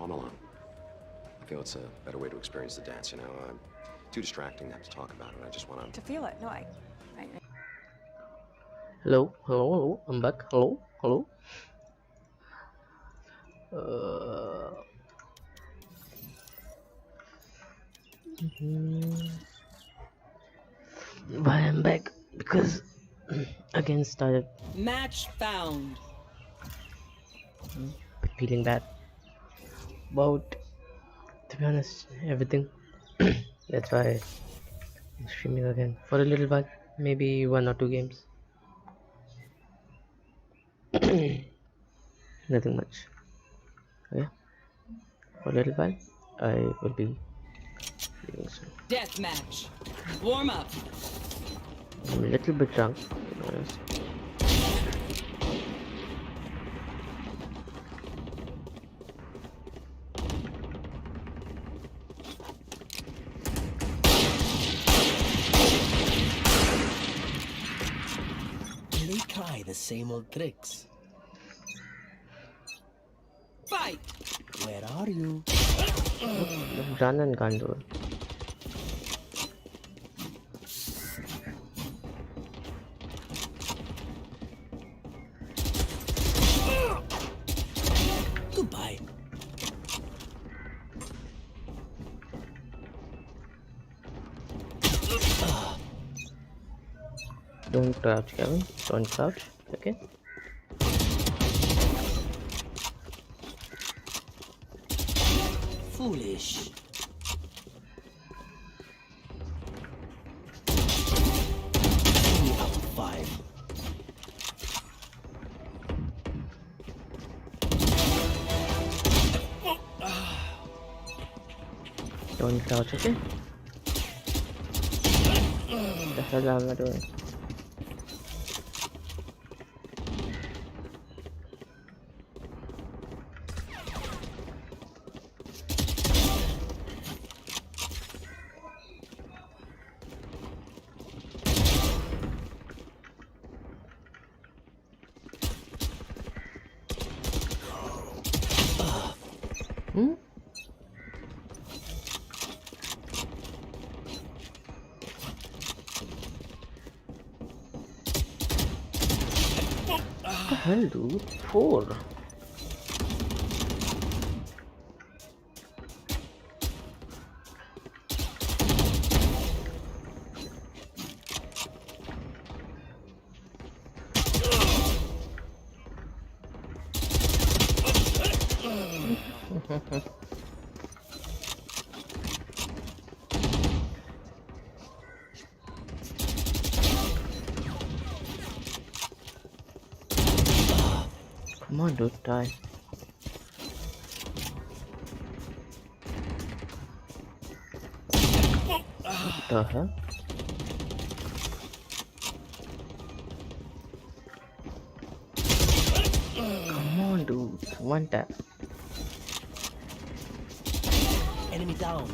Well, I'm alone. I feel it's a better way to experience the dance, you know? Too distracting to have to talk about it. I just want To feel it. No, I Hello, hello, hello. I'm back. Hello, hello. Uh, Why I'm back? Because again started Match found. feeling bad about, to be honest, everything. That's why I'm streaming again for a little while, maybe 1 or 2 games. Nothing much. Okay, for a little while I will be leaving soon. Deathmatch. Warm up. I'm a little bit drunk, to be honest. They try the same old tricks. Fight. Where are you? Run and gun door. Goodbye. Don't crouch, Kevin. Don't crouch. Okay. Foolish. 3 out of 5. Don't crouch. Okay. The hell am I doing? Hmm? What the hell, dude? 4. Come on, dude, die. What the hell? Come on, dude. One tap. Enemy down.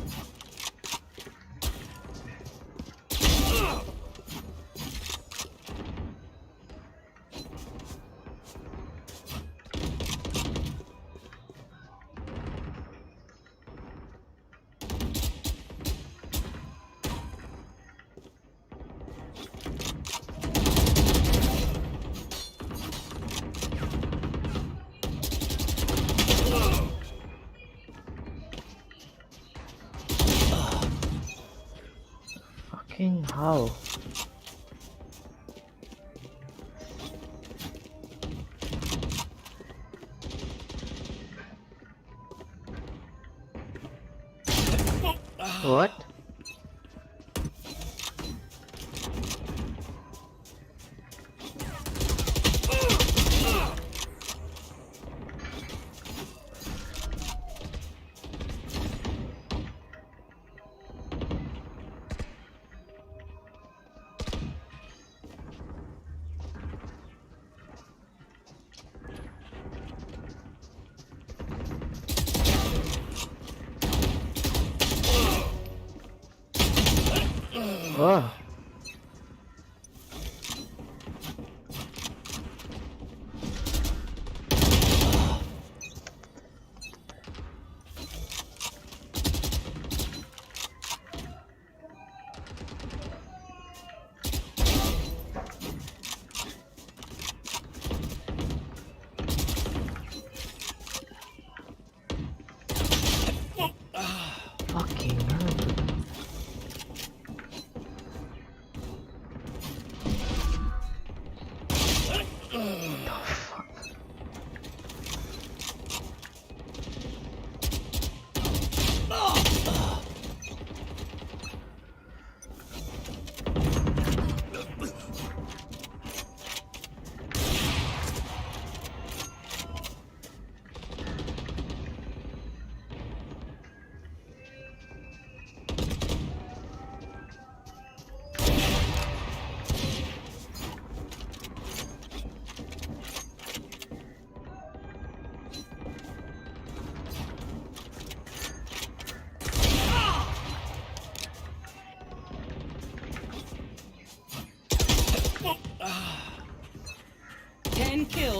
Fucking how? What? Oh.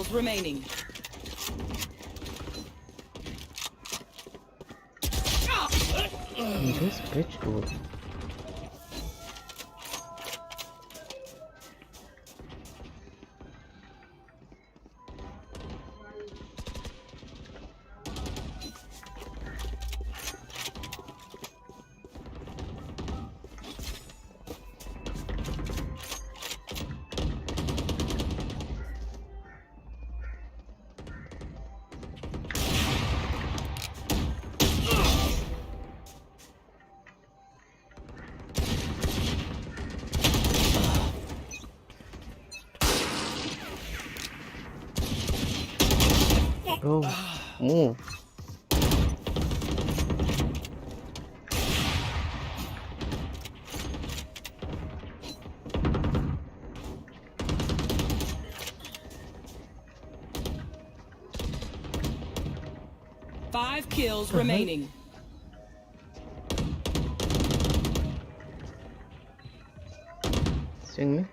kills remaining. This bitch, dude. Bro, move. Five kills remaining. Swing me.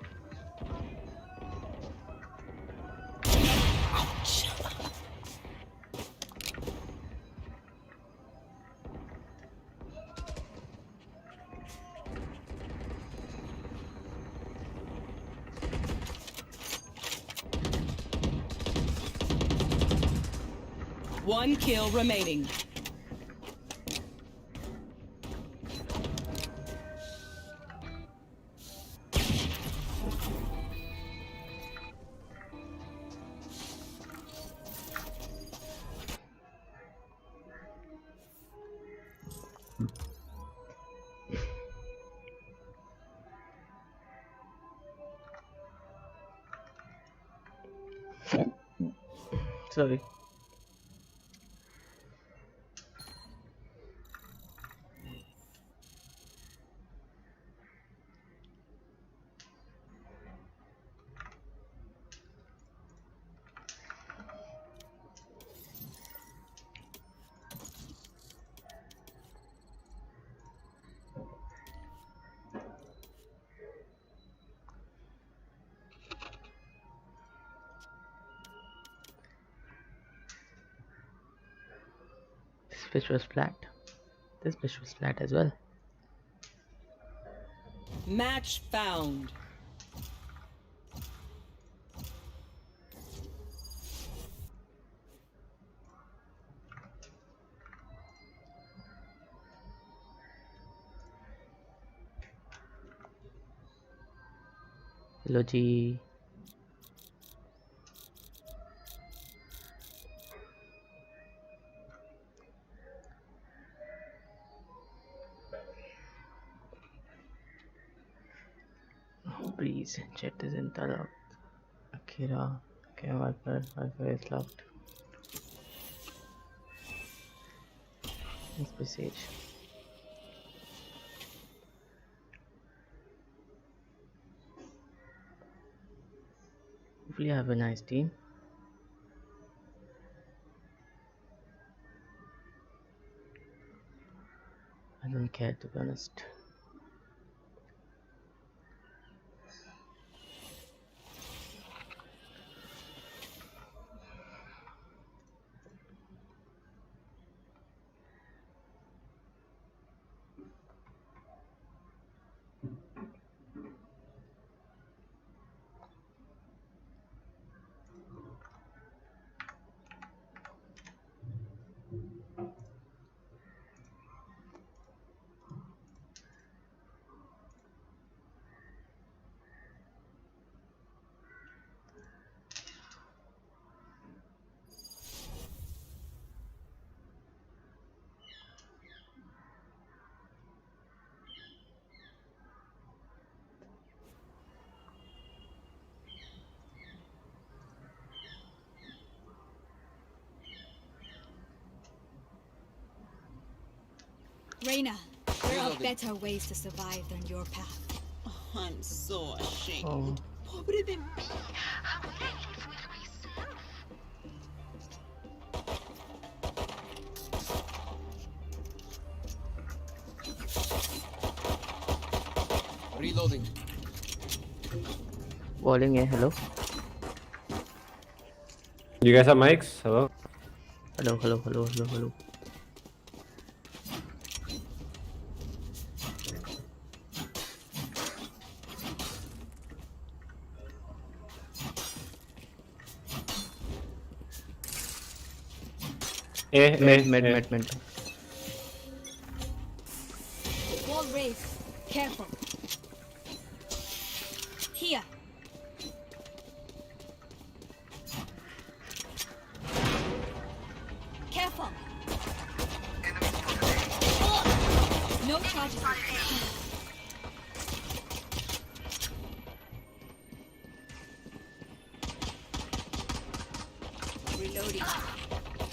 One kill remaining. Sorry. This fish was flat. This fish was flat as well. Match found. Hello G. Breeze. Chat is interlocked. Akira. Okay, Wi-Fi is locked. Let's besiege. Hopefully I have a nice team. I don't care, to be honest. Reina, there are better ways to survive than your path. Oh, I'm so ashamed. Oh. Pobre de mí. How would I live with myself? Reloading. Walling, hello. You guys have mics? Hello? Hello, hello, hello, hello, hello. Mid. Wall raised. Careful. Here. Careful. No charges. Reloading.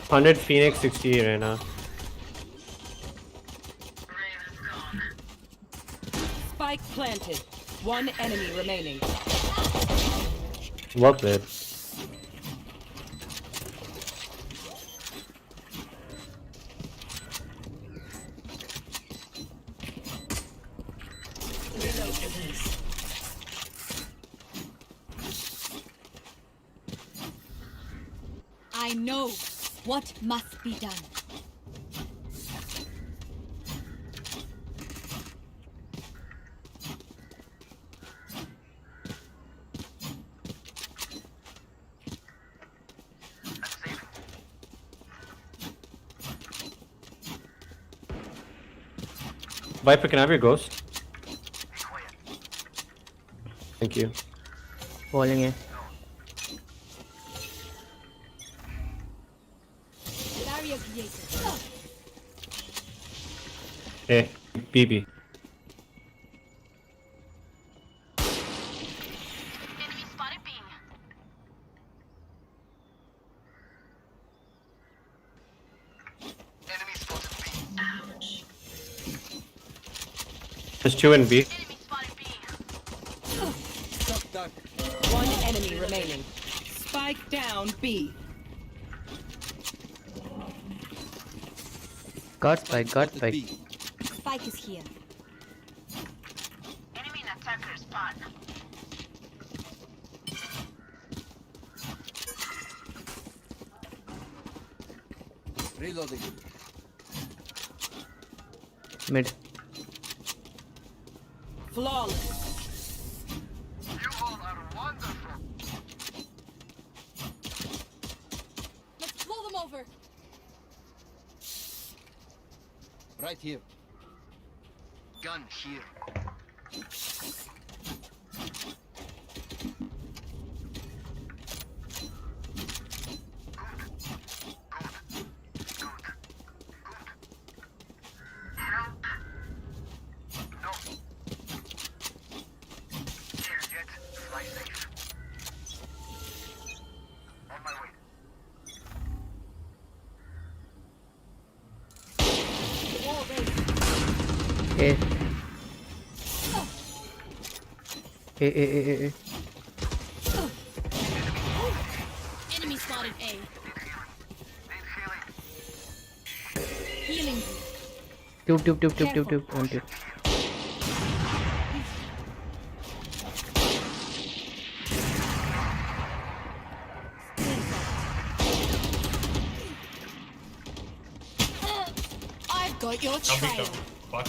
100 Phoenix 68 right now. Spike planted. One enemy remaining. Well played. I know what must be done. Viper, can I have your ghost? Thank you. Falling in. Barrier created. Hey, BB. Enemy spotted B. There's 2 in B. Enemy spotted B. One enemy remaining. Spike down B. Got spike. Spike is here. Enemy in attacker spawn. Reloading. Mid. Flawless. Let's blow them over. Right here. Gun here. Wall raised. A. A. Enemy spotted A. Healing. Tube. One tube. I've got your trail. Fuck.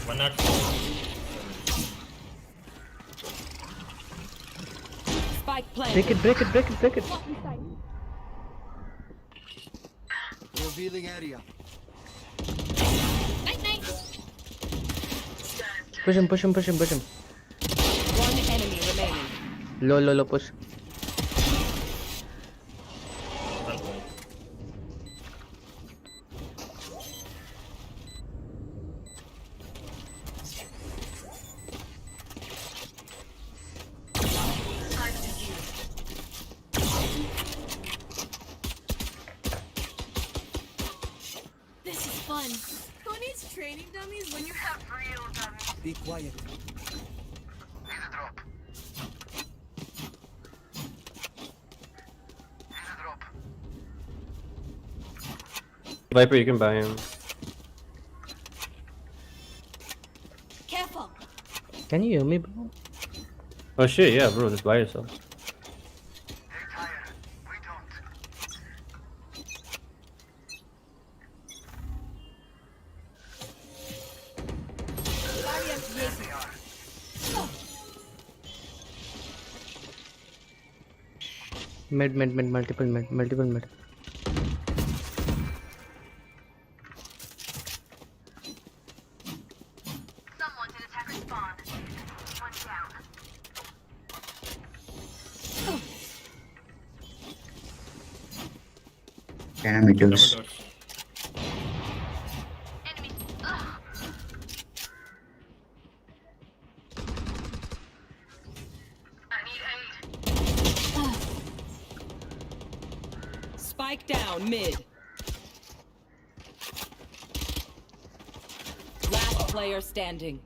104. Spike planted. Break it. Revealing area. Night. Push him. One enemy remaining. Low, push. This is fun. Who needs training dummies when you have real dummies? Be quiet. Viper, you can buy him. Careful. Can you hear me, bro? Oh shit, yeah, bro, just buy yourself. Mid, multiple mid. Someone's in attacker spawn. One down. Double Parameters. doors. Enemy. Ugh. I need aid. Spike down mid. Last player standing.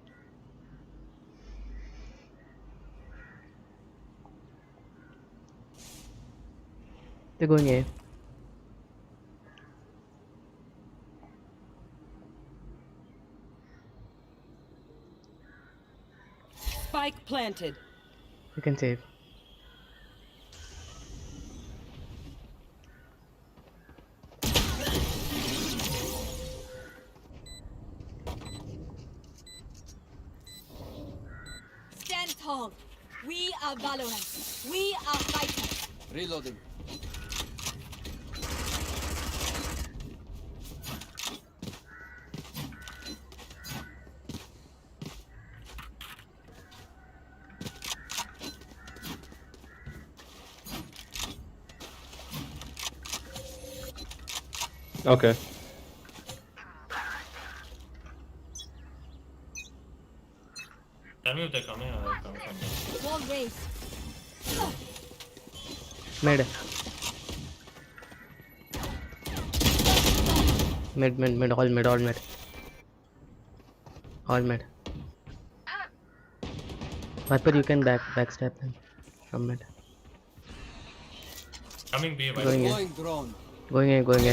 They're going A. Spike planted. You can save. Stand tall. We are Valorant. We are fighters. Reloading. Okay. Tell me if they're coming or they're coming from me. Wall raised. Mid. Mid. All mid. All mid. Viper, you can backstab them from mid. Coming B, right? Going Deploying drone. A.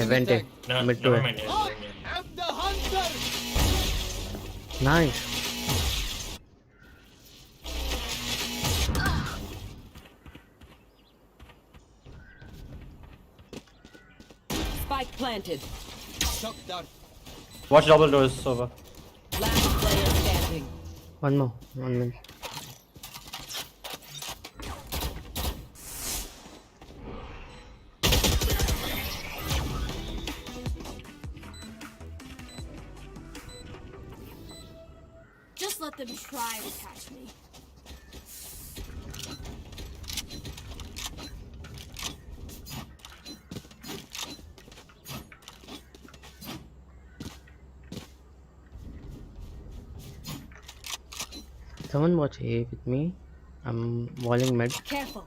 Vent A. No, Mid to never A. mind. Yes, going in. I'm the hunter. Nice. Spike planted. Shock dart. Watch double doors, Sova. Last player standing. One more. 1 minute. Just let them try to catch me. Someone watch A with me. I'm walling mid. Careful.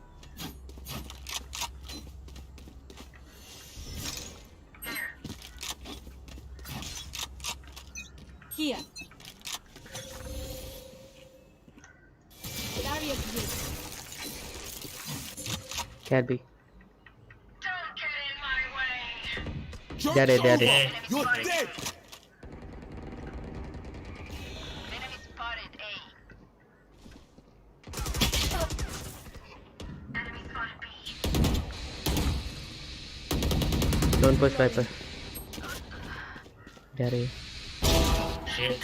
Here. Barrier breach. Can be. Don't get in my way. They are A. Yeah. You're dead. Enemy spotted A. Enemy spotted B. Don't push Viper. They are A. Shit.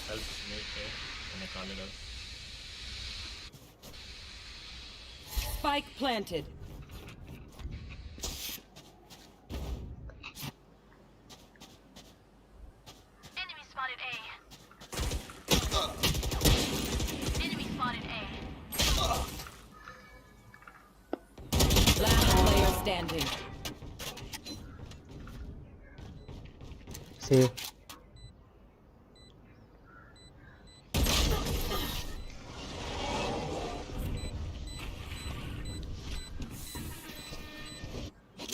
Help me, okay. And I call it out. Spike planted. Enemy spotted A. Enemy spotted A. Last player standing. Save.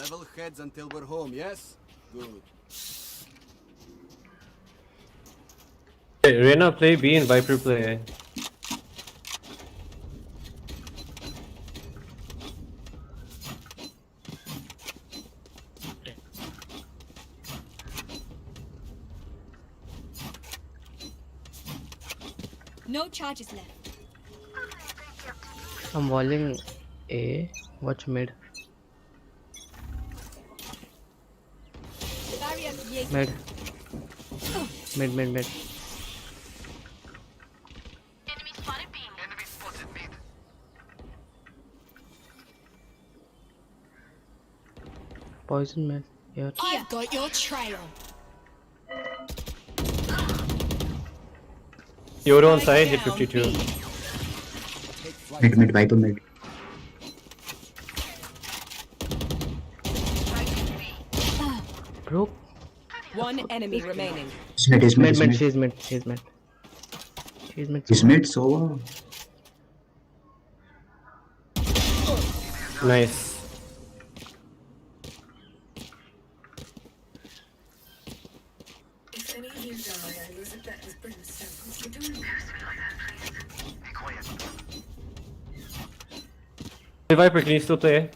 Level heads until we're home, yes? Good. Hey, Reyna play B and Viper play A. No charges left. I'm walling A. Watch mid. Barrier created. Mid. Enemy spotted B. Poison man. Yeah. I've got your trail. You're on side, Spike hit down 52. B. Mid, Viper mid. Bro. One enemy remaining. He's mid, he's mid, Mid, he's mid. mid. She's mid. She's mid. She's mid. He's mid, so Nice. If any of you die, I lose a bet with brimstone. You're doing Hey Viper, can you still play?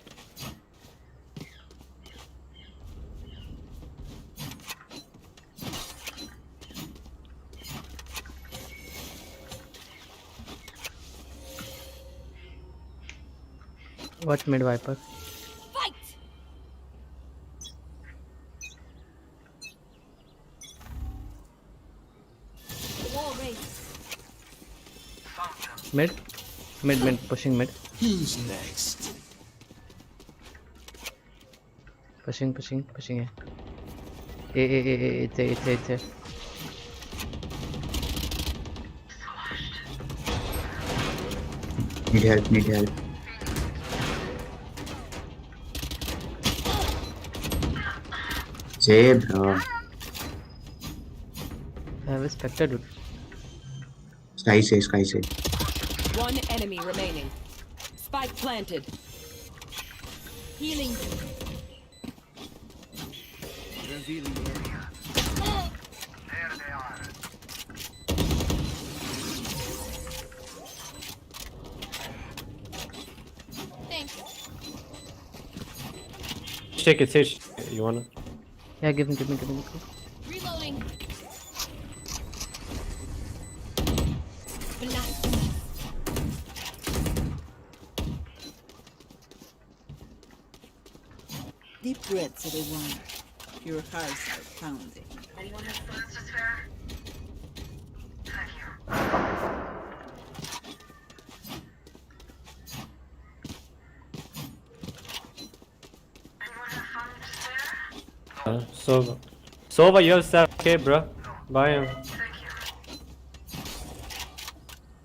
Watch mid Viper. fight. Wall race. Mid. Mid. Pushing mid. Who's next? Pushing. Yeah. It's a. need help, need help. Jay, bro. I have a Spectre, dude. Sky say. One enemy remaining. Spike planted. Healing. Thanks. Take it, Sage. You wanna? Yeah, give me. Reloading. Blasphemous. Deep breaths, everyone. Your hearts are pounding. Anyone have funds to spare? Thank you. Anyone have funds to spare? Sova, you have 7k, bro. Buy him. Thank you.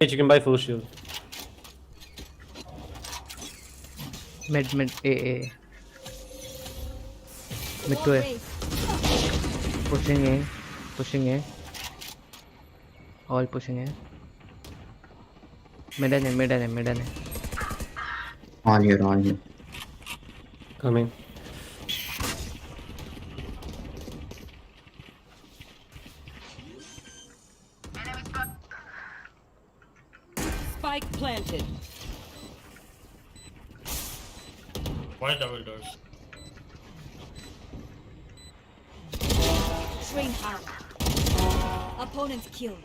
Sage, you can buy full shield. Mid. A. Mid to Wall A. race. Pushing A. All pushing A. Mid and A. All here. Coming. Spike planted. Why double doors? Train hard. Opponent killed.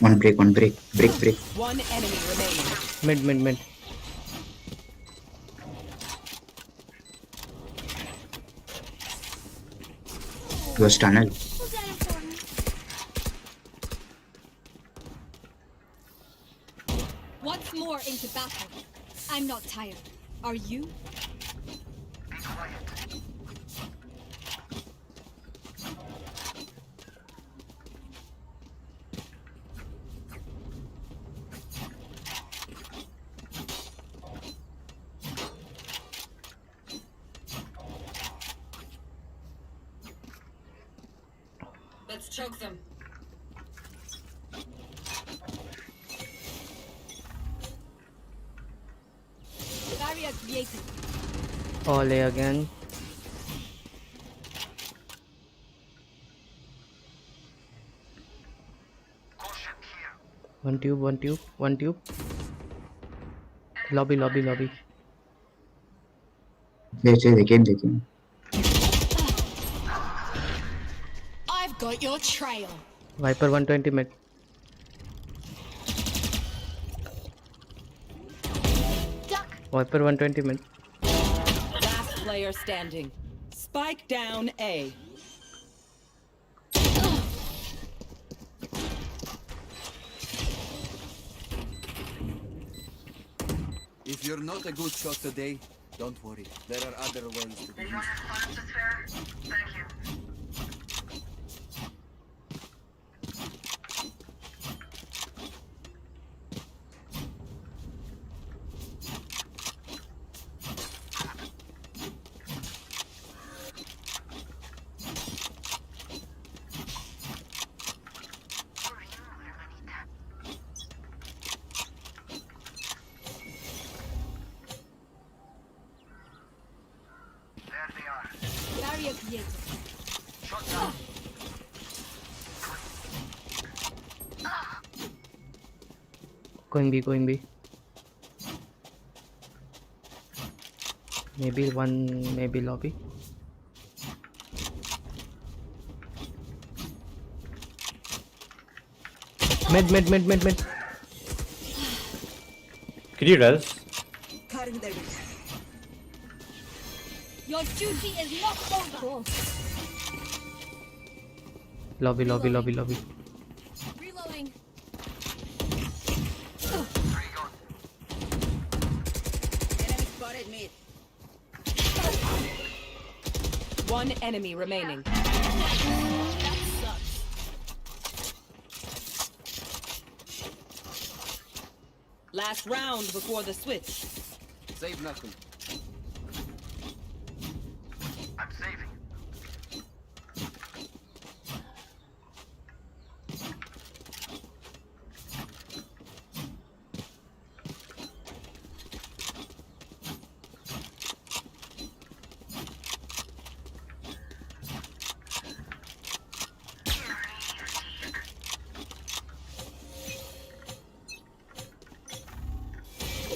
One break. Break. One enemy remaining. Mid. It was tunnel. Was that important? Once more into battle. I'm not tired. Are you? Be quiet. Let's choke them. Barrier created. All A again. Caution here. One tube. Lobby. They came. I've got your trail. Viper 120 mid. Duck. Viper 120 mid. Last player standing. Spike down A. If you're not a good shot today, Don't worry, there are other ways to be used. Thank you. Barrier created. Going B, going B. Maybe one, maybe lobby. Mid. Could you res? Cutting their vision. Your duty is not over. Lobby. Reloading. Enemy spotted mid. One enemy remaining. That sucks. Last round before the switch. Save nothing. I'm saving.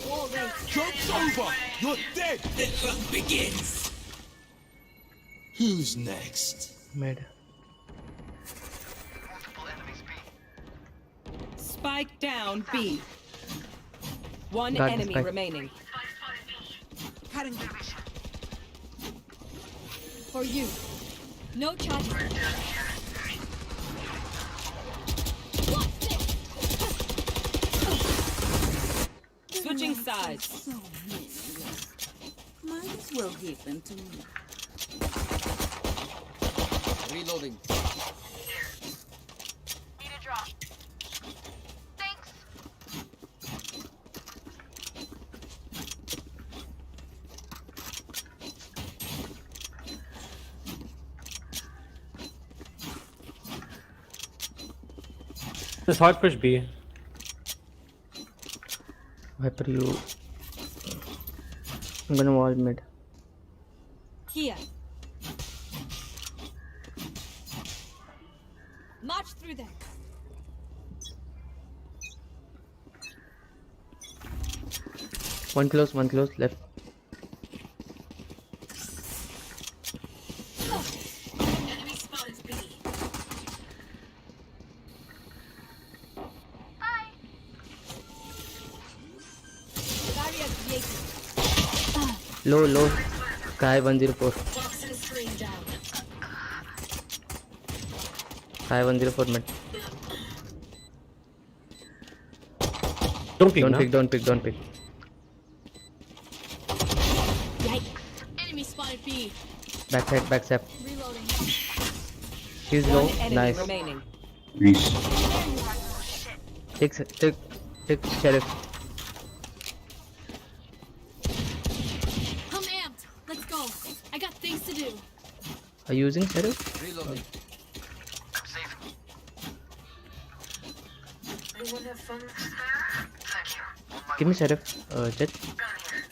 Wall race. Joke's over! You're dead! The hunt begins! Who's next? Mid. Multiple enemies B. Spike down B. One Got the enemy spike. remaining. Cutting their vision. For you. No charges. What's this? Switching sides. So meaningless. Might as well give them to me. Reloading. Need a drop. Thanks. Just hard push B. Viper, you. I'm gonna wall mid. Here. March through them. One close, left. Enemy spotted B. Hi. Barrier created. Low. Sky 104. Toxin screen down. Sky 104 mid. Don't peek Don't now. pick. Yikes. Enemy spotted B. Backside. Reloading. He's low. One enemy Nice. remaining. Nice. Take sheriff. I'm amped. Let's go. I got things to do. Are you using sheriff? Reloading. I'm saving. Anyone have fun with this there? Thank you. On my Give me sheriff. Jet. gun here.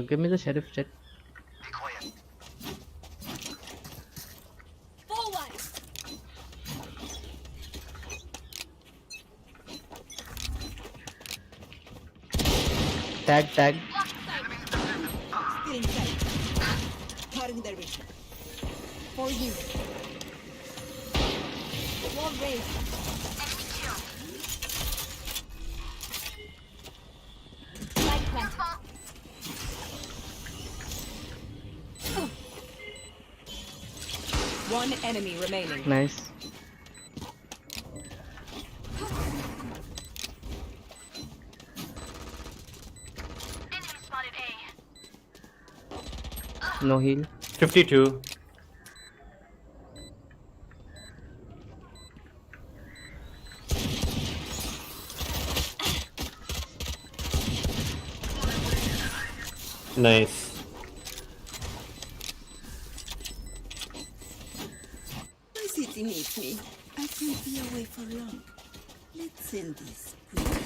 Give me the sheriff. Jet. Be quiet. Forward. Tag. Still inside. Cutting their vision. For you. Wall raised. Light plant. One enemy remaining. Nice. No heal. 52. Nice. My city needs me. I can't be away for long. Let's end this quickly.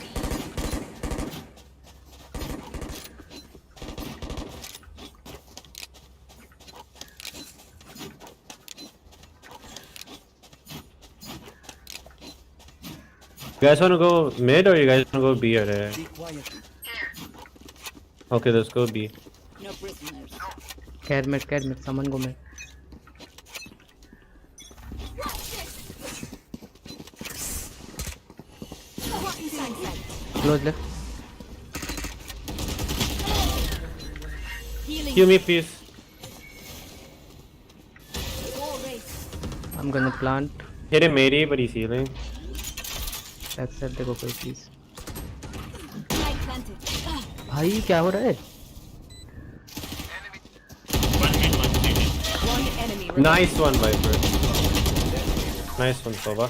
You guys wanna go mid or you guys wanna go B or A? Be quiet. Okay, let's go B. No prisoners. Care mid, someone go mid. Close left. Heal me, please. I'm gonna plant. Hit him 80, but he's healing. Accept the go please. भाई क्या हो रहा है? One enemy remaining. Nice one, Viper. Nice one, Soba.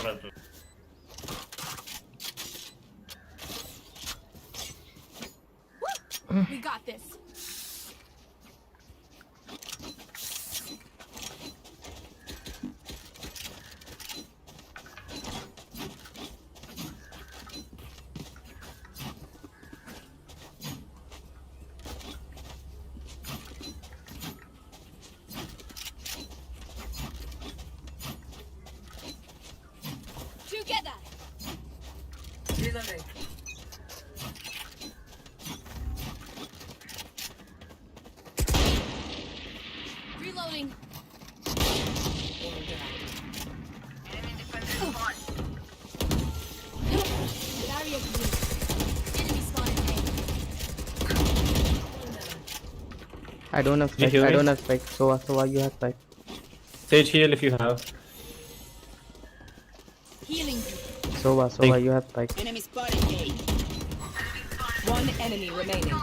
We got this. Together. Reloading. Enemy defender spawn. Barrier blue. Enemy spotted A. I don't have spike. heal I me? don't have spike. So why you have spike? Sage heal if you have. Healing. So why you have spike? Enemy spotted A. One enemy remaining.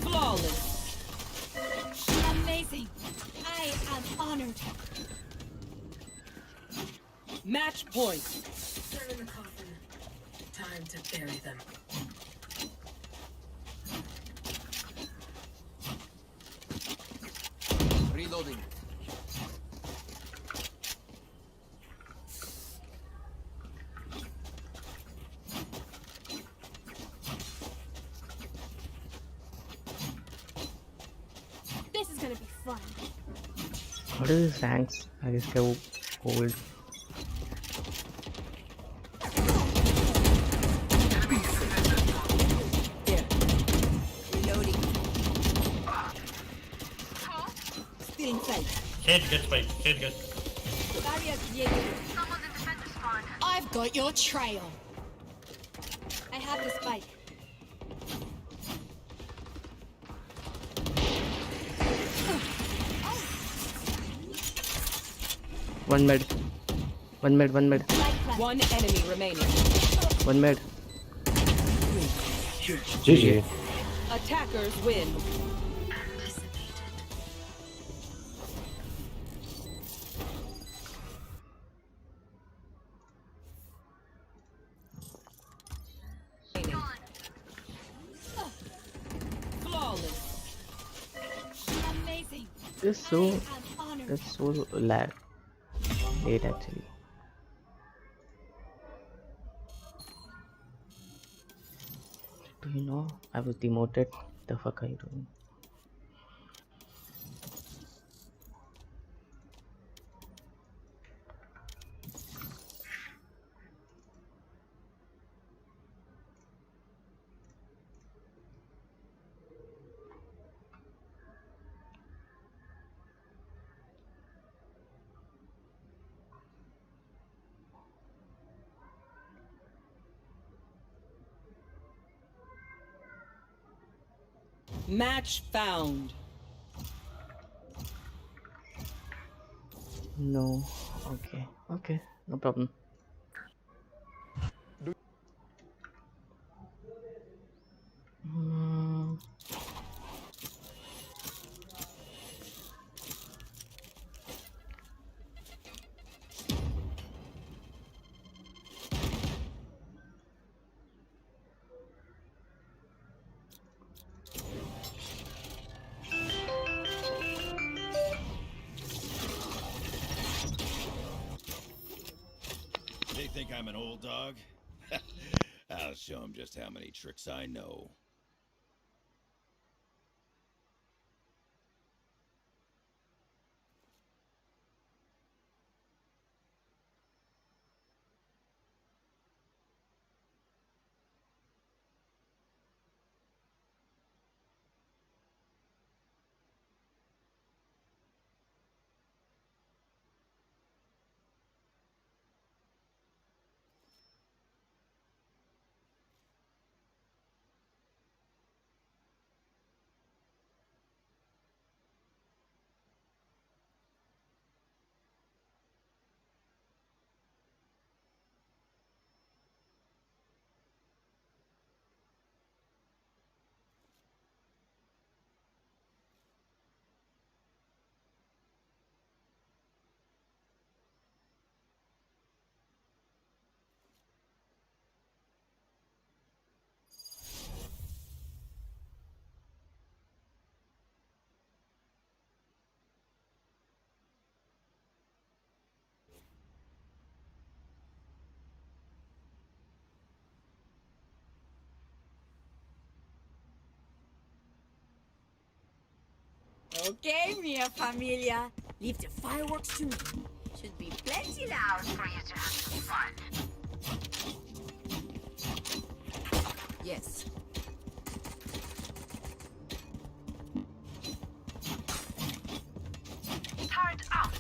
Flawless. Amazing. I am honored. Match point. They're in the coffin. Time to bury them. Reloading. This is gonna be fun. What is this ranks? I guess they're old. Reloading. Still inside. Sage gets spike. Sage gets. Barrier created. Someone's in defender spawn. I've got your trail. I have the spike. One mid. One mid. Spike plant. One enemy remaining. One mid. GG. Attackers win. Flawless. Amazing. It's so I am honored. it's so lag. Late actually. Do you know I was demoted? The fuck are you doing? Match found. No. Okay. Okay. No problem. I'm an old dog? I'll show him just how many tricks I know. Okay, mia familia. Leave the fireworks to me. Should be plenty loud for you to have some fun. Yes. Turret out.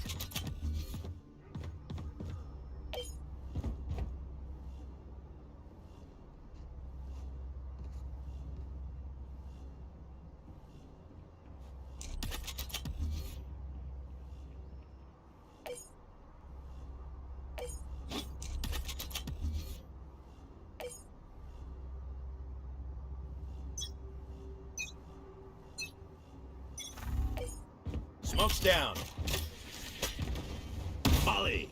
Smoke's down. Molly.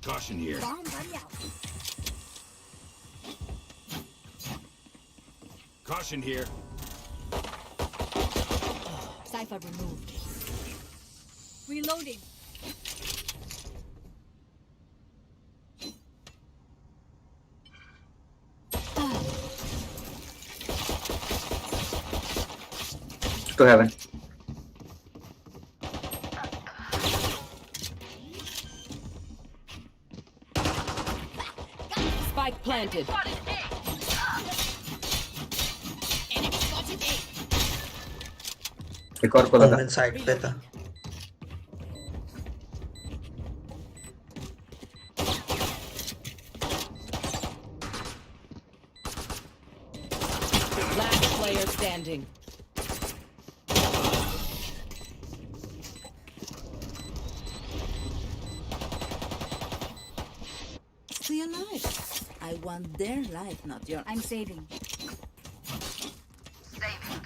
Caution here. Bomb buddy out. Caution here. Cypher removed. Reloading. To heaven. Spike planted. एक और खोला था. Women side पे था. Last player standing. Stay alive. I want their life, not yours. I'm saving. Saving.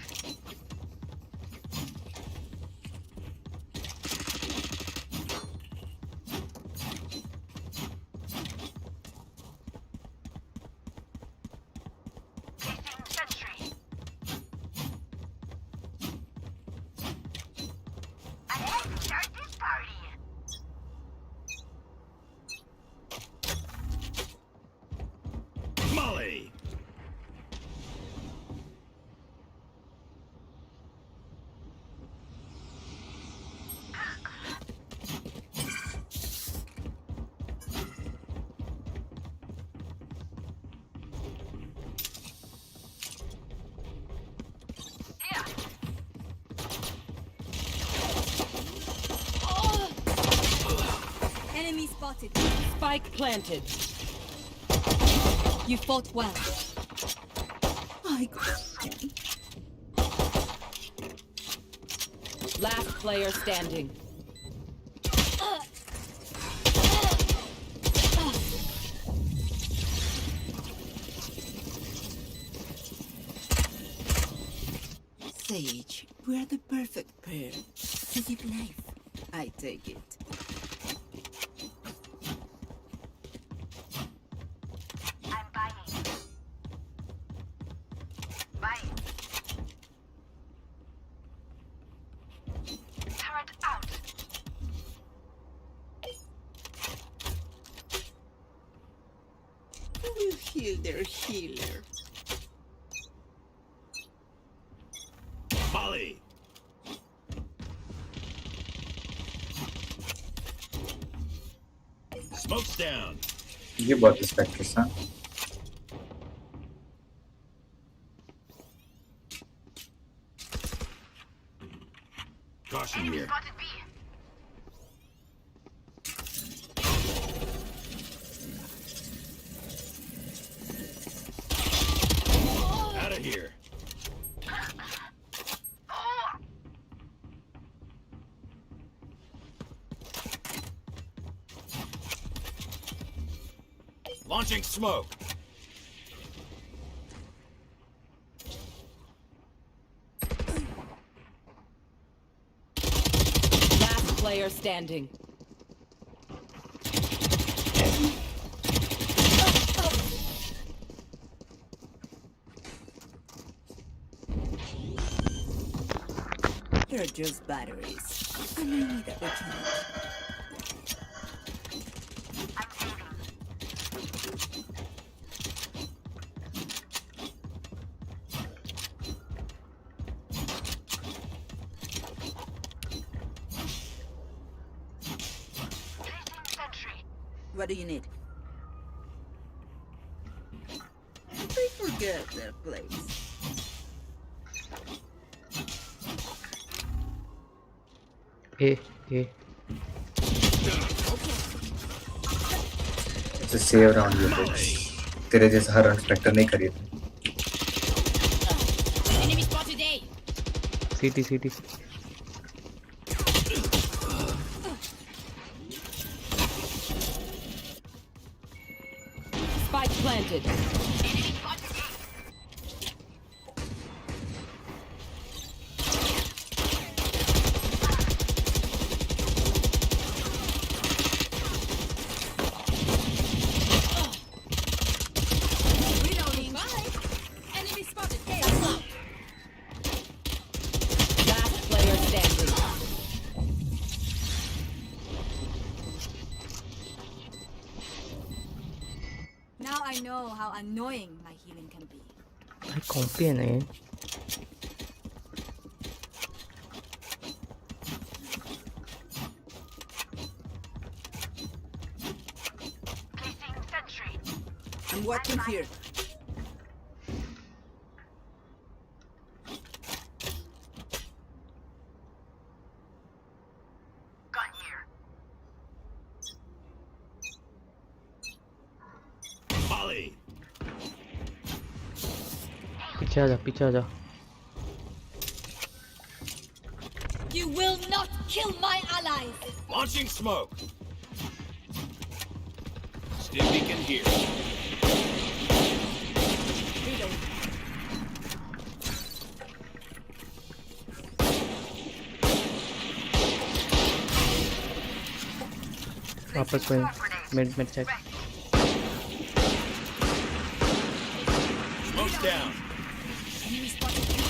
Placing sentry. And let's start this party. Molly. Here. Enemy spotted. Spike planted. You fought well. I got Last player standing. Sage. We're the perfect pair to give life. I take it. I'm buying. Buying. kill their healer. Molly! Smoke's down. ये बहुत स्पेक्ट्रस है. Caution here. Spotted B. Out of here. Launching smoke. Last player standing. Here are just batteries. I may need a recharge. I'm saving. Placing sentry. What do you need? They forget their place. A. Just save around your bits. तेरे जैसा हर inspector नहीं करी थी. Enemy spotted A. CT. Spike planted. Enemy spotted A. Reloading. Bye. Enemy spotted A. Last player standing. Now I know how annoying my healing can be. भाई कॉम्पी है ना ये. Placing sentry. I'm watching here. Gun here. Molly! पीछे आ जा. You will not kill my allies. Launching smoke. Stim beacon here. Reloading. वापस कोई mid check. Smoke's down. Enemy spotted A.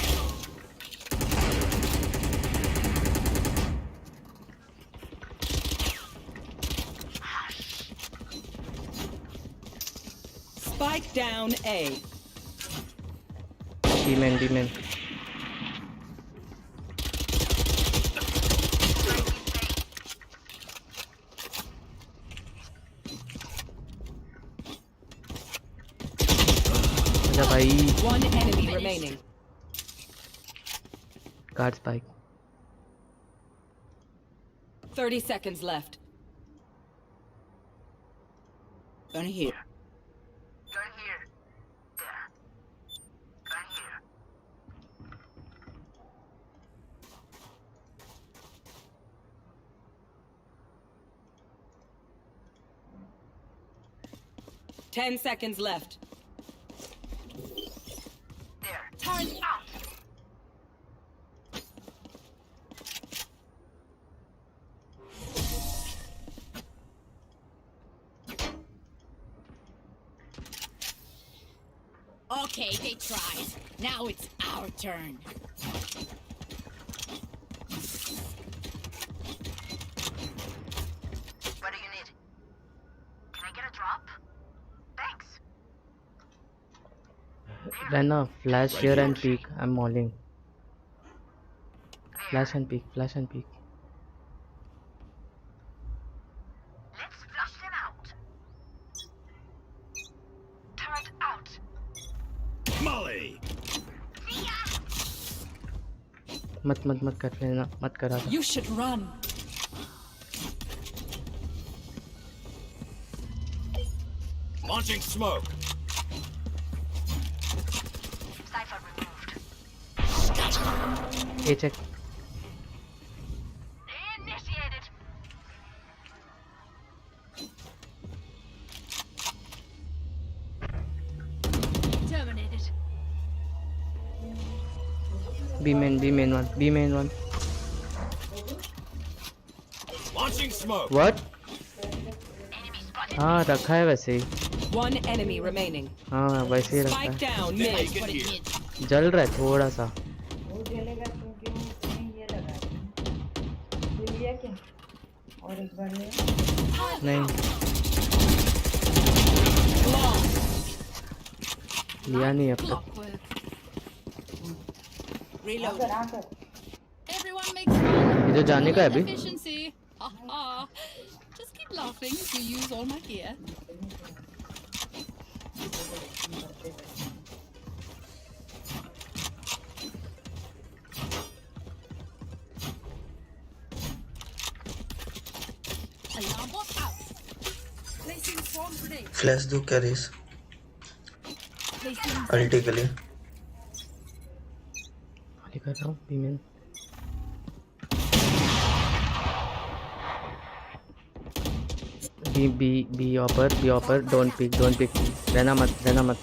Spike down A. D-man. आजा भाई. One enemy remaining. Guard spike. 30 seconds left. Gun here. Gun here. There. Gun here. 10 seconds left. There. Turn Out. Okay, they tried. Now it's our turn. What do you need? Can I get a drop? Thanks. Rena, flash here and peek. I'm mauling. Flash and peek. Flash and peek. Let's flush them out. Turret out. Molly! मत कर लेना मत करा था. You should run. Launching smoke. Cypher removed. A check. Initiated. Terminated. B main one. Launching smoke. What? हाँ रखा है वैसे ही. One enemy remaining. हाँ वैसे ही रखा Spike है. down mid. Taken here. जल रहा है थोड़ा सा. नहीं लिया नहीं अब तक. Reload. Everyone makes fun. इधर जाने का है अभी. Efficiency. Ha. Just keep laughing if you use all my gear. Alarm bot out. Placing swarm grenade. Flash दो क्या रेस Placing अल्टी के लिए. खाली कर रहा हूँ B main. B upper don't pick रहना मत.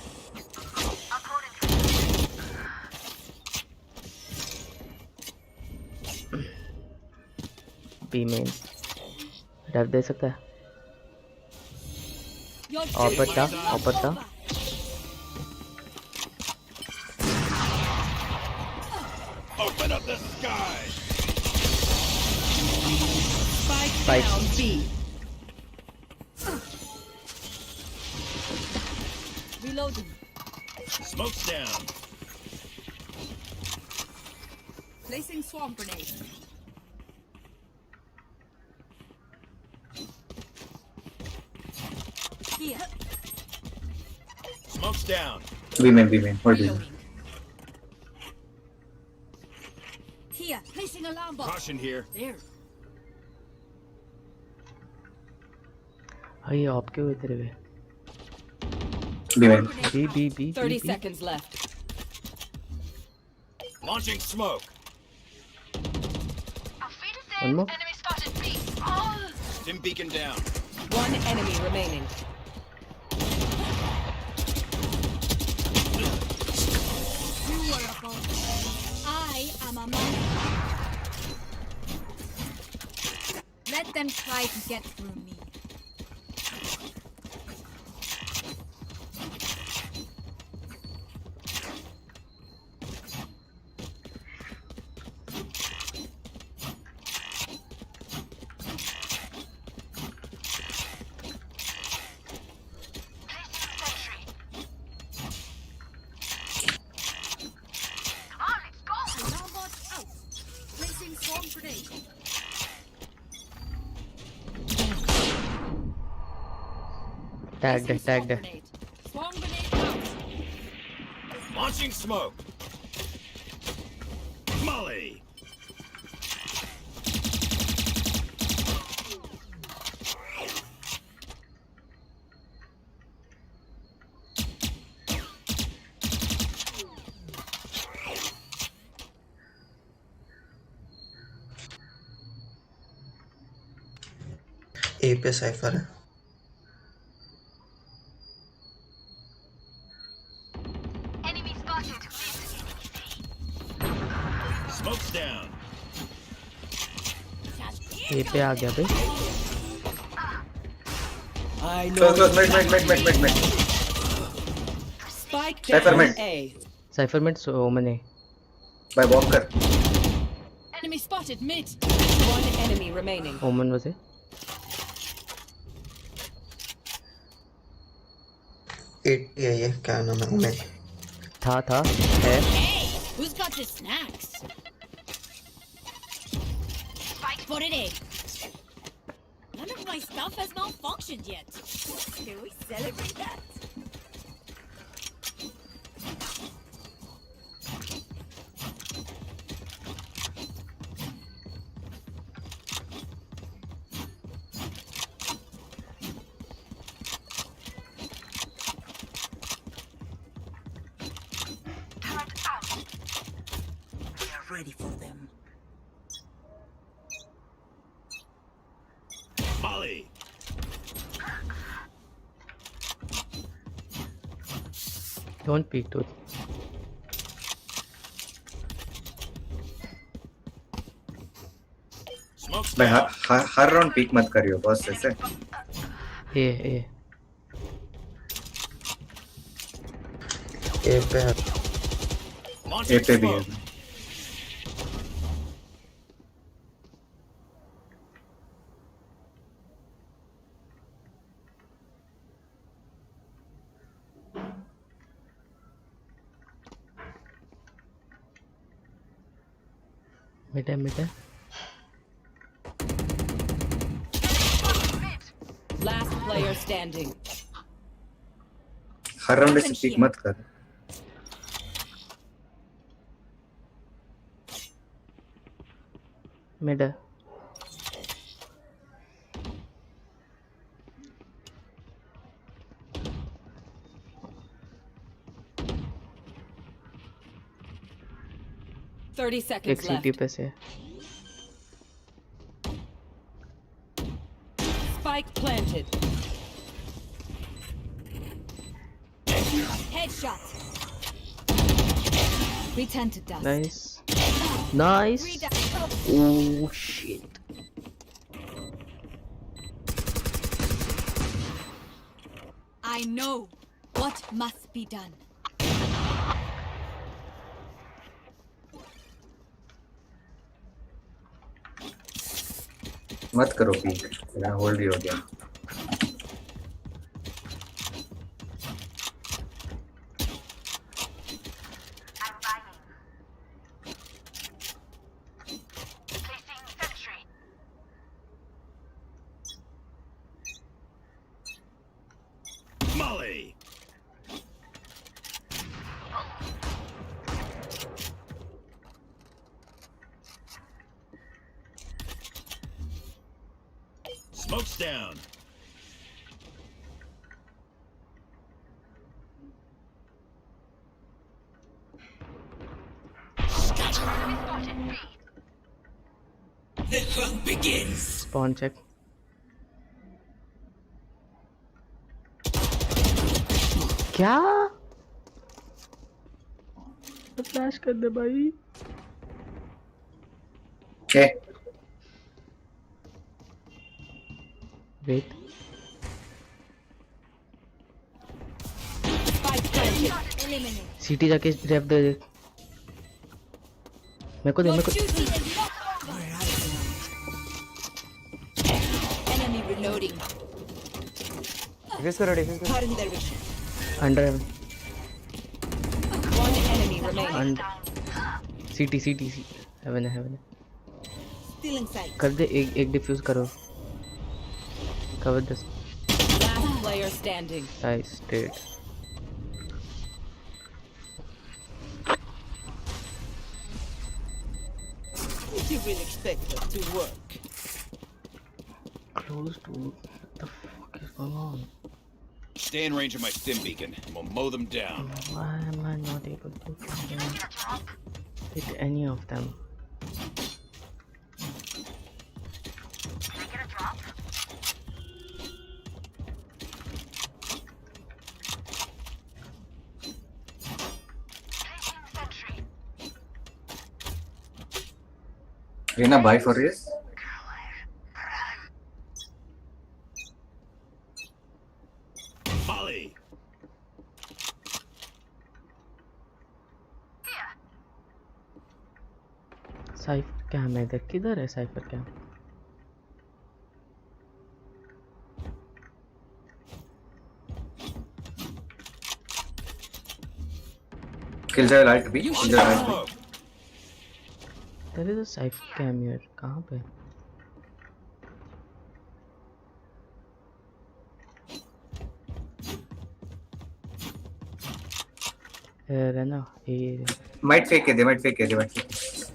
B main डर दे सकता है. your ऊपर था. Open up the sky. Spike down B. Reloading. Smoke's down. Placing swarm grenade. Here. Smoke's down. B main. What do you? Reloading. Here. Placing alarm bot. Caution here. There. हाँ ये op क्यों इधर है? B main. B. 30 seconds left. Launching smoke. One more. Enemy spotted B. Oh! Stim beacon down. One enemy remaining. I am a man. Let them try to get through me. Alarm bot out. Placing swarm grenade. Tagged. Swarm grenade. Swarm grenade out. Launching smoke. Molly. ए पे cipher है. Enemy spotted. Smoke's down. ए पे आ गया भाई. I know. Close. Mid. Spike Cypher down mid. A. साइफरमेंट ओमन है. By Walker. Enemy spotted mid. One enemy remaining. ओमन वैसे. 80 है ये क्या नाम है उमेश. था है. Hey, who's got the snacks? Put it in. None of my stuff has malfunctioned yet. Can we celebrate that? Turret out. We are ready for them. Molly! Don't peek, dude. Smoke's भाई down. हर round peak मत करियो boss ऐसे. ए पे है. ए Launching पे भी है. smoke. Mid है. Last player standing. हर राउंड ऐसे पीक मत कर. मिड है. Thirty एक seconds left. सीटी पे से. Spike planted. Headshot. Return to dust. Nice. Oh shit. I know what must be done. मत करो पीक. मेरा होल्ड भी हो गया. I'm buying. Placing sentry. Molly! Smoke's down. The hunt begins. Spawn check. क्या? फ्लैश कर दे भाई. ए वेट. Spike planted. Eliminate. सीटी जाके रेप दे. मेरे को दे. Your duty is not over. Enemy reloading. Cutting their vision. Under One enemy remaining. सीटी haven है. Still inside. कर दे. एक डिफ्यूज करो. Cover this. Last player standing. Nice state. You will expect us to work. Close to. What the fuck is going on? Stay in range of my stim beacon, and we'll mow them down. Why am I not able to fucking hit any of them? Can I get a drop? Placing sentry. Rina, buy for this. Molly! Here. Cypher cam है इधर. किधर है Cypher cam? Killjoy Alt B. Killjoy Alt B. There is a cypher cam here. कहाँ पे? रहना ये Might fake it. They might fake it. They might fake it.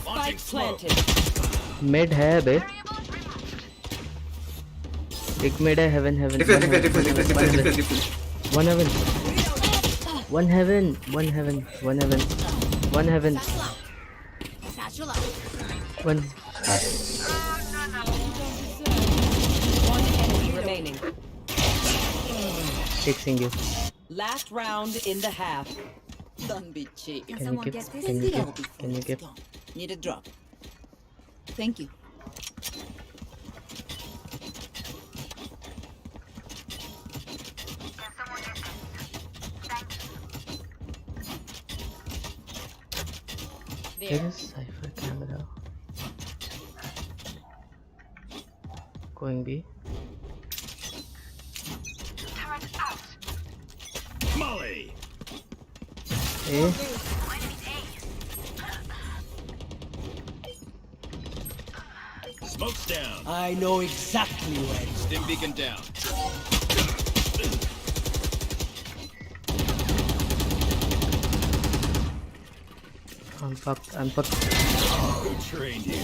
Spike planted. Mid है बे एक मिड है heaven Defuse. one heaven one heaven Satchel out. one One enemy remaining. fixing you. Last round in the half. Don't be cheap. Can Can you someone give? get this? Can you give? Can you give? Need a drop. Thank you. Can someone get this? Thank you. There is cypher camera. Going B. Turret out. Molly! A. Smoke's down. I know exactly where. Stim beacon down. I'm fucked. I'm fucked. Who trained you?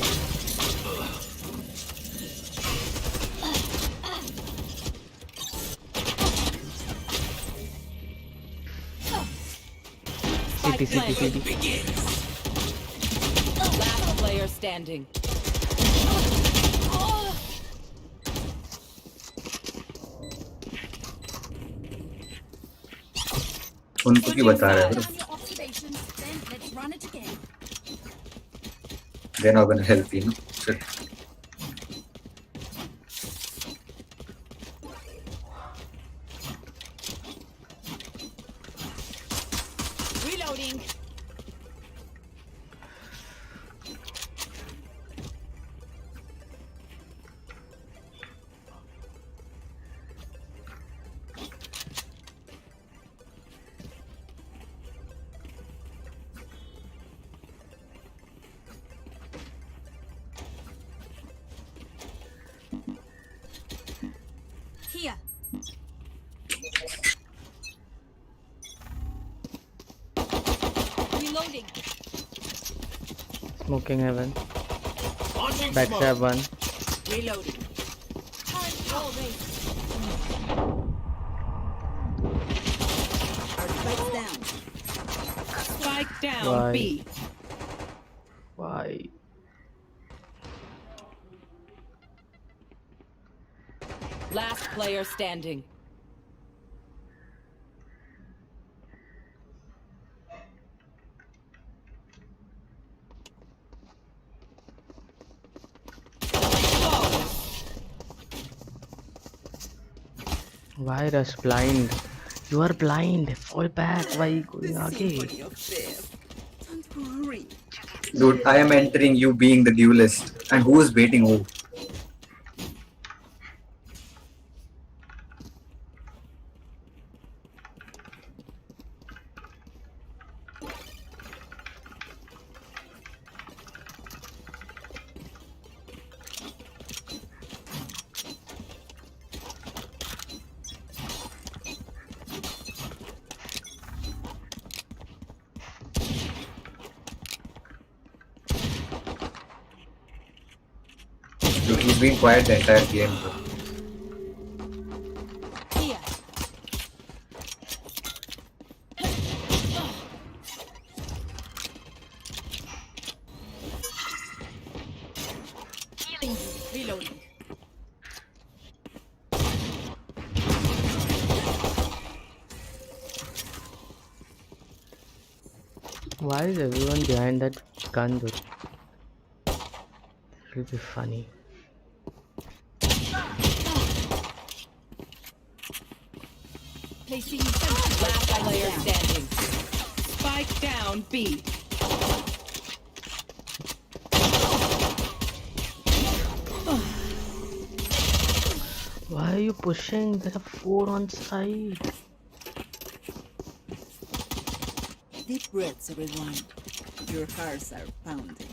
CT. Last player standing. उनको क्यों बता रहे हैं bro? On your observations, then let's run it again. They're not gonna help you, no? Shit. Reloading. Here. Reloading. Smoking heaven. Launching Backstab smoke. one. Reloading. Turret all raised. Our spikes down. Spike down Why? B. Why? Last player standing. Why rush blind? You are blind. Fall back. Why going आगे? Symphony of Fear. Don't worry. Dude, I am entering you being the duelist. And who is baiting who? Dude, he's been quiet the entire game, bro. Here. Healing. Reloading. Why is everyone behind that gun, dude? It'll be funny. Placing sentry. Last player standing. Spike down B. Why are you you pushing? There are 4 on site. Deep breaths, everyone. Your hearts are pounding.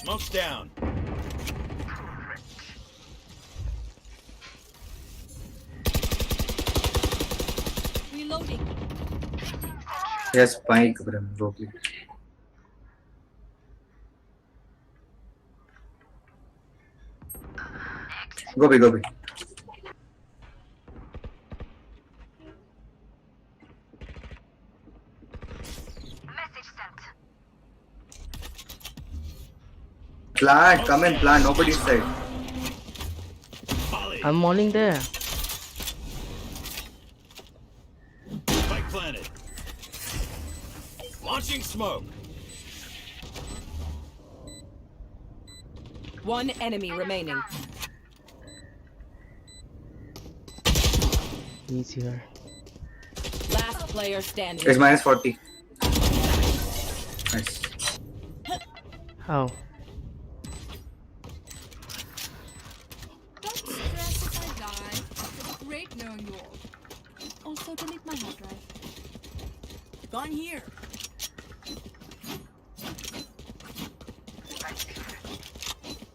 Smoke's down. Reloading. Yes, spike, bro. Go please. Go be, go be. Message sent. Plant, come and plant. Nobody's side. Volley. I'm mauling there. Spike planted. Launching smoke. One enemy remaining. Easier. Last player standing. It's minus 40. Nice. How? Don't stress if I die. It's great knowing you all. Also, delete my hard drive. Gone here.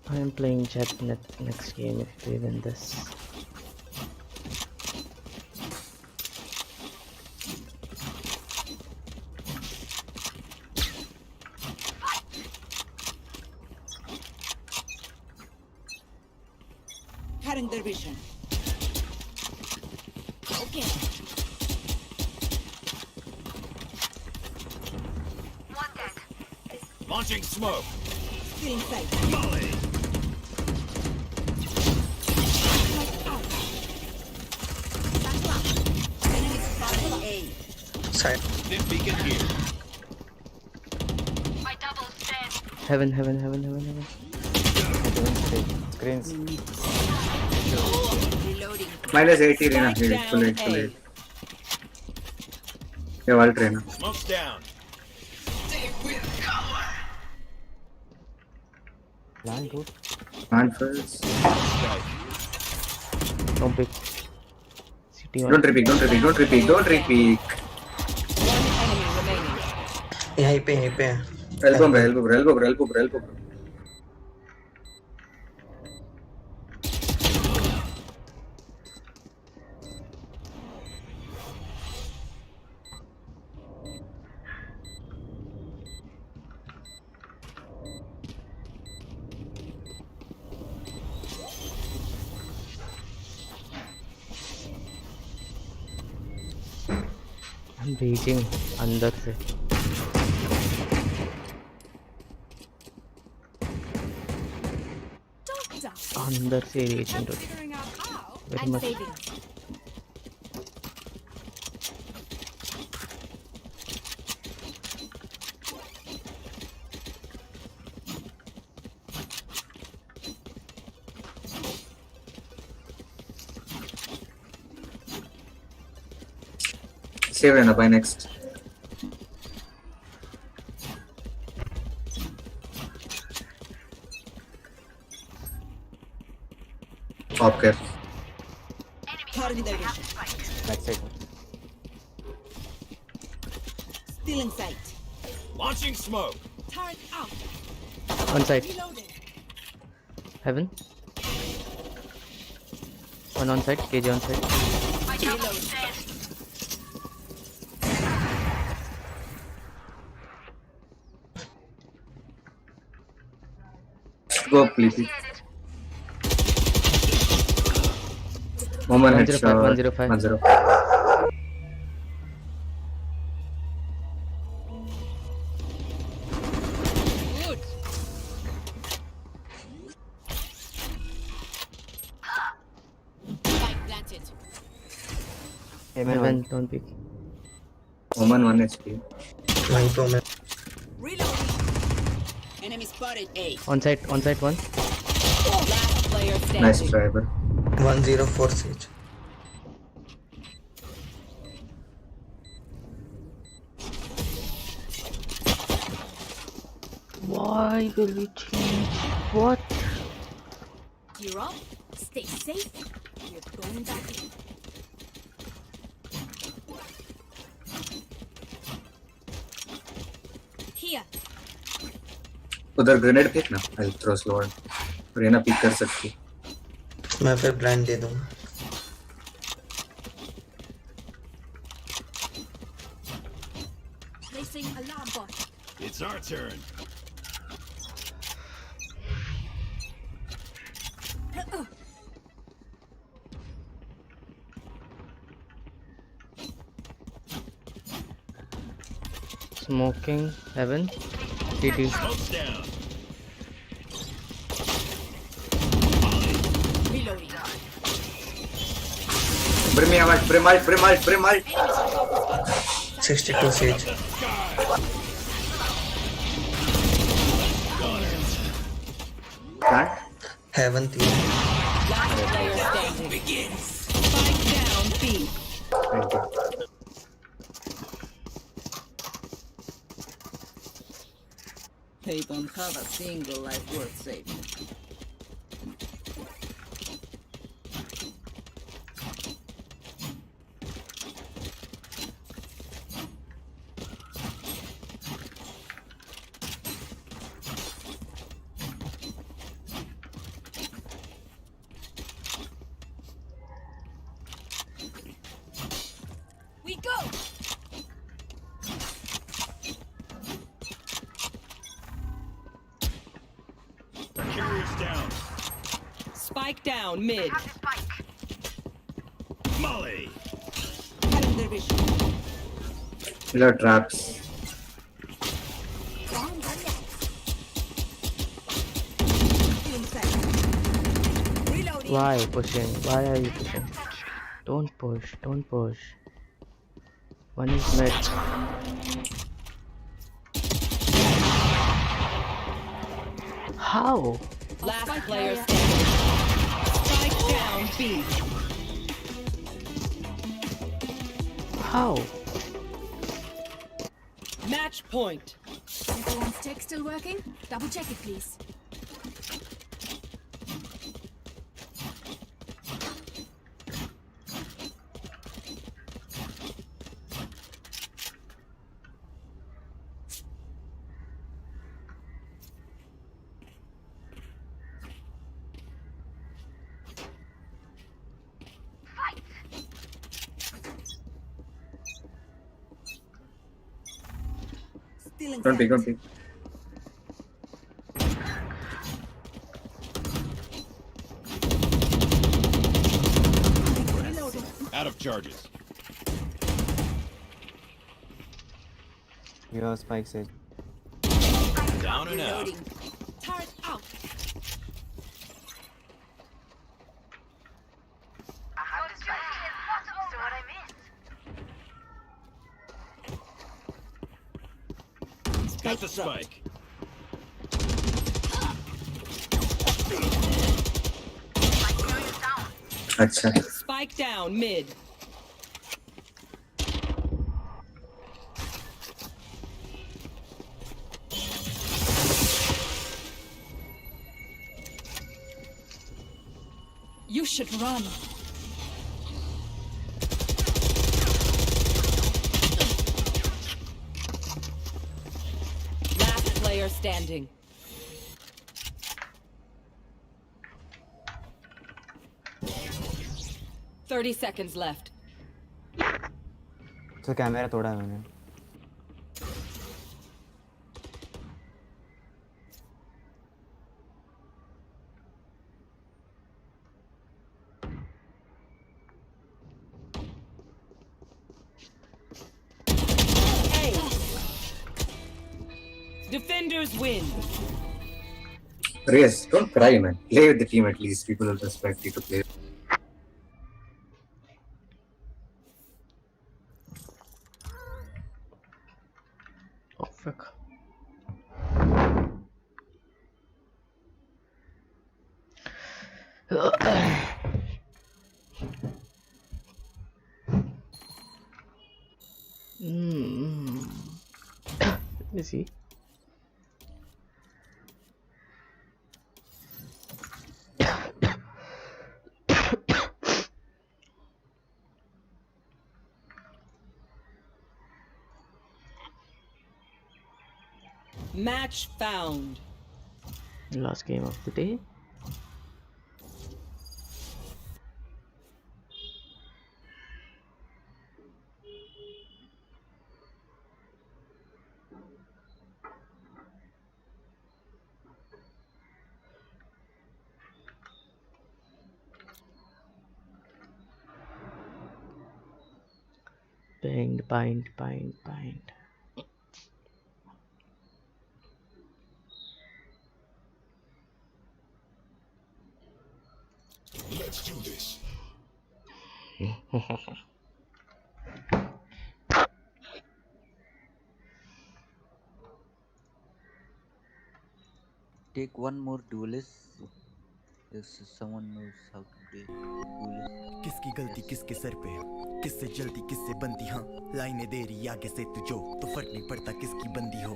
I am playing Jet next game if we win this. Cutting their vision. Okay. One dead. Launching smoke. Still in sight. Volley. Enemy spotted A. Side. Dim beacon here. My double's dead. Heaven, heaven, heaven, heaven, heaven. Reloading. Minus 80, Rena. Spike It's too late, down too A. late. Yeah, I'll train. Smoke's down. Plant first. Don't pick. City one. Don't repeat, don't repeat, don't repeat, don't repeat. One enemy remaining. यहीं पे Elbow, bro, elbow, bro, elbow, bro, elbow, bro, elbow, bro. I'm reaching अंदर से. Don't die. अंदर से reaching. I'm figuring out how. Very I'm much. saving. Save Rena, by next. Top care. Cutting their vision. Back side. Still in sight. Launching smoke. Turret out. On site. Reloading. Heaven. One on site. KJ on site. My double's dead. Go, please. Moment 105, headshot. 105. 105. Good. Spike planted. Heaven, don't pick. Omen 1 HP. Reloading. Enemy spotted A. On site one. Last player standing. Nice try, bro. 104 Siege. Why will we change? What? Gear up. Stay safe. We're going back in. Here. उधर grenade फेंक ना. I'll throw slow. Raina pick कर सकती. मैं फिर blind दे दूंगा. Placing alarm bot. It's our turn. Smoking heaven. TT. Smoke's down. Reloading. Brim ult. 62 Siege. Can't. Heaven 3. Last player standing. Begins. Spike down B. Thank you. They don't have a single life worth saving. We go. Carrier's down. Spike down mid. Molly. Cutting their vision. Killer traps. Reloading. Why pushing? Why are you pushing? Don't push. One is mid. How? Last player standing. Spike down B. How? Match point. Everyone's tech still working? Double check it, please. Don't pick. Out of charges. Your spike Siege. Down and out. Turret out. So what I missed? Got the spike. अच्छा. Spike down mid. You should run. Last player standing. Thirty seconds left. तो camera तोड़ा है मैंने. Defenders win. Reyes, don't cry, man. Play with the team at least. People will respect you to play. Fuck. Let me see. Match found. Last game of the day. Bind. Let's do this. Take one more duelist if someone knows how to play duelist. किसकी गलती किसके sir पे, किससे जल्दी किससे बनती, हाँ लाइनें दे रही आगे से तुझो, तो फर्क नहीं पड़ता किसकी बंदी हो.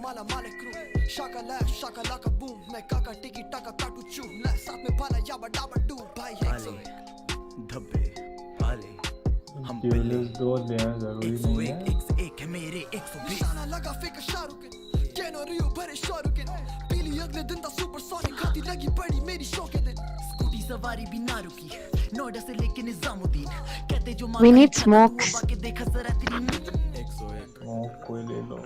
माला माले क्रू शाका ला बूम मैं काका टिकी टाका काटू चू ला साथ में भाला याबा डाबा डू भाई आले धब्बे आले हम पहले दो देना जरूरी नहीं है. 101 है मेरे 120. निशाना लगा फेंक शाहरुख कैनो रियो भरे शाहरुख पीली अगले दिन ता सुपर सोनिक खाती लगी पड़ी मेरी शो के दिन. स्कूटी सवारी भी ना रुकी नोएडा से लेके निजामुद्दीन कहते जो We need smokes. बाकी देखा जरा तेरी 101 कोई ले लो.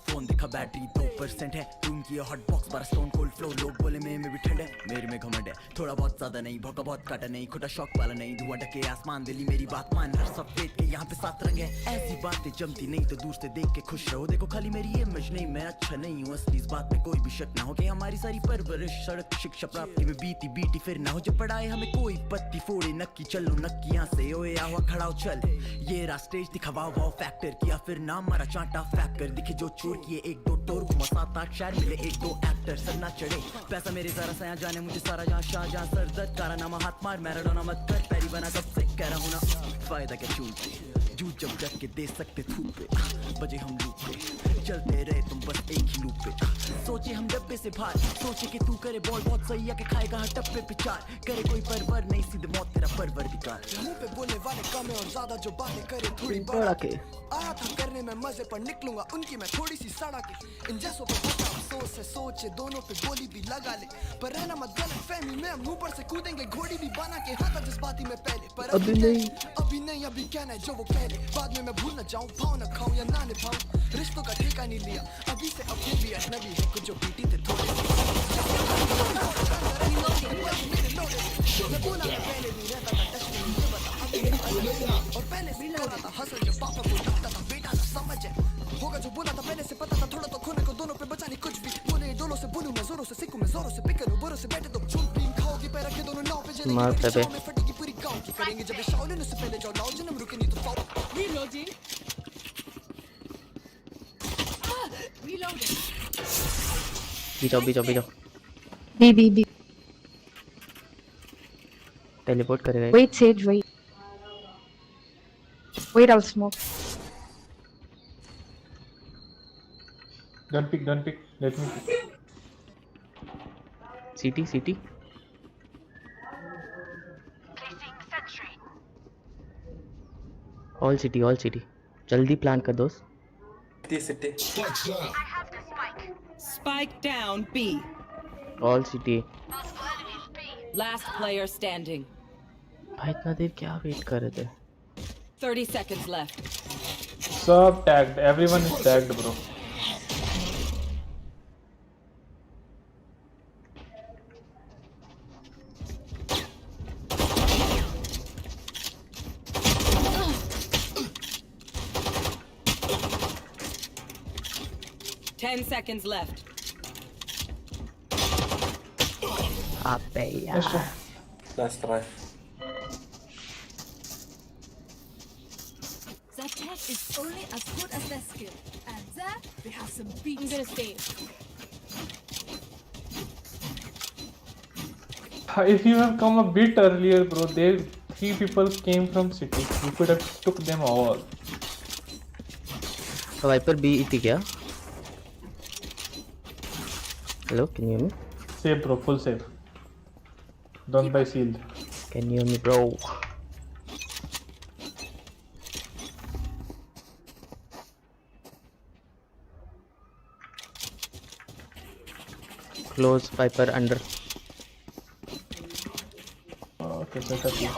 फोन देखा बैटरी 2% है, रूम की हॉट बॉक्स पर स्टोन कोल्ड फ्लो. लोग बोले में भी ठंड है, मेरे में घमंड है. थोड़ा बहुत ज्यादा नहीं, भौका बहुत काटा नहीं, खोटा शौक वाला नहीं. धुआं ढके आसमान, दिल्ली मेरी बात मान. हर सफेद के यहाँ पे 7 रंग है. ऐसी बातें जमती नहीं तो दूर से देख के खुश रहो. देखो खाली मेरी इमेज नहीं, मैं अच्छा नहीं हूँ असली. इस बात में कोई भी शक ना हो कि हमारी सारी परवरिश सड़क शिक्षा प्राप्ति में बीती फिर ना हो. जब पढ़ाए हमें कोई पत्ती फोड़े नक्की चलो नक्की यहाँ से ओए आवा खड़ाओ चल. ये रहा स्टेज दिखावा वाव फैक्टर किया फिर नाम मारा चांटा फैक्ट कर दिखे जो चोर किए 1-2 टोर घुमा 7-8 शहर मिले 1-2 एक्टर सर ना चढ़े. पैसा मेरे जरा सा यहाँ जाने मुझे सारा जहाँ शाह जहाँ सर दर्द कारानामा हाथ मार मैराडोना मत कर पैरी बना कब से कह रहा हूँ ना. फायदा क्या चूलते जूझ जब जग के दे सकते थूक पे बजे हम लूप पे चलते रहे तुम बस एक ही लूप पे. सोचे हम डब्बे से बाहर सोचे कि तू करे बॉल बहुत सही है कि खाएगा हर टप्पे पे चार करे कोई परवर नहीं सीधे मौत तेरा परवरदिगार. मुंह पे बोलने वाले कम है और ज्यादा जो बातें करे थोड़ी बड़ा के आया था करने में मजे पर निकलूंगा उनकी मैं थोड़ी सी सड़ा के. इन जैसों पे होता अफसोस है सोचे दोनों पे गोली भी लगा ले पर रहना मत गलत फहमी में हम ऊपर से कूदेंगे घोड़ी भी बना के हाथा जज्बाती में पहले पर अभी नहीं अभी कहना है जो वो कह रहे. बाद में मैं भूल न जाऊं भाव न खाऊं या ना निभाऊं रिश्तों का ठेका नहीं लिया अभी से अब भी अजनबी है कुछ जो पीटी थे थोड़े मैं बोला मैं पहले भी रहता था टच में ये बता अभी और पहले से लगा था हसल जब पापा को लगता था बेटा ना समझ है होगा जो बोला था पहले से पता था थोड़ा तो खोने को दोनों पे बचा नहीं कुछ भी बोले डोलों से बोलूं मैं जोरों से सीखूं मैं जोरों से पिकरूं बोरों से बैठे तो चुन पीन खाओगी पैर रखे दोनों नाव पे जलेंगे में फटेगी पूरी गांव की करेंगे जब शाओलिन उससे पहले जाओ लाओ जन्म रुके नहीं तो फाओ. Reloading. Reloading. बीचो B. टेलीपोर्ट करेगा. Wait, Sage, wait. Wait, I'll smoke. Don't pick. Let me pick. CT. Placing sentry. All city. जल्दी प्लान कर दोस्त. City. I have the spike. Spike down B. All city. Multiple enemies B. Last player standing. भाई इतना देर क्या wait कर रहे थे. 30 seconds left. Sub tagged. Everyone is tagged, bro. Ten seconds left. अबे यार. Last try. The tech is only as good as their skill, and there, we have some beats. I'm gonna stay. If you have come a bit earlier, bro, there 3 people came from city. You could have took them all. Viper B it kya? Hello, can you hear me? Save, bro, full save. Don't buy shield. Can you hear me, bro? Close Viper under. Okay, set up here.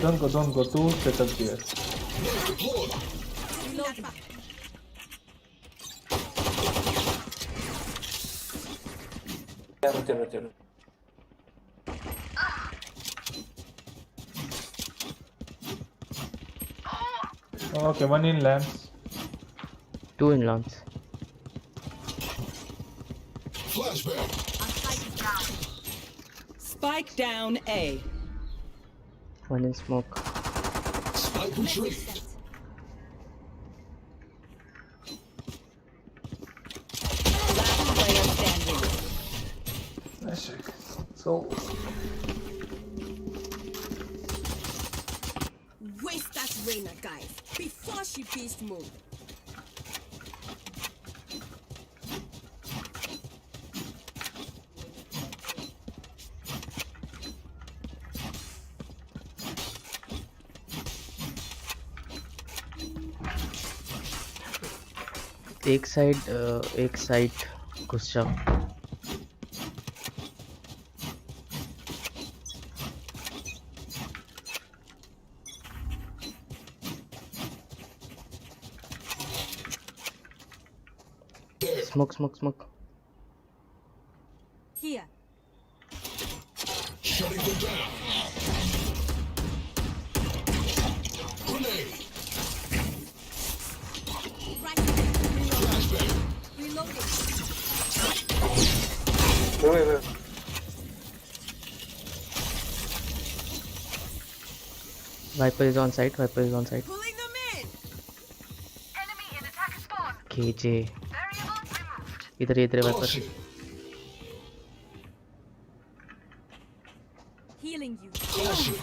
Don't go. 2 set up here. Okay, 1 in lamps. 2 in lamps. Spike down A. 1 in smoke. Spike retrieved. Last player standing. So Waste that Reyna, guys, before she beast mode. एक side घुस जाओ. Smoke. Here. Shutting them down. Grenade. Right. Flashbang. Reloading. wait. Viper is on site. Pulling them in. Enemy in attack spawn. KJ. Variable removed. इधर Viper. Caution. Healing you. Caution.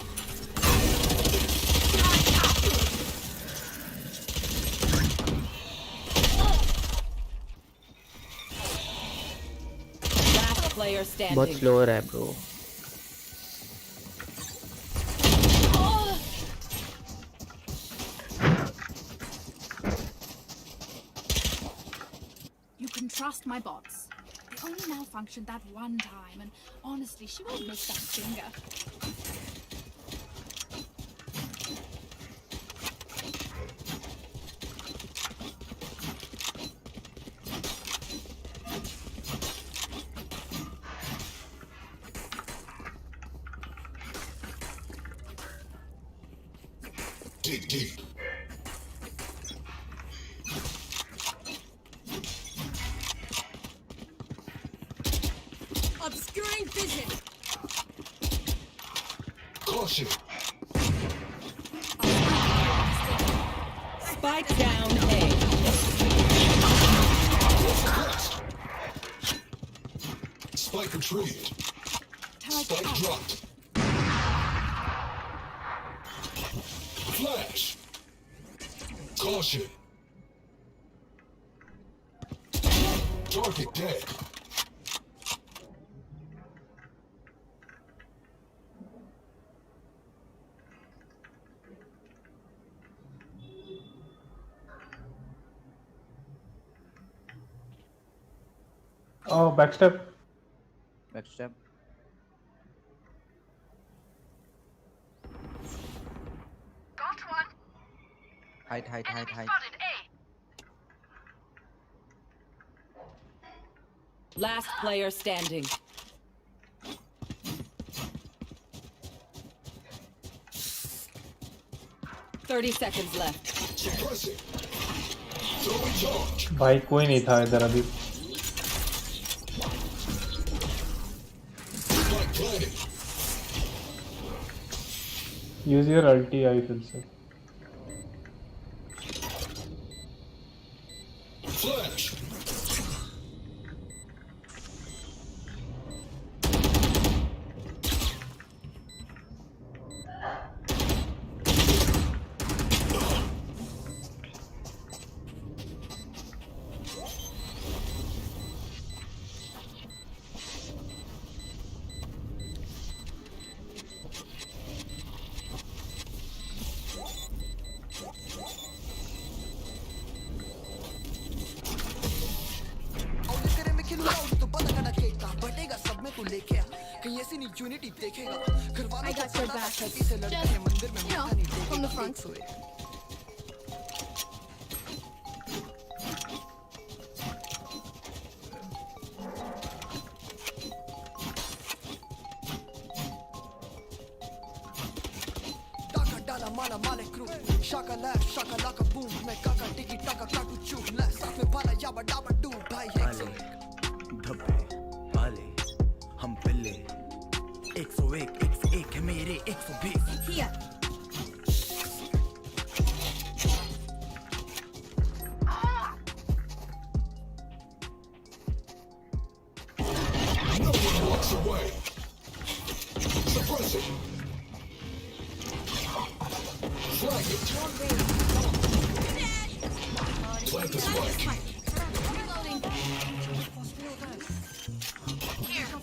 Last player standing. बहुत slower है bro. You can trust my bots. They only malfunctioned that one time, and honestly, she won't miss that finger. Dig deep. Obscuring vision. Caution. Spike down A. Spike retrieved. Spike dropped. Flash. Caution. Target dead. Oh, backstab. Backstab. Got one. Hide. Enemy spotted A. Last player standing. Thirty seconds left. Suppressing. Throwing charge. भाई कोई नहीं था इधर अभी. Spike planted. Use your ulti, I will say. लेके आ कहीं ऐसी नहीं यूनिटी देखेगा घर वालों I को got your पता था back. छठी से लड़के हैं मंदिर में You know, माथा नहीं from the टेकेगा front. 101 डाला माला माले क्रू शाका लैप शाका लाका बूम मैं काका टिकी टाका काटू चू ले साथ में भाला याबा डाबा डू भाई आले धब्बे आले हम पिल्ले 101 101 है मेरे 120 Here.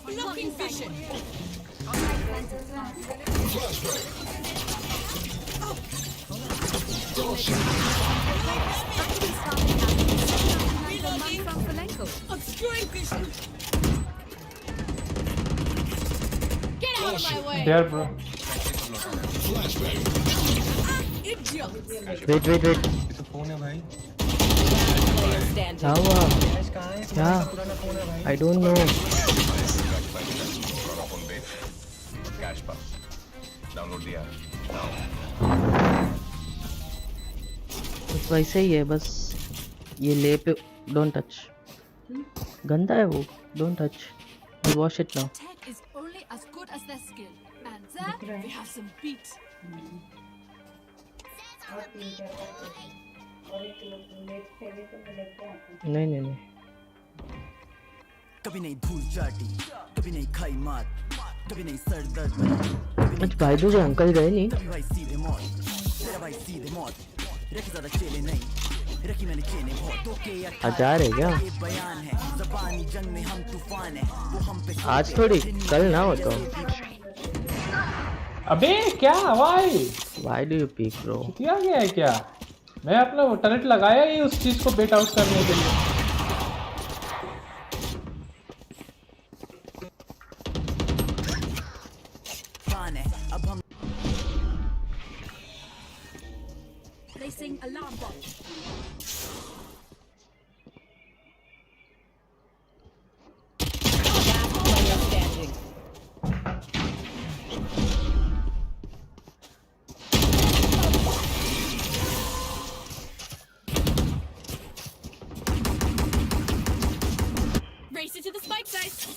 Blocking vision. Obscuring vision. Get out of my way. There, bro. Idiot. Wait. क्या हुआ? क्या? I don't know. बस वैसे ही है बस ये ले पे don't touch. गंदा है वो don't touch. I'll wash it now. Tech is only as good as their skill. And there we have some beat. नहीं कभी नहीं धूल चाटी कभी नहीं खाई मात कभी नहीं सर दर्द बना आज भाई दूज अंकल गए नहीं कभी भाई सीधे मौत तेरा भाई सीधे मौत रखी ज्यादा चेले नहीं रखी मैंने चेने बहुत धोखे या हजार है क्या ये बयान है ज़बानी जंग में हम तूफान है वो हम पे आज थोड़ी कल ना हो तो अबे क्या भाई Why do you peek bro? किया गया है क्या? मैं अपना वो टर्रेट लगाया ही उस चीज को बेट आउट करने के लिए। अब हम Placing alarm bot. Player standing. Race it to the spike site.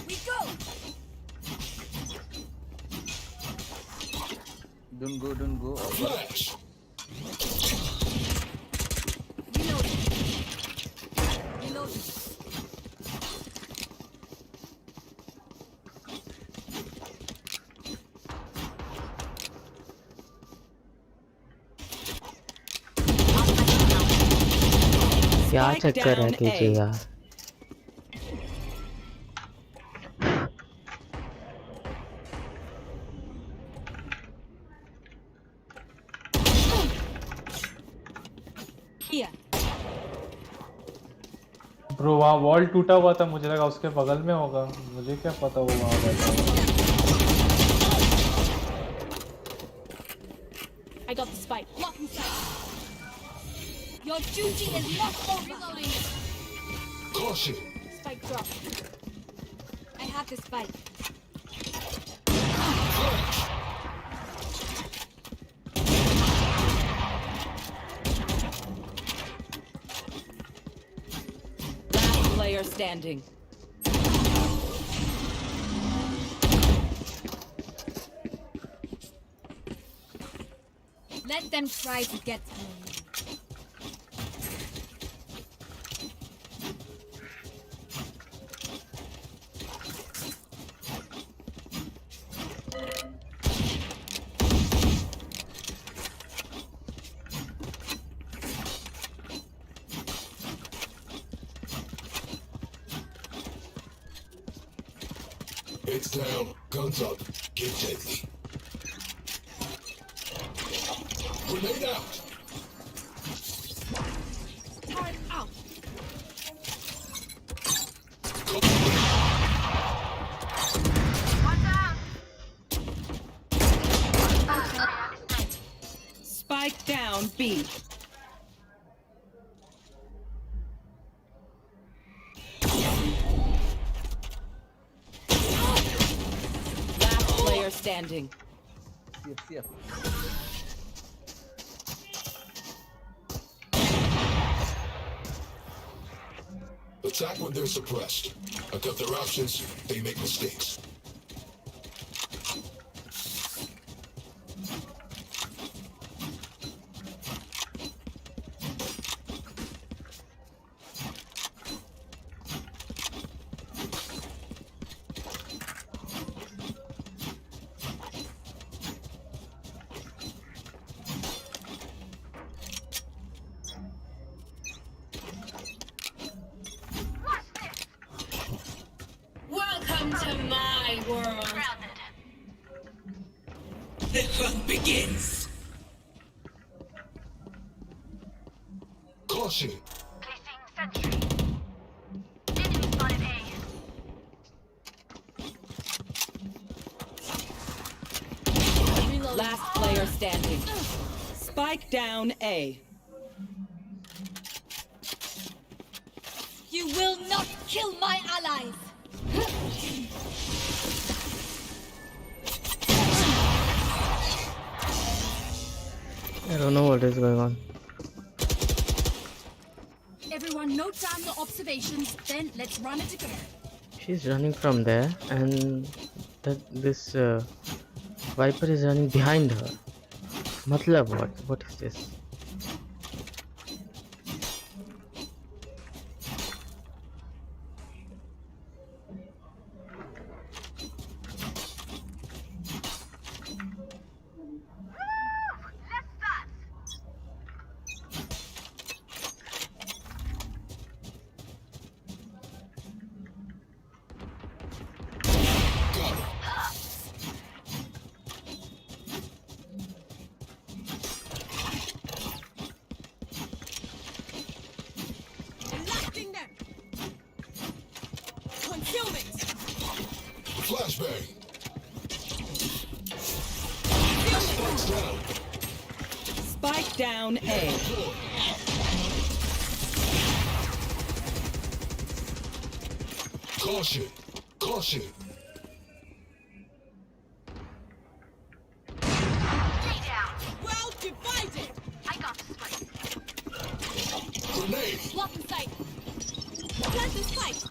We go. Don't go. Flash. Reloading. क्या चक्कर है कीजिए यार Here. ब्रो वहाँ वॉल टूटा हुआ था मुझे लगा उसके बगल में होगा मुझे क्या पता वो वहाँ बैठा होगा I got the spike. Blocking sight. Your duty is not for reloading. Caution. Spike drop. I have the spike. Last player standing. Let them try to get through. Heads down, guns up, get deadly. Grenade out! Turret out. Spike down B. Last player standing. CF. Attack when they're suppressed. I cut their options, they make mistakes. Welcome to my world. The hunt begins. Caution. Placing sentry. Enemy spotted A. Last player standing. Spike down A. You will not kill my allies. I don't know what is going on. Everyone note down your observations, then let's run it together. She's running from there, and this Viper is running behind her. Matlab what? What is this? Blasting them. Concealment. Flashbang. Spike down A. Caution. Caution. Stay down. Well divided. I got the spike. Grenade. Block in sight. Plant the spike.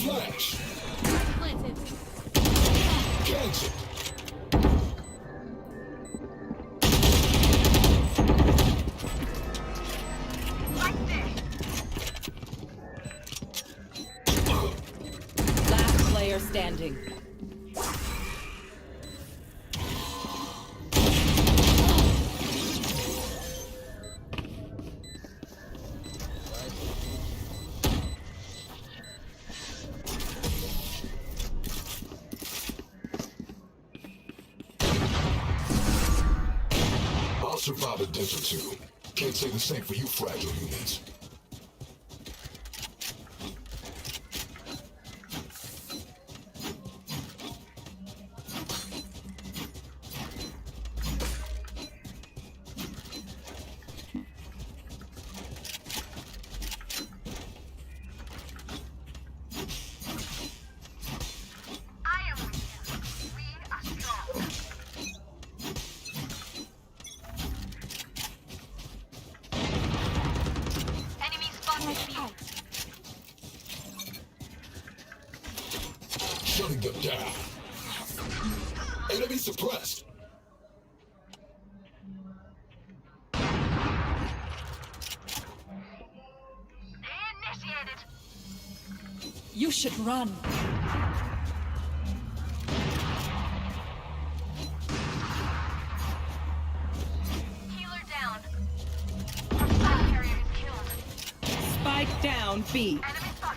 Flash. Planted. Cancel. Right there. Last player standing. I'll survive a desert too. Can't say the same for you fragile humans. I am weak. We are strong. Enemy spotted B. Shutting them down. Enemy suppressed. Initiated. You should run. Healer down. Our spike carrier is killed. Spike down B. Enemy spotted.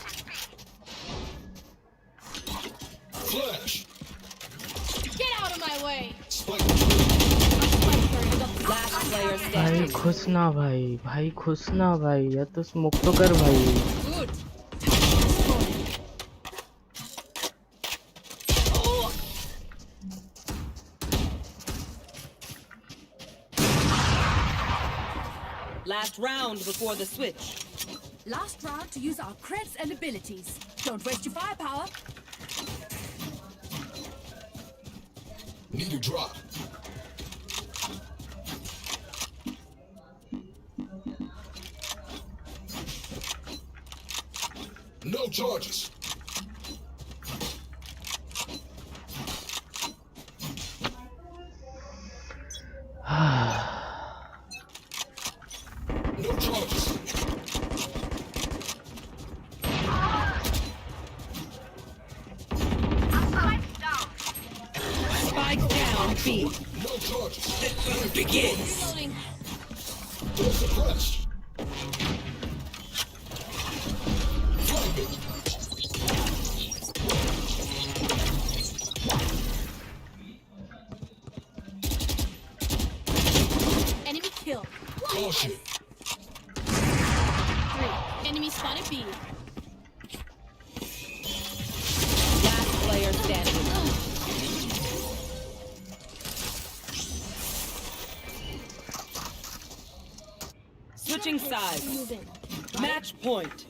Last player भाई standing. घुसना भाई घुसना भाई या तो smoke तो कर भाई. Good. Last round before the switch. Last round to use our creds and abilities. Don't waste your firepower. Need a drop. No charges. No charges. Spike down B. No charges. Begins. They're suppressed. Flank it. Enemy kill. Caution. 3. Enemy spotted B. Last player standing. Switching sides. Match point.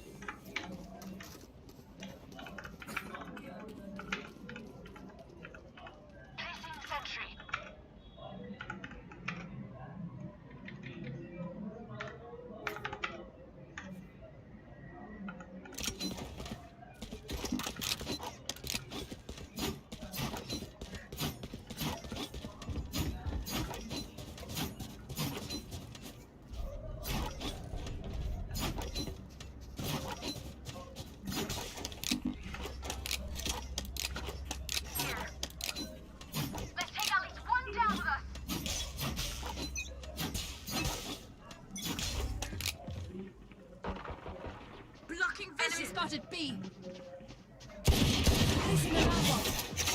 Let's take at least one down with us. Blocking Enemy spotted B.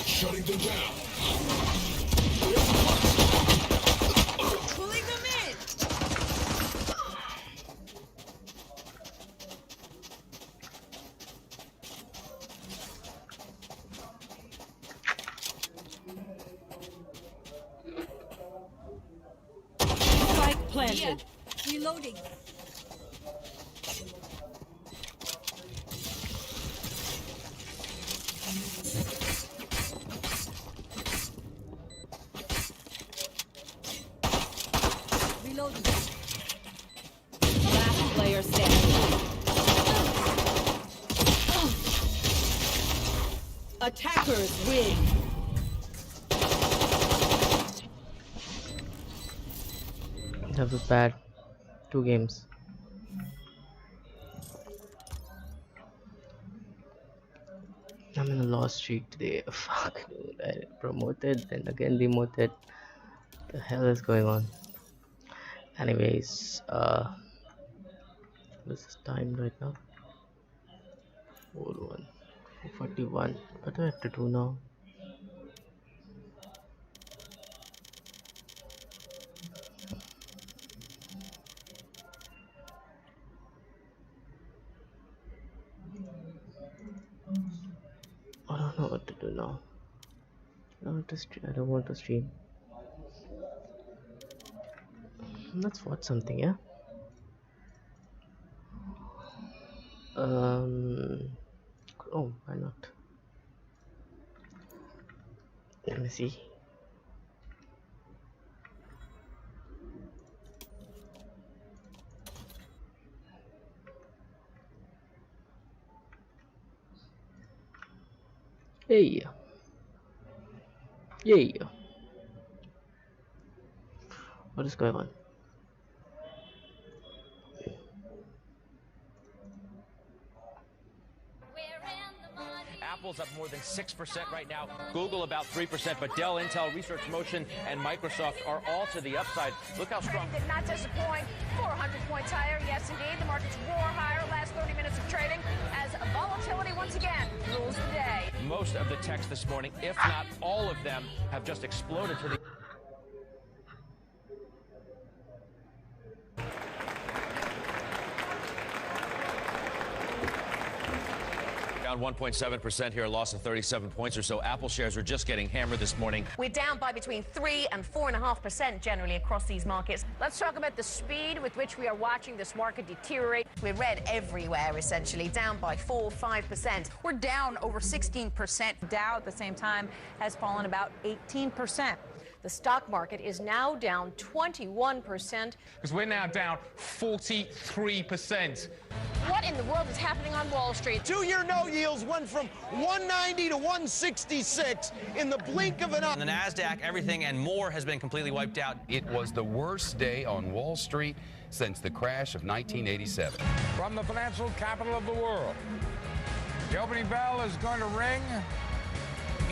Shutting them down. Pulling them in. Spike planted. Reloading. Reloading. Last player standing. Attackers win. That was bad. 2 games. I'm in a loss streak today. Fuck, dude. I promoted, then again demoted. What the hell is going on? Anyways, what's this time right now? 4:41. What do I have to do now? I don't know what to do now. I don't want to stream. Let's watch something, yeah. Oh, why not? Let me see. Hey. Yeah. What is going on? Apple's up more than 6% right now. Google about 3%, but Dell, Intel, Research Motion, and Microsoft are all to the upside. Look how strong. Did not disappoint. 400 points higher. Yes, indeed. The markets roar higher last 30 minutes of trading as volatility once again rules the day. Most of the techs this morning, if not all of them, have just exploded to the... 1.7% here, a loss of 37 points or so. Apple shares are just getting hammered this morning. We're down by between 3 and 4.5% generally across these markets. Let's talk about the speed with which we are watching this market deteriorate. We're red everywhere, essentially, down by 4-5%. We're down over 16%. Dow at the same time has fallen about 18%. The stock market is now down 21%. Because we're now down 43%. What in the world is happening on Wall Street? Two-year no yields went from 190 to 166 in the blink of an eye. On the NASDAQ, everything and more has been completely wiped out. It was the worst day on Wall Street since the crash of 1987. From the financial capital of the world, the opening bell is going to ring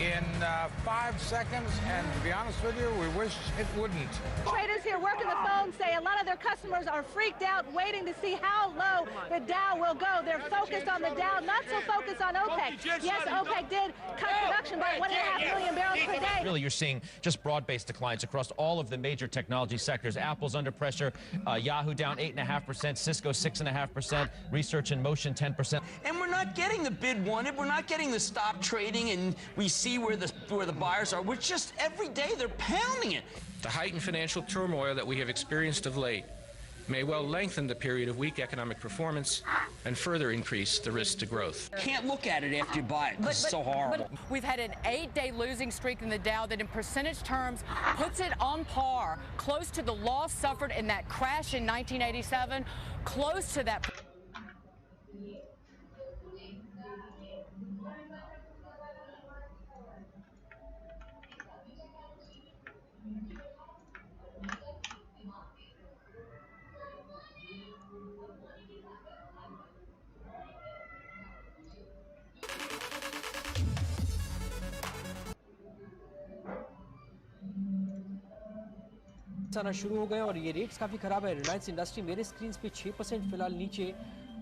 in 5 seconds, and to be honest with you, we wish it wouldn't. Traders here working the phone say a lot of their customers are freaked out, waiting to see how low the Dow will go. They're focused on the Dow, not so focused on OPEC. Yes, OPEC did cut production by 1.5 million barrels per day. Really, you're seeing just broad-based declines across all of the major technology sectors. Apple's under pressure, Yahoo down 8.5%, Cisco 6.5%, Research in Motion 10%. And we're not getting the bid wanted. We're not getting the stop trading, and we see where the buyers are. We're just, every day they're pounding it. The heightened financial turmoil that we have experienced of late may well lengthen the period of weak economic performance and further increase the risk to growth. Can't look at it after you buy it. It's so horrible. But we've had an 8-day losing streak in the Dow that in percentage terms puts it on par, close to the loss suffered in that crash in 1987, close to that. आना शुरू हो गए और ये rates काफ़ी ख़राब है। Reliance industry मेरे स्क्रीन पे 6% फिलहाल नीचे,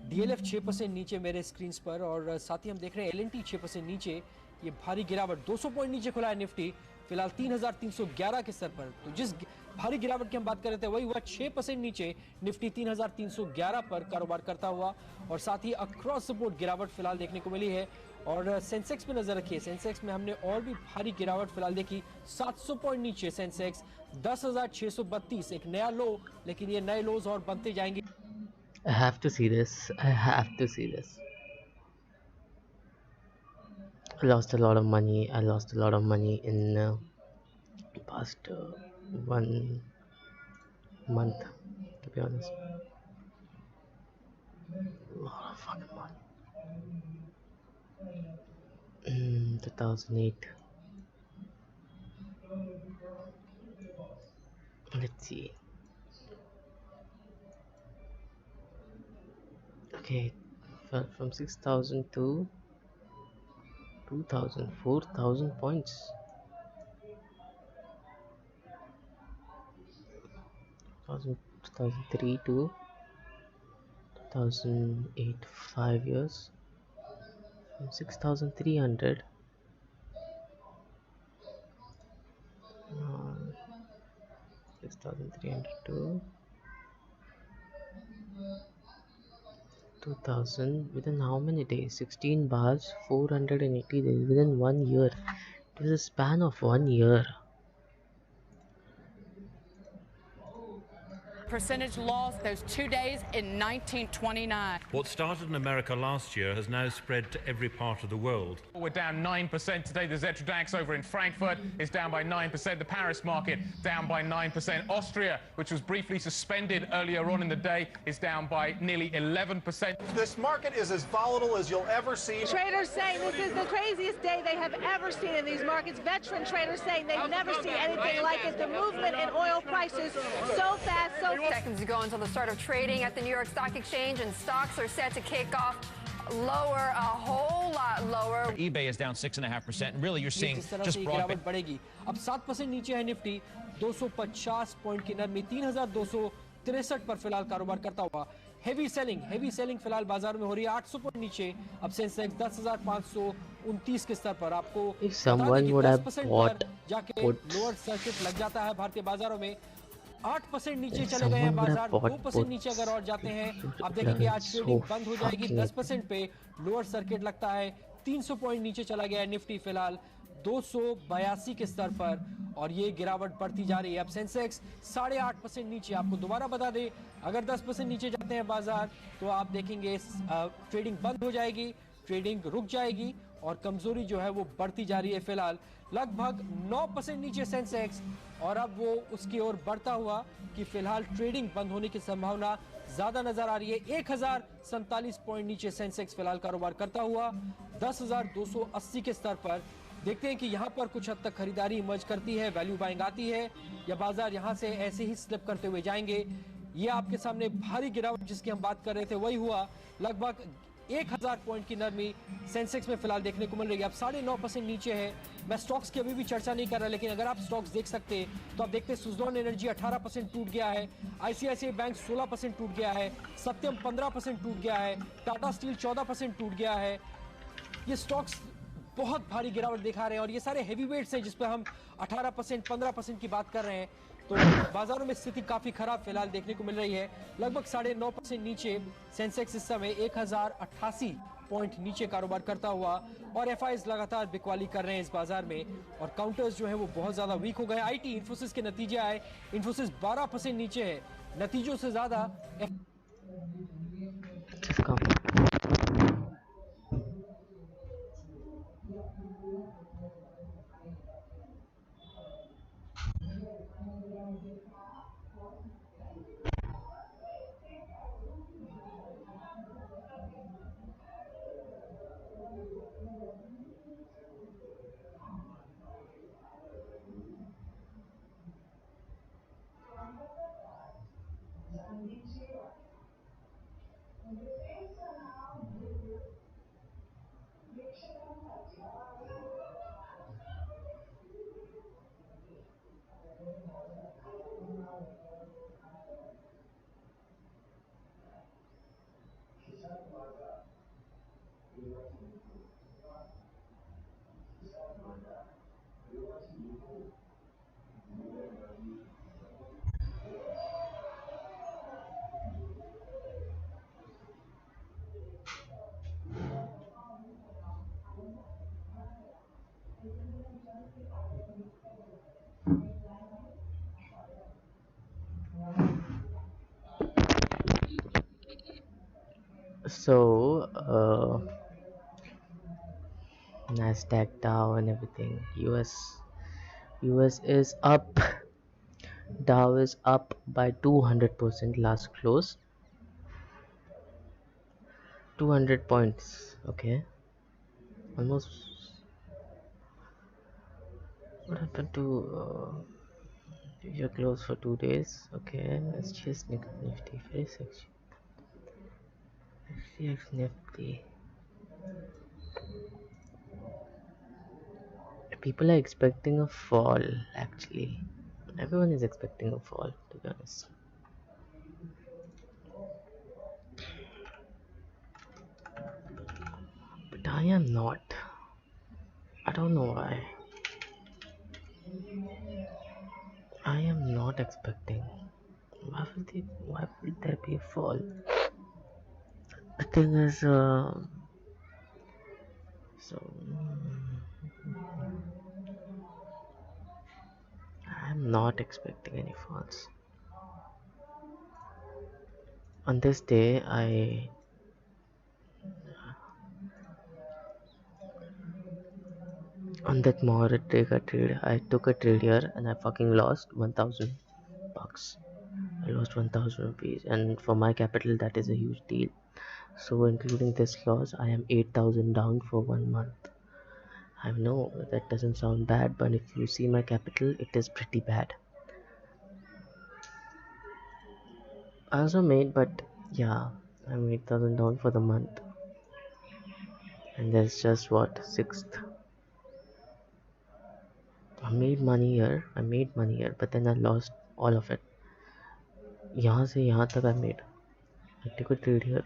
डीएलएफ 6% नीचे मेरे स्क्रीन पर, और साथ ही हम देख रहे हैं एलएनटी 6% नीचे। ये भारी गिरावट 200 पॉइंट नीचे खुला है निफ्टी फिलहाल 3311 के स्तर पर। तो जिस भारी गिरावट की हम बात कर रहे थे वही हुआ 6% नीचे, निफ्टी 3311 पर कारोबार करता हुआ, और साथ ही अक्रॉस द बोर्ड गिरावट फिलहाल देखने को मिली है। और सेंसेक्स पे नजर रखिए, सेंसेक्स में हमने और भी भारी गिरावट फिलहाल देखी, 700 पॉइंट नीचे सेंसेक्स 10,632, एक नया लो, लेकिन ये नए लोज और बनते जाएंगे। I have to see this. I have to see this. I lost a lot of money. I lost a lot of money in past 1 month, to be honest. A lot of fucking money. 2008. Let's see. Okay, fell from 6,000 to 2,000, 4,000 points. 2003 to 2008, 5 years. From 6,300 6,300 to 2,000 within how many days? 16 bars, 480 days, within 1 year. It was a span of 1 year. Percentage loss those 2 days in 1929. What started in America last year has now spread to every part of the world. We're down 9% today. The Xetra DAX over in Frankfurt is down by 9%. The Paris market down by 9%. Austria, which was briefly suspended earlier on in the day, is down by nearly 11%. This market is as volatile as you'll ever see. Traders saying this is the craziest day they have ever seen in these markets. Veteran traders saying they've never seen anything like it. The movement in oil prices so fast, so seconds to go until the start of trading at the New York Stock Exchange, and stocks are set to kick off lower, a whole lot lower. eBay is down 6.5%, and really you're seeing just broad. बढ़ेगी। अब 7% नीचे है Nifty, 250 point की नरमी 3,263 पर फिलहाल कारोबार करता हुआ। हेवी सेलिंग फिलहाल बाजार में हो रही है 800 पॉइंट नीचे। अब सेंसेक्स 10,529 के स्तर पर। आपको if someone would have bought जाके लोअर सर्किट लग जाता है भारतीय बाजारों में। 8% नीचे चले गए हैं बाजार, 2% नीचे अगर और जाते हैं आप देखेंगे आज ट्रेडिंग बंद हो जाएगी। 10% पे लोअर सर्किट लगता है 300 पॉइंट नीचे चला गया है निफ्टी फिलहाल 282 के स्तर पर, और ये गिरावट बढ़ती जा रही है। अब सेंसेक्स 8.5% नीचे। आपको दोबारा बता दें, अगर 10% नीचे जाते हैं बाजार तो आप देखेंगे ट्रेडिंग बंद हो जाएगी, ट्रेडिंग रुक जाएगी और कमजोरी जो है वो बढ़ती जा रही है। फिलहाल लगभग 9% नीचे सेंसेक्स, और अब वो उसकी ओर बढ़ता हुआ कि फिलहाल ट्रेडिंग बंद होने की संभावना ज्यादा नजर आ रही है। 1047 पॉइंट नीचे सेंसेक्स फिलहाल कारोबार करता हुआ 10,280 के स्तर पर। देखते हैं कि यहां पर कुछ हद तक खरीदारी इमर्ज करती है, वैल्यू बाइंग आती है, या बाजार यहां से ऐसे ही स्लिप करते हुए जाएंगे। ये आपके सामने भारी गिरावट जिसकी हम बात कर रहे थे वही हुआ। लगभग 1000 पॉइंट की नरमी सेंसेक्स में फिलहाल देखने को मिल रही है। अब 9.5% नीचे है। मैं स्टॉक्स की अभी भी चर्चा नहीं कर रहा, लेकिन अगर आप स्टॉक्स देख सकते तो आप देखते हैं सुज़लॉन एनर्जी 18% टूट गया है, आईसीआईसीआई बैंक 16% टूट गया है, सत्यम 15% टूट गया है, टाटा स्टील 14% टूट गया है। ये स्टॉक्स बहुत भारी गिरावट दिखा रहे हैं, और ये सारे हेवी वेट्स हैं जिस पर हम 18% 15% की बात कर रहे हैं। तो बाजारों में स्थिति काफी खराब फिलहाल देखने को मिल रही है। लगभग 9.5% नीचे सेंसेक्स इस समय 1088 पॉइंट नीचे कारोबार करता हुआ, और एफआईज लगातार बिकवाली कर रहे हैं इस बाजार में, और काउंटर्स जो है वो बहुत ज्यादा वीक हो गए। आईटी इंफोसिस के नतीजे आए, इंफोसिस 12% नीचे है। नतीजों से ज्यादा So, Nasdaq, Dow, and everything. US is up. Dow is up by 200% last close. 200 points. Okay. Almost. What happened to? You're closed for 2 days. Okay. Let's just Nifty. Very sexy. Nifty. People are expecting a fall, actually. Everyone is expecting a fall, to be honest. But I am not. I don't know why. I am not expecting. Why will there be a fall? The thing is, I'm not expecting any falls. On this day, on that Morita trade, I took a trade here and I fucking lost 1,000 bucks. I lost 1,000 rupees, and for my capital, that is a huge deal. So, including this loss, I am 8,000 down for 1 month. I know that doesn't sound bad, but if you see my capital, it is pretty bad. I also made, but yeah, I'm 8,000 down for the month, and that's just what 6th. I made money here, but then I lost all of it. यहाँ से यहाँ तक I made. I took a trade here,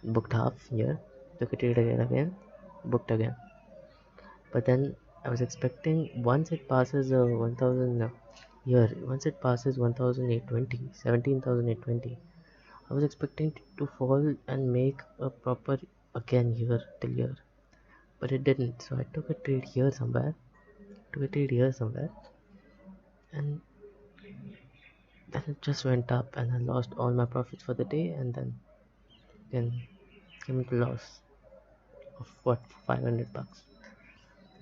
booked half here, took a trade again, booked again. But then I was expecting once it passes 1,000 here, once it passes 1,820, 17,820, I was expecting to fall and make a proper again here till here. but it didn't. So I took a trade here somewhere, and then it just went up, and I lost all my profits for the day, and then came into loss of what, 500 bucks.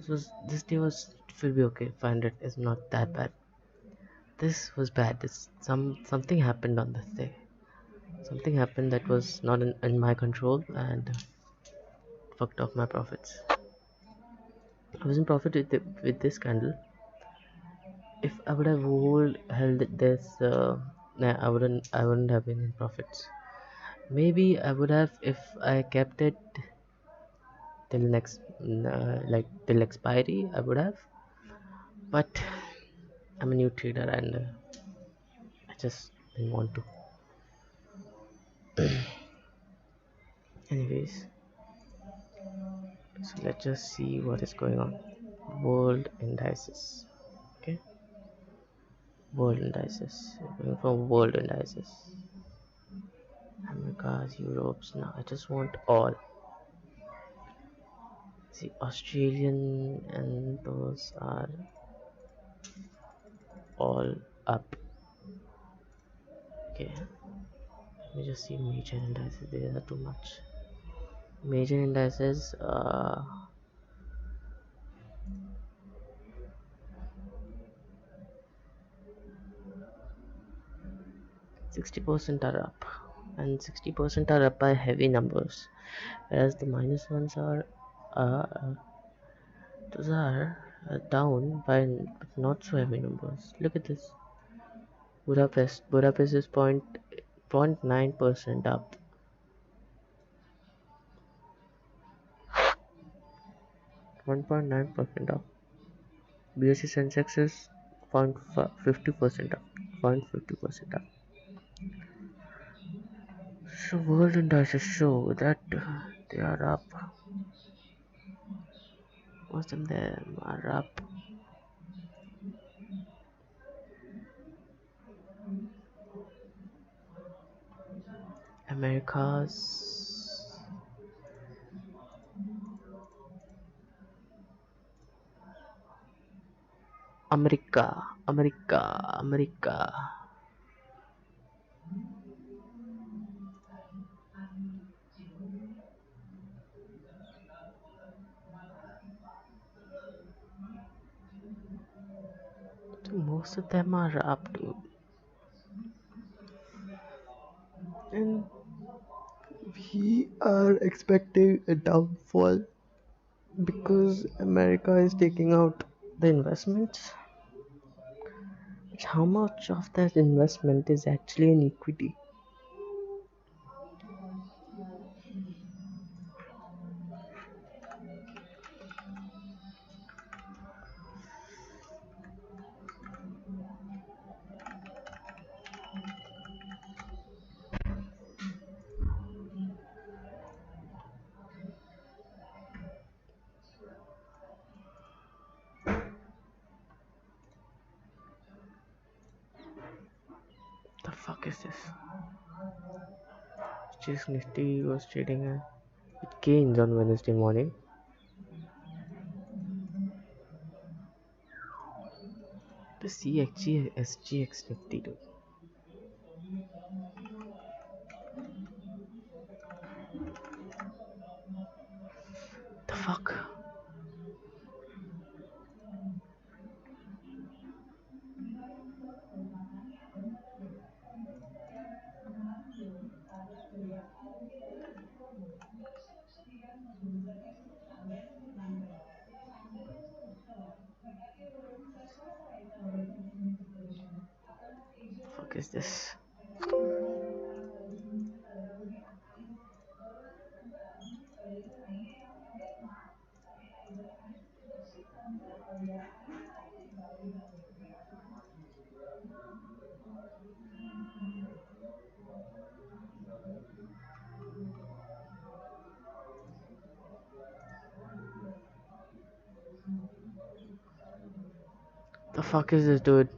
This day will be okay. 500 is not that bad. This was bad. Something happened on this day. Something happened that was not in my control and fucked off my profits. I was in profit with this candle. If I would have held this, nah, I wouldn't have been in profits. Maybe I would have if I kept it till till expiry. I would have, but I'm a new trader and I just didn't want to. Anyways, so let's just see what is going on. World indices. Okay, world indices. We're going from world indices. Americas, Europes. Now I just want all. See, Australian and those are all up. Okay, let me just see major indices. There are too much. Major indices. 60% are up, and 60% are up by heavy numbers, whereas the minus ones are those are down by not so heavy numbers. Look at this. Budapest is 0.9% up. 1.9% up. BSC Sensex is 0.50% up. 0.50% up. So world indices show that they are up. Most of them are up. Americas. America. Most of them are up, dude. And we are expecting a downfall because America is taking out the investments. But how much of that investment is actually in equity? The fuck is this? Just Nifty was trading with gains on Wednesday morning. The CXG SGX Nifty, dude. The fuck? Fuck is this? The fuck is this, dude?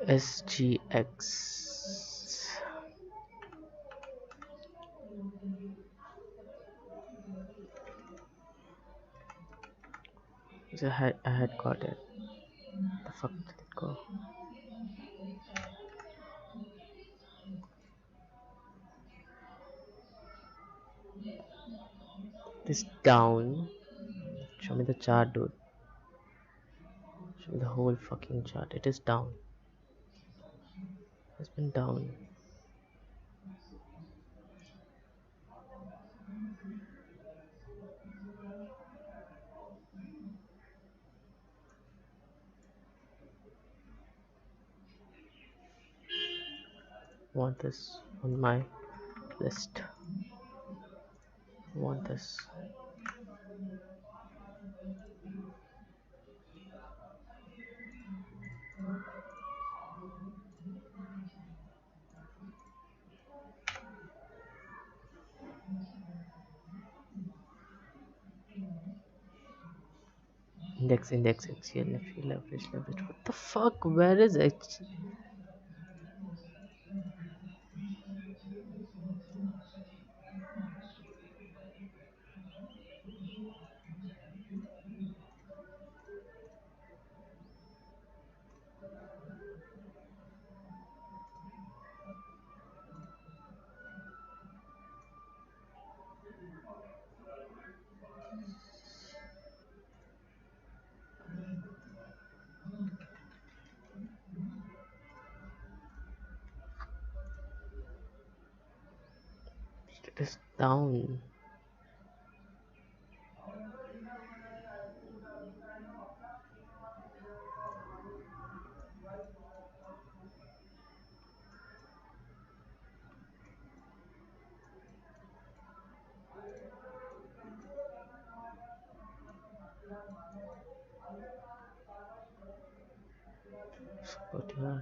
SGX. I had got it. The fuck did it go? This down. Show me the chart, dude. Show me the whole fucking chart. It is down. It's been down. Want this on my list. Want this. Index, XL, leverage. What the fuck? Where is it? It is down. But yeah.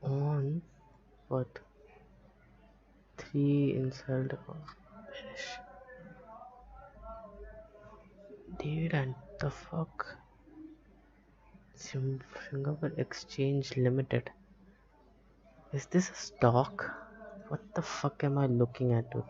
On what? 3 inside finish. Dude, and the fuck? Singapore Exchange Limited. Is this a stock? What the fuck am I looking at, dude?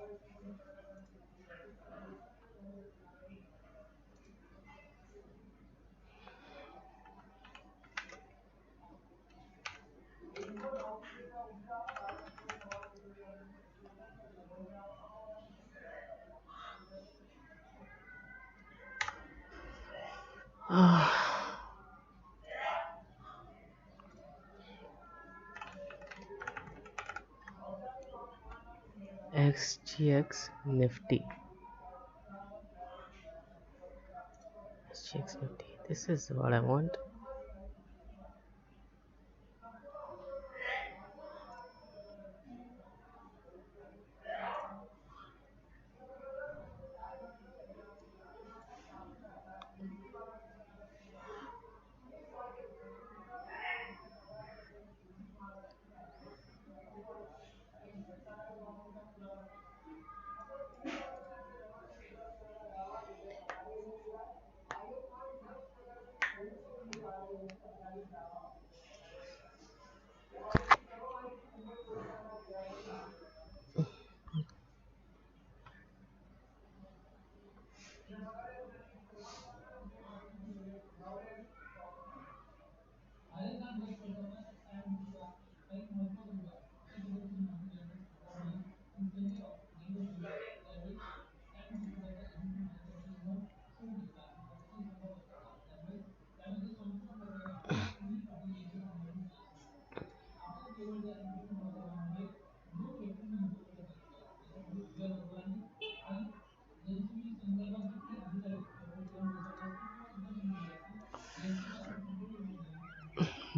XGX Nifty. SGX Nifty. This is what I want.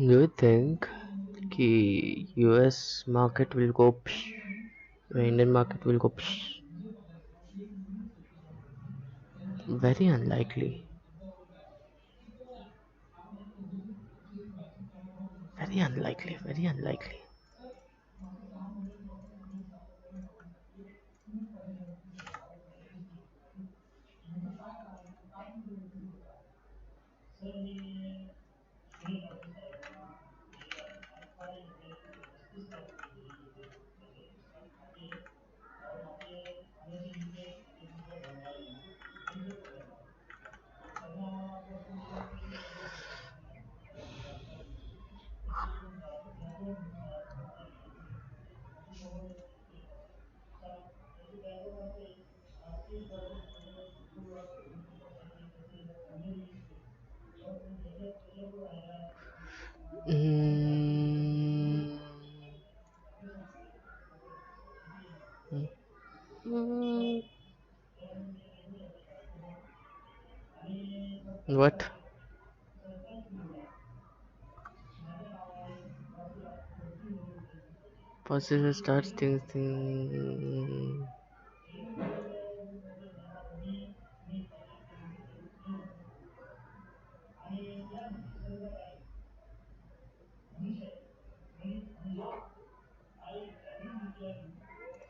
Do you think कि US market will go psh, or Indian market will go psh? Very unlikely. Very unlikely. Very unlikely. Mm, mm, what? Possible starts thing.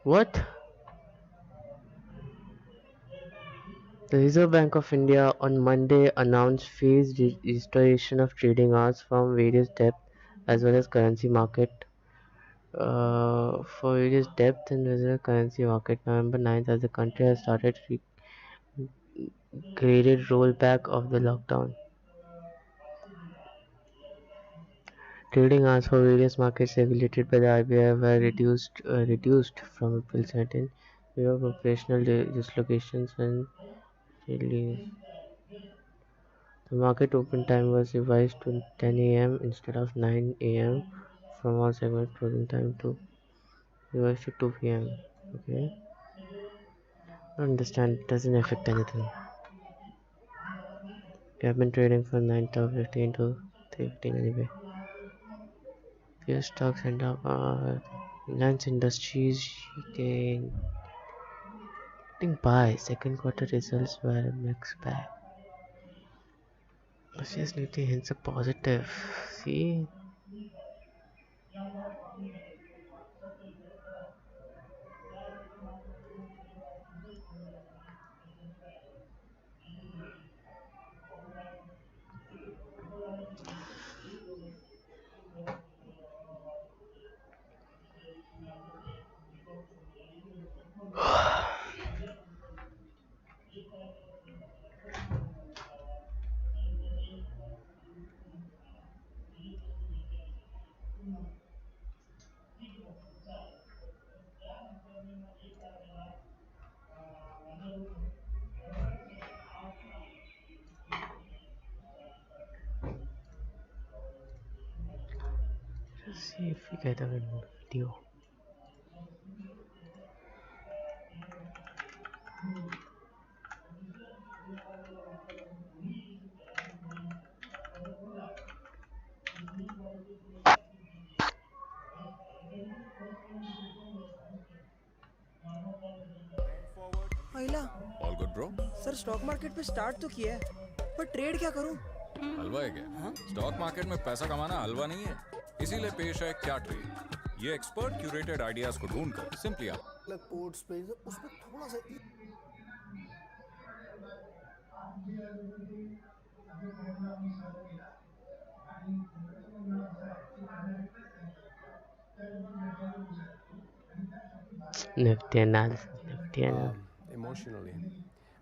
What? The Reserve Bank of India on Monday announced phased restoration of trading hours from various depth as well as currency market for various depth and reserve currency market November 9th as the country has started graded rollback of the lockdown. Trading hours for various markets regulated by the RBI were reduced from April 17 due to operational dislocations and release. The market open time was revised to 10 a.m. instead of 9 a.m. from all segments closing time to revised to 2 p.m. Okay, I don't understand. It doesn't affect anything. We have been trading from 9:15 to 3:15 anyway. Few stocks and Reliance Industries gained. Think buy. Second quarter results were a mixed bag. Just need to hints a positive. See. Let's see if we get a video. महिला all good bro. Sir stock market पे start तो किया है पर trade क्या करूं? हलवा है क्या? स्टॉक मार्केट में पैसा कमाना हलवा नहीं है, इसीलिए पेश है क्या ट्रेड। ये एक्सपर्ट क्यूरेटेड आइडियाज को ढूंढकर सिंपली आप पोर्ट्स पे उसमें थोड़ा सा Nifty analysis. Nifty analysis. Emotionally,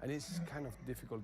and it's kind of difficult.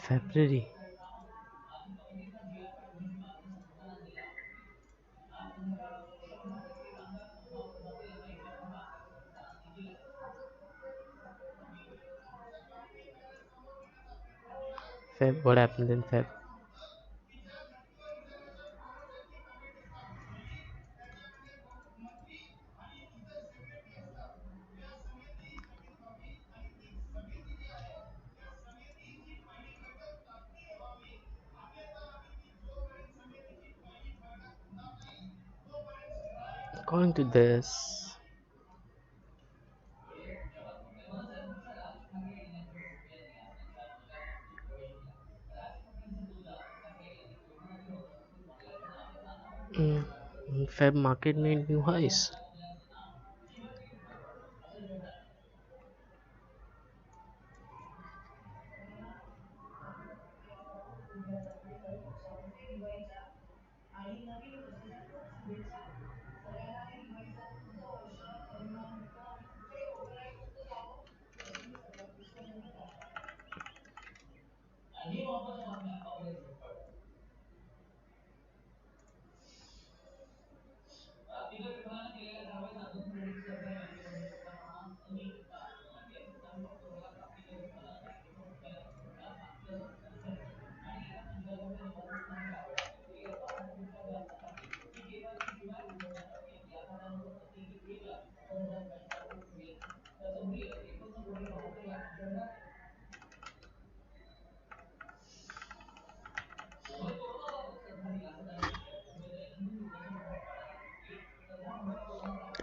February. Feb. What happened in Feb? According to this, mm, Feb market made new highs.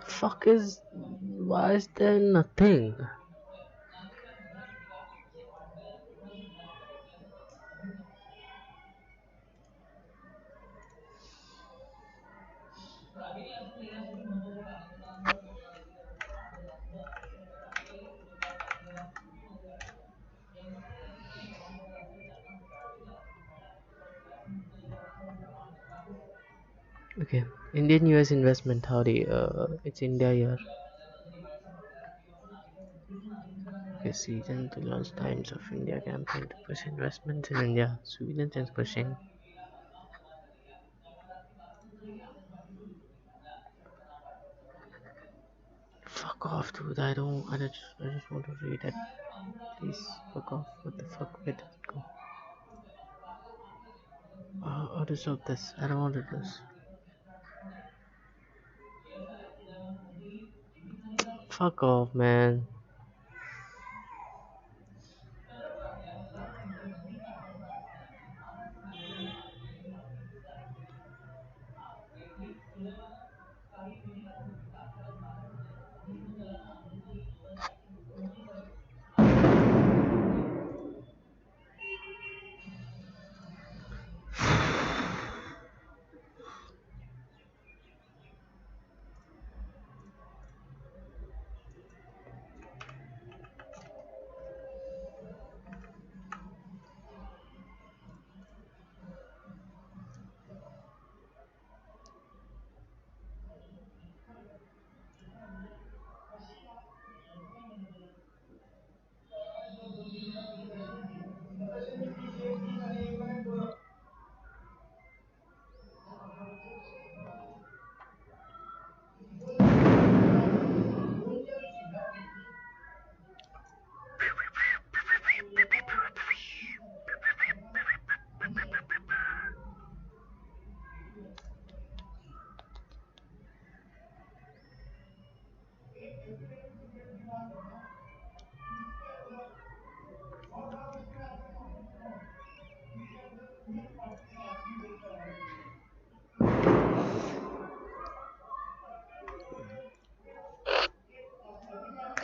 Fuck is, why is there nothing? Okay, Indian US investment, howdy, it's India here. Okay, season to launch times of India campaign to push investments in India. Sweden is pushing. Fuck off, dude. I just want to read it. Please, fuck off. What the fuck? Where did it go? How to stop this? I don't want to do this. Fuck off, man.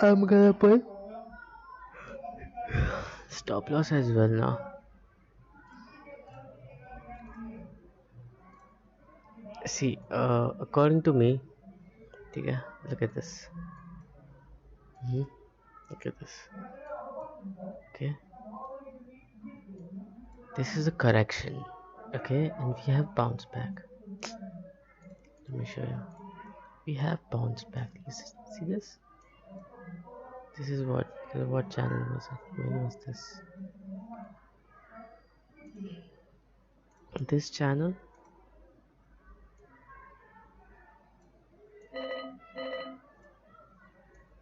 I'm gonna put stop loss as well now. See, according to me, okay, look at this. Look at this. Okay, this is a correction. Okay, and we have bounced back. Let me show you. We have bounced back. You see this? This is what channel was it? When was this? this channel.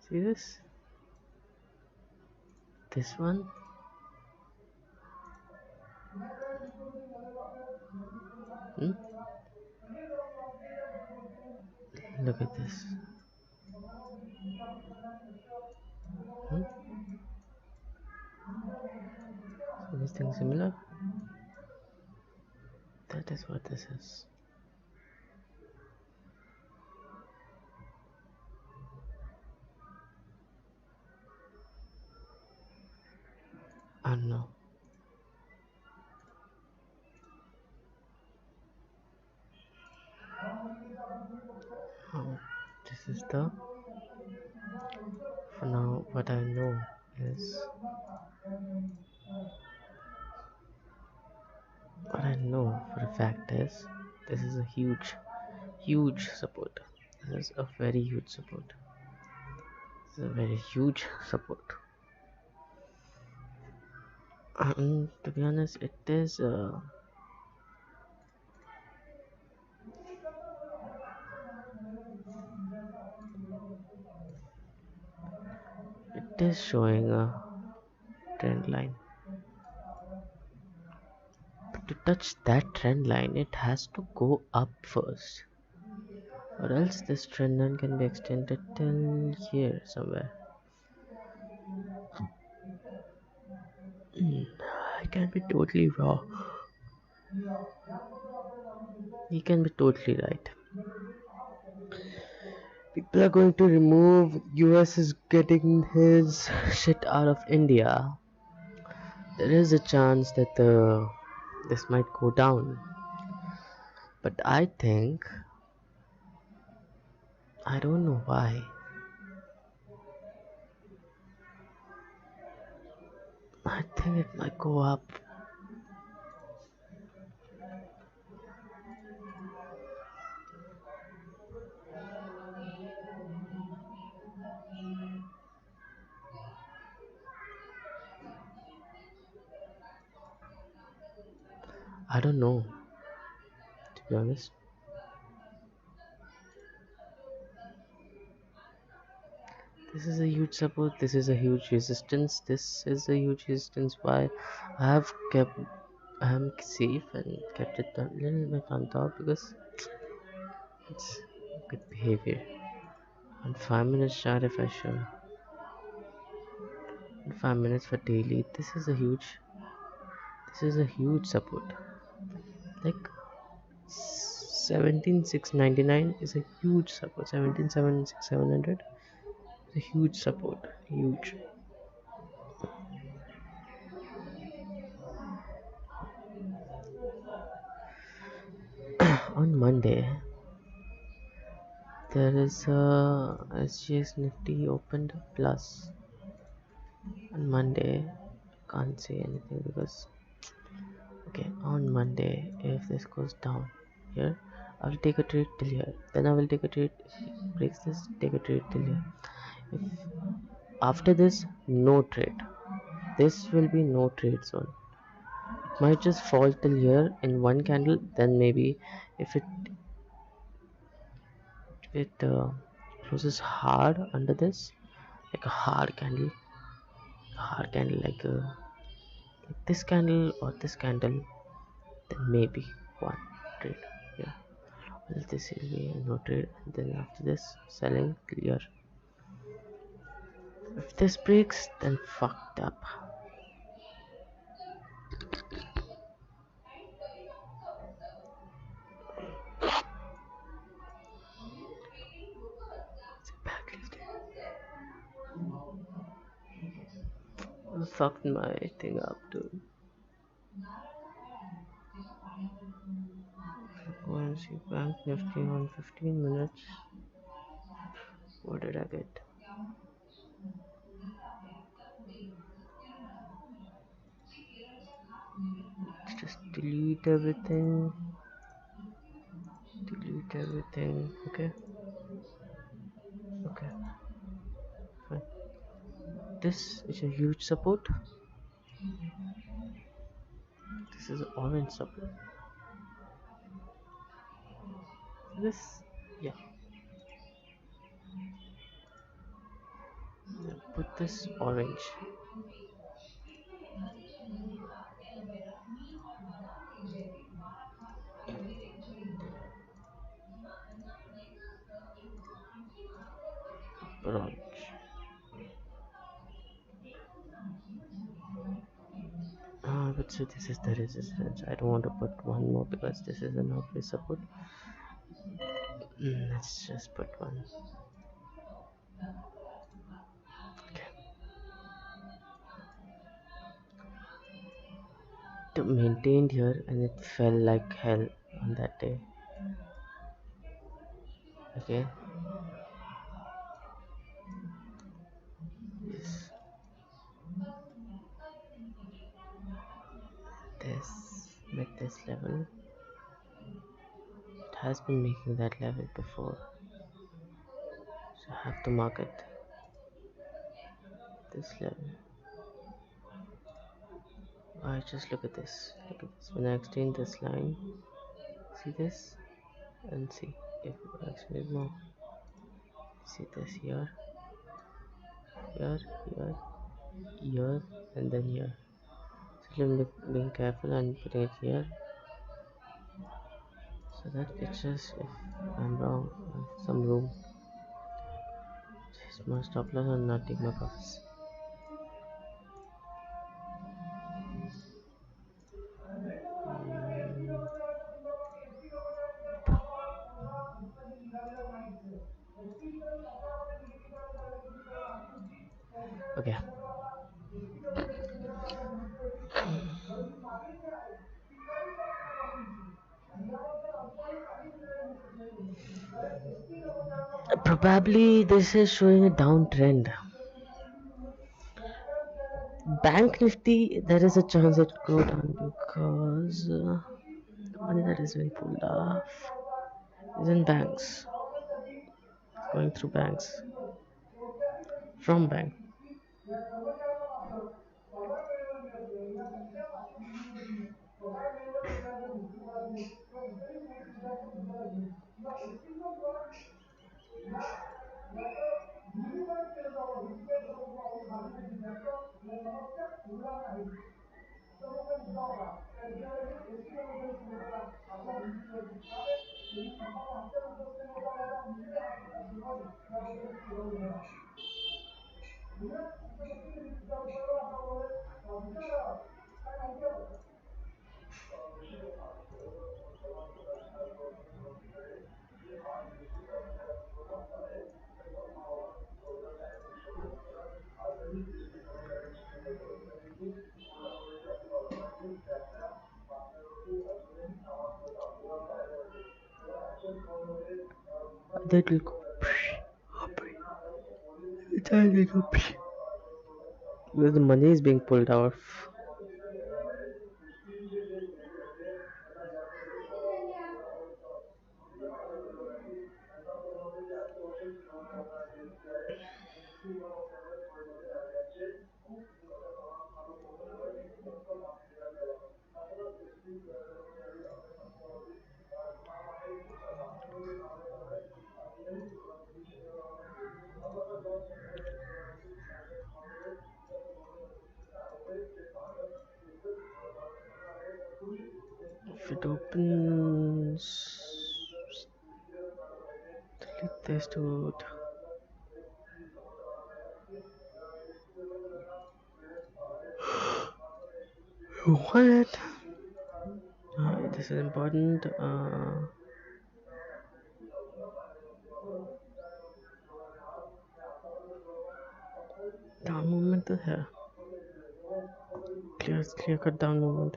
See this? This one. Hmm? Look at this. Hmm? Anything similar? That is what this is. I don't know. This is the. For now, what I know is. What I know for a fact is this is a huge support. This is a very huge support. This is a very huge support. To be honest, it is showing a trend line. But to touch that trend line, it has to go up first, or else this trend line can be extended till here somewhere. I can be totally wrong. He can be totally right. People are going to remove. US is getting his shit out of India. There is a chance that this might go down, but I think I don't know why. I think it might go up. I don't know, to be honest. This is a huge support. This is a huge resistance. This is a huge resistance. Why I am safe and kept it a little bit on top, because it's good behavior. And 5 minutes chart, if I show 5 minutes for daily, this is a huge support. Like 17,699 is a huge support. 17,700 is a huge support. Huge. On Monday, there is a SGX Nifty opened plus. On Monday, can't say anything because okay, on Monday, if this goes down here, I'll take a trade till here. Then I will take a trade. If it breaks this, take a trade till here. If after this, no trade. This will be no trade zone. It might just fall till here in one candle. Then maybe if it closes hard under this, like a hard candle like this candle or this candle, then maybe one trade. Yeah. Well, this will be no trade, and then after this, selling clear. If this breaks, then fucked up. I fucked my thing up, dude. Go and see Bank Nifty on 15 minutes. What did I get? Let's just delete everything. Okay. Fine. This is a huge support. This is an orange support. This, yeah. Put this orange. Orange. But so this is the resistance. I don't want to put one more because this is an obvious support. Let's just put one. To maintained here and it fell like hell on that day. Okay. This with this level. It has been making that level before. So I have to mark it. This level. Alright, just look at this. Look at this. When I extend this line, see this? And see if it actually more. See this here, here, here, here, and then here. So I'm being careful and putting it here. So that it's just, if I'm wrong, I have some room. Just more stop loss and not take my profits. Okay. Probably this is showing a downtrend. Bank Nifty, there is a chance it could go down because the money that is being pulled off is in banks. It's going through banks. From bank. That will go. Because the money is being pulled off. If it opens like this, dude. What? This is important. Down movement to here. Clear cut down movement.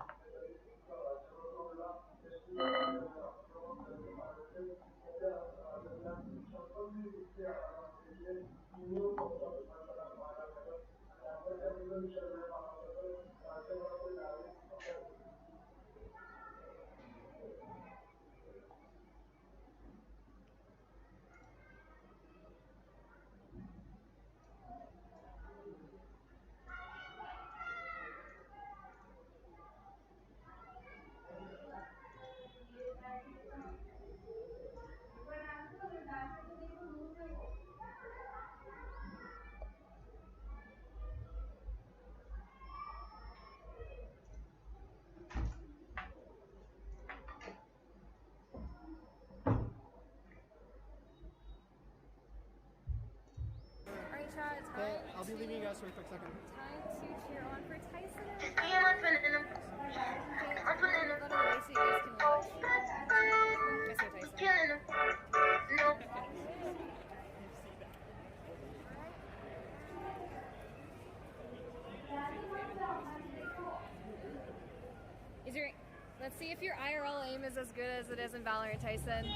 pause for a quick second. Time to cheer on for Tyson. Is your, let's see if your IRL aim is as good as it is in Valorant, Tyson.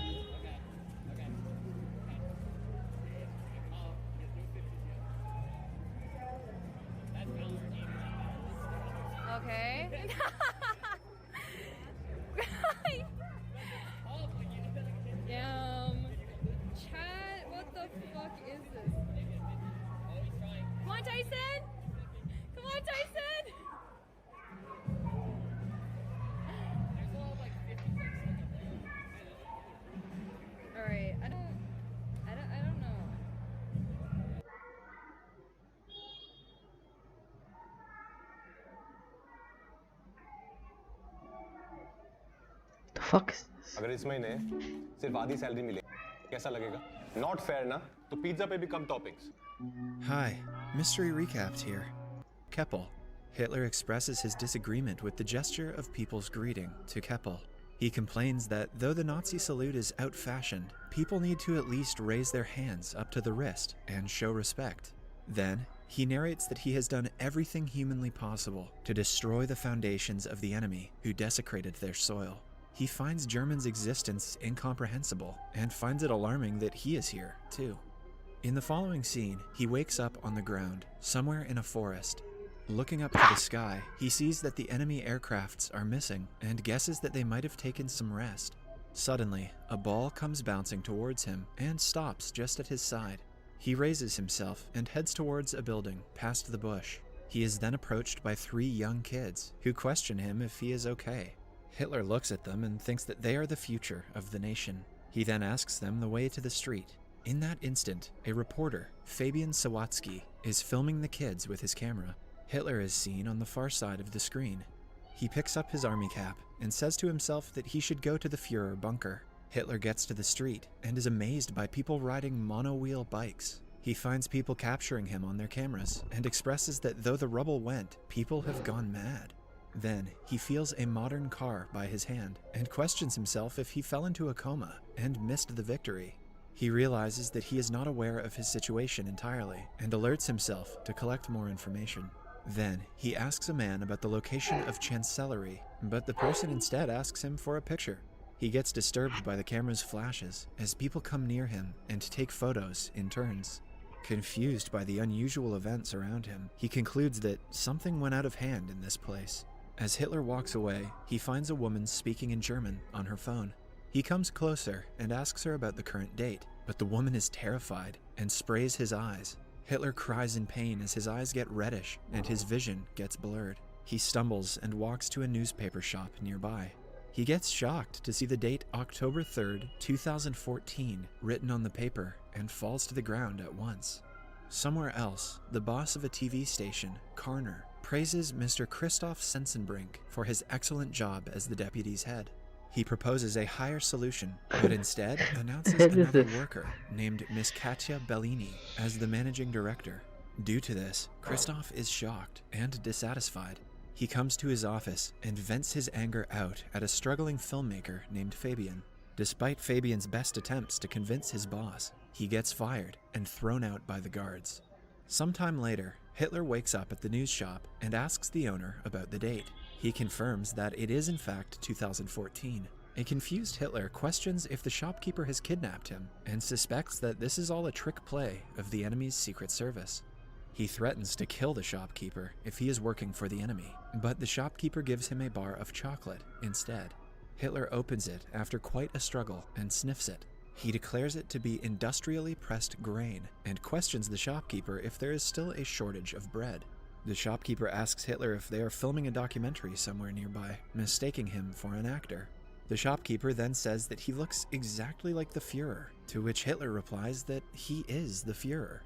Okay. Chat, what the fuck is this? Come on, Tyson! Come on, Tyson! Alright, I don't know. The fuck is this? अगर इस महीने सिर्फ आधी salary मिले कैसा लगेगा? Not fair ना? तो पिज्जा पे भी कम toppings. Hi, Mystery Recapped here. Keppel. Hitler expresses his disagreement with the gesture of people's greeting to Keppel. He complains that though the Nazi salute is out-fashioned, people need to at least raise their hands up to the wrist and show respect. Then, he narrates that he has done everything humanly possible to destroy the foundations of the enemy who desecrated their soil. He finds Germans' existence incomprehensible and finds it alarming that he is here, too. In the following scene, he wakes up on the ground, somewhere in a forest. Looking up to the sky, he sees that the enemy aircrafts are missing and guesses that they might have taken some rest. Suddenly, a ball comes bouncing towards him and stops just at his side. He raises himself and heads towards a building, past the bush. He is then approached by 3 young kids, who question him if he is okay. Hitler looks at them and thinks that they are the future of the nation. He then asks them the way to the street. In that instant, a reporter, Fabian Sawatsky, is filming the kids with his camera. Hitler is seen on the far side of the screen. He picks up his army cap and says to himself that he should go to the Führer bunker. Hitler gets to the street and is amazed by people riding mono-wheel bikes. He finds people capturing him on their cameras and expresses that though the rubble went, people have gone mad. Then, he feels a modern car by his hand and questions himself if he fell into a coma and missed the victory. He realizes that he is not aware of his situation entirely and alerts himself to collect more information. Then, he asks a man about the location of Chancellery, but the person instead asks him for a picture. He gets disturbed by the camera's flashes as people come near him and take photos in turns. Confused by the unusual events around him, he concludes that something went out of hand in this place. As Hitler walks away, he finds a woman speaking in German on her phone. He comes closer and asks her about the current date, but the woman is terrified and sprays his eyes. Hitler cries in pain as his eyes get reddish and his vision gets blurred. He stumbles and walks to a newspaper shop nearby. He gets shocked to see the date October 3rd, 2014 written on the paper and falls to the ground at once. Somewhere else, the boss of a TV station, Karner, praises Mr. Christoph Sensenbrink for his excellent job as the deputy's head. He proposes a higher solution, but instead announces another worker named Miss Katja Bellini as the managing director. Due to this, Christoph is shocked and dissatisfied. He comes to his office and vents his anger out at a struggling filmmaker named Fabian. Despite Fabian's best attempts to convince his boss, he gets fired and thrown out by the guards. Sometime later, Hitler wakes up at the news shop and asks the owner about the date. He confirms that it is in fact 2014. A confused Hitler questions if the shopkeeper has kidnapped him and suspects that this is all a trick play of the enemy's secret service. He threatens to kill the shopkeeper if he is working for the enemy, but the shopkeeper gives him a bar of chocolate instead. Hitler opens it after quite a struggle and sniffs it. He declares it to be industrially pressed grain and questions the shopkeeper if there is still a shortage of bread. The shopkeeper asks Hitler if they are filming a documentary somewhere nearby, mistaking him for an actor. The shopkeeper then says that he looks exactly like the Führer, to which Hitler replies that he is the Führer.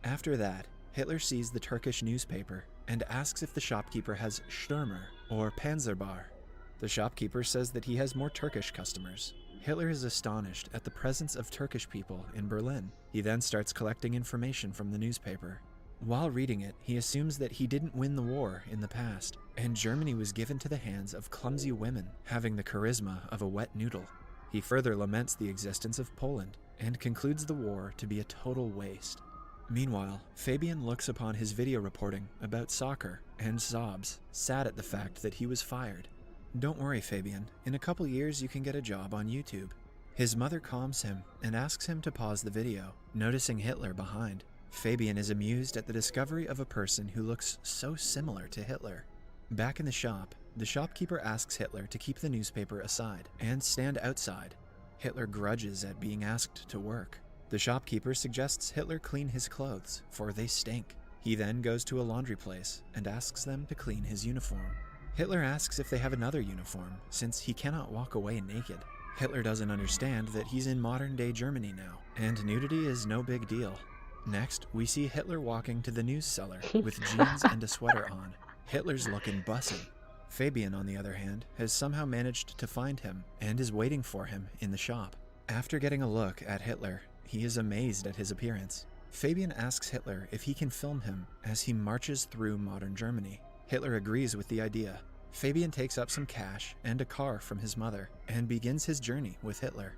After that, Hitler sees the Turkish newspaper and asks if the shopkeeper has Stürmer or Panzerbar. The shopkeeper says that he has more Turkish customers. Hitler is astonished at the presence of Turkish people in Berlin. He then starts collecting information from the newspaper. While reading it, he assumes that he didn't win the war in the past, and Germany was given to the hands of clumsy women having the charisma of a wet noodle. He further laments the existence of Poland and concludes the war to be a total waste. Meanwhile, Fabian looks upon his video reporting about soccer and sobs, sad at the fact that he was fired. Don't worry, Fabian. In a couple years you can get a job on YouTube. His mother calms him and asks him to pause the video, noticing Hitler behind. Fabian is amused at the discovery of a person who looks so similar to Hitler. Back in the shop, the shopkeeper asks Hitler to keep the newspaper aside and stand outside. Hitler grudges at being asked to work. The shopkeeper suggests Hitler clean his clothes, for they stink. He then goes to a laundry place and asks them to clean his uniform. Hitler asks if they have another uniform, since he cannot walk away naked. Hitler doesn't understand that he's in modern-day Germany now, and nudity is no big deal. Next, we see Hitler walking to the news cellar with jeans and a sweater on. Hitler's looking bussy. Fabian, on the other hand, has somehow managed to find him and is waiting for him in the shop. After getting a look at Hitler, he is amazed at his appearance. Fabian asks Hitler if he can film him as he marches through modern Germany. Hitler agrees with the idea. Fabian takes up some cash and a car from his mother and begins his journey with Hitler.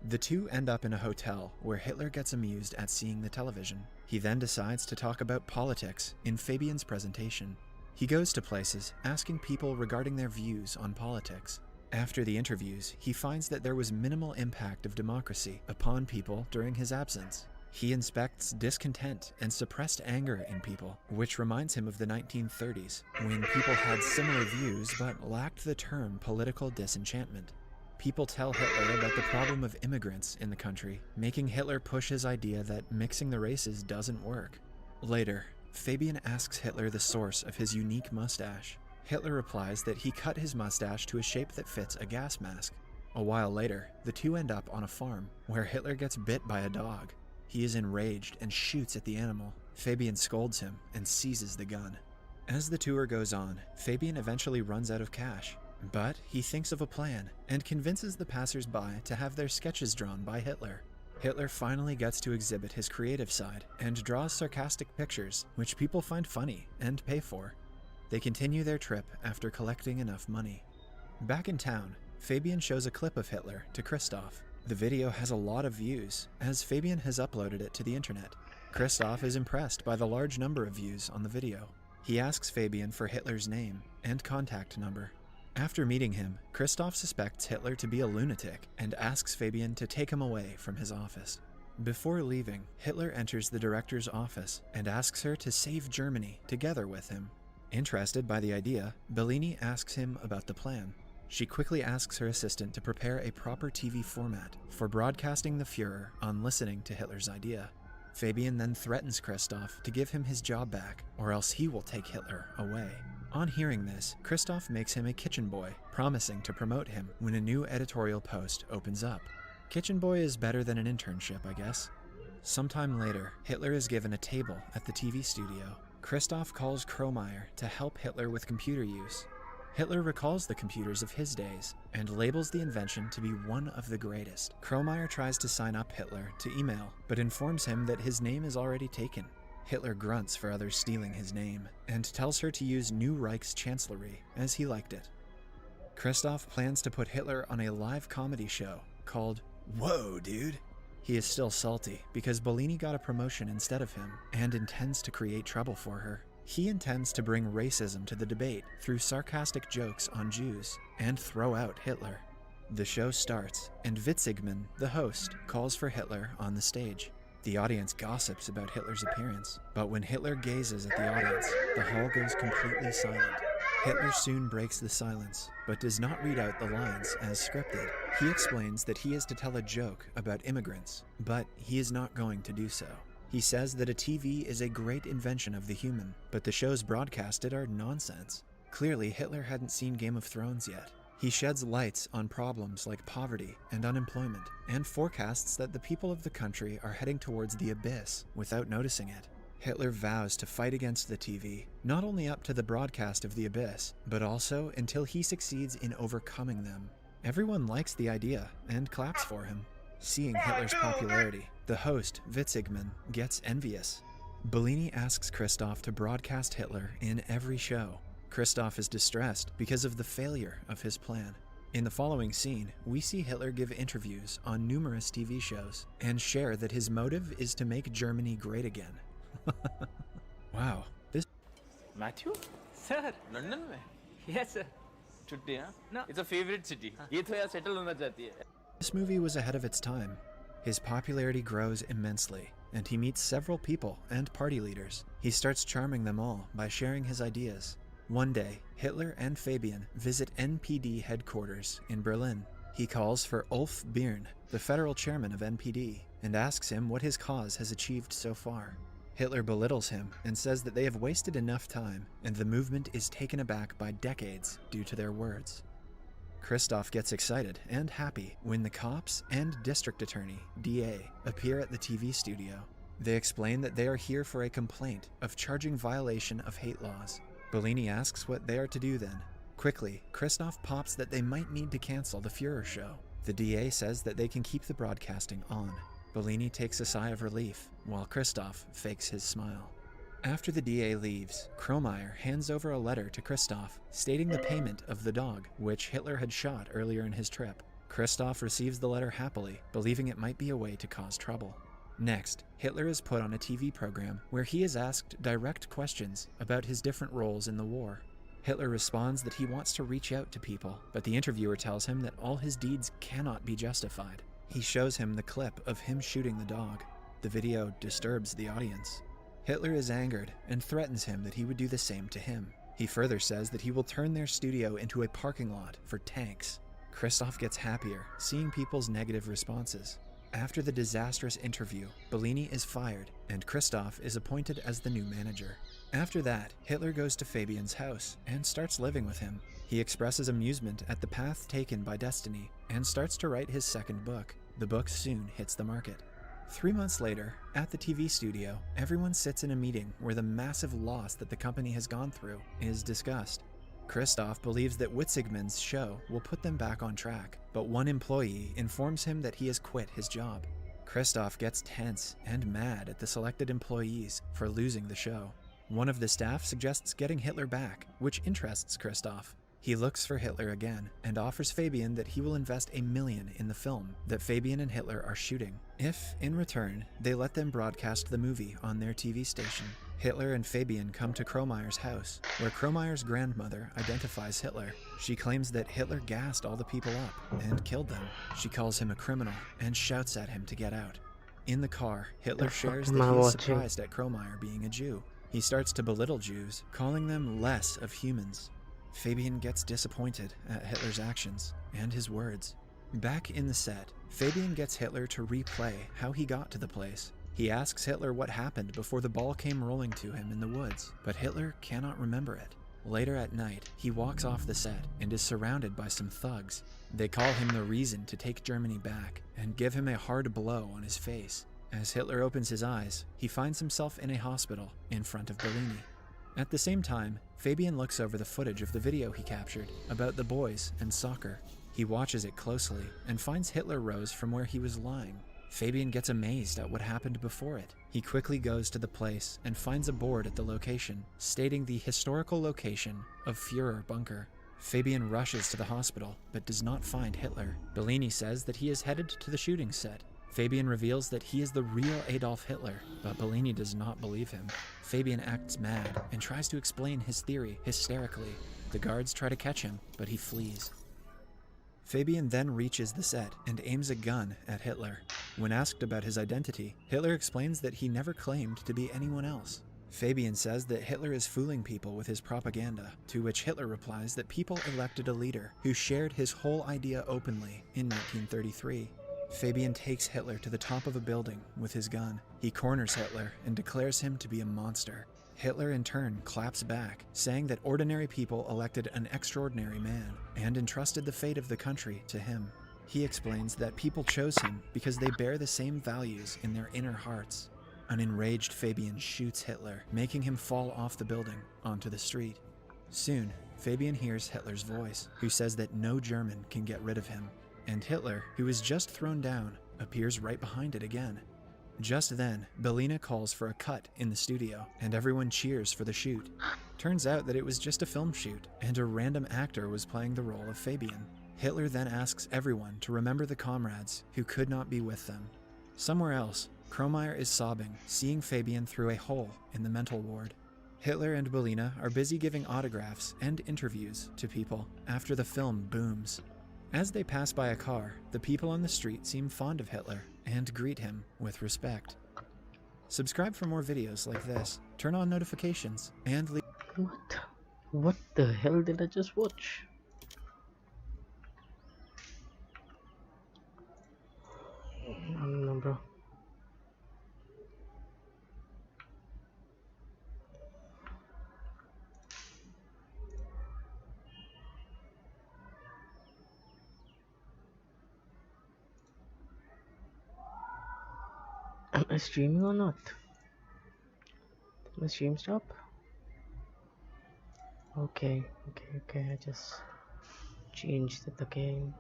The two end up in a hotel where Hitler gets amused at seeing the television. He then decides to talk about politics in Fabian's presentation. He goes to places asking people regarding their views on politics. After the interviews, he finds that there was minimal impact of democracy upon people during his absence. He inspects discontent and suppressed anger in people, which reminds him of the 1930s, when people had similar views but lacked the term political disenchantment. People tell Hitler about the problem of immigrants in the country, making Hitler push his idea that mixing the races doesn't work. Later, Fabian asks Hitler the source of his unique mustache. Hitler replies that he cut his mustache to a shape that fits a gas mask. A while later, the two end up on a farm, where Hitler gets bit by a dog. He is enraged and shoots at the animal. Fabian scolds him and seizes the gun. As the tour goes on, Fabian eventually runs out of cash, but he thinks of a plan and convinces the passers-by to have their sketches drawn by Hitler. Hitler finally gets to exhibit his creative side and draws sarcastic pictures, which people find funny and pay for. They continue their trip after collecting enough money. Back in town, Fabian shows a clip of Hitler to Christoph. The video has a lot of views, as Fabian has uploaded it to the internet. Christoph is impressed by the large number of views on the video. He asks Fabian for Hitler's name and contact number. After meeting him, Christoph suspects Hitler to be a lunatic and asks Fabian to take him away from his office. Before leaving, Hitler enters the director's office and asks her to save Germany together with him. Interested by the idea, Bellini asks him about the plan. She quickly asks her assistant to prepare a proper TV format for broadcasting the Führer on listening to Hitler's idea. Fabian then threatens Christoph to give him his job back, or else he will take Hitler away. On hearing this, Christoph makes him a kitchen boy, promising to promote him when a new editorial post opens up. Kitchen boy is better than an internship, I guess. Sometime later, Hitler is given a table at the TV studio. Christoph calls Kromeyer to help Hitler with computer use. Hitler recalls the computers of his days and labels the invention to be one of the greatest. Kromeyer tries to sign up Hitler to email, but informs him that his name is already taken. Hitler grunts for others stealing his name and tells her to use New Reich's chancellery as he liked it. Christoph plans to put Hitler on a live comedy show called Whoa, Dude! He is still salty because Bellini got a promotion instead of him and intends to create trouble for her. He intends to bring racism to the debate through sarcastic jokes on Jews and throw out Hitler. The show starts, and Witzigmann, the host, calls for Hitler on the stage. The audience gossips about Hitler's appearance, but when Hitler gazes at the audience, the hall goes completely silent. Hitler soon breaks the silence, but does not read out the lines as scripted. He explains that he is to tell a joke about immigrants, but he is not going to do so. He says that a TV is a great invention of the human, but the shows broadcasted are nonsense. Clearly, Hitler hadn't seen Game of Thrones yet. He sheds lights on problems like poverty and unemployment, and forecasts that the people of the country are heading towards the abyss without noticing it. Hitler vows to fight against the TV, not only up to the broadcast of the abyss, but also until he succeeds in overcoming them. Everyone likes the idea and claps for him. Seeing Hitler's popularity, the host, Witzigmann, gets envious. Bellini asks Christoph to broadcast Hitler in every show. Christoph is distressed because of the failure of his plan. In the following scene, we see Hitler give interviews on numerous TV shows and share that his motive is to make Germany great again. Wow, this Matthew? Sir, London में? Yes, sir. छुट्टी हाँ? No. It's a favorite city. ये तो यहाँ settle होना चाहती है. This movie was ahead of its time. His popularity grows immensely, and he meets several people and party leaders. He starts charming them all by sharing his ideas. One day, Hitler and Fabian visit NPD headquarters in Berlin. He calls for Ulf Birn, the federal chairman of NPD, and asks him what his cause has achieved so far. Hitler belittles him and says that they have wasted enough time, and the movement is taken aback by decades due to their words. Christoph gets excited and happy when the cops and district attorney, DA, appear at the TV studio. They explain that they are here for a complaint of charging violation of hate laws. Bellini asks what they are to do then. Quickly, Christoph pops that they might need to cancel the Führer show. The DA says that they can keep the broadcasting on. Bellini takes a sigh of relief, while Christoph fakes his smile. After the DA leaves, Kromeyer hands over a letter to Christoph stating the payment of the dog, which Hitler had shot earlier in his trip. Christoph receives the letter happily, believing it might be a way to cause trouble. Next, Hitler is put on a TV program where he is asked direct questions about his different roles in the war. Hitler responds that he wants to reach out to people, but the interviewer tells him that all his deeds cannot be justified. He shows him the clip of him shooting the dog. The video disturbs the audience. Hitler is angered and threatens him that he would do the same to him. He further says that he will turn their studio into a parking lot for tanks. Christoph gets happier, seeing people's negative responses. After the disastrous interview, Bellini is fired, and Christoph is appointed as the new manager. After that, Hitler goes to Fabian's house and starts living with him. He expresses amusement at the path taken by destiny and starts to write his second book. The book soon hits the market. 3 months later, at the TV studio, everyone sits in a meeting where the massive loss that the company has gone through is discussed. Christoph believes that Witzigmann's show will put them back on track, but one employee informs him that he has quit his job. Christoph gets tense and mad at the selected employees for losing the show. One of the staff suggests getting Hitler back, which interests Christoph. He looks for Hitler again and offers Fabian that he will invest $1 million in the film that Fabian and Hitler are shooting, if, in return, they let them broadcast the movie on their TV station. Hitler and Fabian come to Kromeyer's house, where Kromeyer's grandmother identifies Hitler. She claims that Hitler gassed all the people up and killed them. She calls him a criminal and shouts at him to get out. In the car, Hitler shares that he is surprised at Kromeyer being a Jew. He starts to belittle Jews, calling them less of humans. Fabian gets disappointed at Hitler's actions and his words. Back in the set, Fabian gets Hitler to replay how he got to the place. He asks Hitler what happened before the ball came rolling to him in the woods, but Hitler cannot remember it. Later at night, he walks off the set and is surrounded by some thugs. They call him the reason to take Germany back and give him a hard blow on his face. As Hitler opens his eyes, he finds himself in a hospital in front of Bellini. At the same time, Fabian looks over the footage of the video he captured about the boys and soccer. He watches it closely and finds Hitler rose from where he was lying. Fabian gets amazed at what happened before it. He quickly goes to the place and finds a board at the location stating the historical location of Führer Bunker. Fabian rushes to the hospital but does not find Hitler. Bellini says that he is headed to the shooting set. Fabian reveals that he is the real Adolf Hitler, but Bellini does not believe him. Fabian acts mad and tries to explain his theory hysterically. The guards try to catch him, but he flees. Fabian then reaches the set and aims a gun at Hitler. When asked about his identity, Hitler explains that he never claimed to be anyone else. Fabian says that Hitler is fooling people with his propaganda, to which Hitler replies that people elected a leader who shared his whole idea openly in 1933. Fabian takes Hitler to the top of a building with his gun. He corners Hitler and declares him to be a monster. Hitler in turn claps back, saying that ordinary people elected an extraordinary man and entrusted the fate of the country to him. He explains that people chose him because they bear the same values in their inner hearts. An enraged Fabian shoots Hitler, making him fall off the building onto the street. Soon, Fabian hears Hitler's voice, who says that no German can get rid of him. And Hitler, who is just thrown down, appears right behind it again. Just then, Belina calls for a cut in the studio, and everyone cheers for the shoot. Turns out that it was just a film shoot, and a random actor was playing the role of Fabian. Hitler then asks everyone to remember the comrades who could not be with them. Somewhere else, Kromeyer is sobbing, seeing Fabian through a hole in the mental ward. Hitler and Belina are busy giving autographs and interviews to people after the film booms. As they pass by a car, the people on the street seem fond of Hitler and greet him with respect. Subscribe for more videos like this, turn on notifications, and leave. What the hell did I just watch? I don't know, bro. Am I streaming or not? Did my stream stop? Okay, I just changed it again.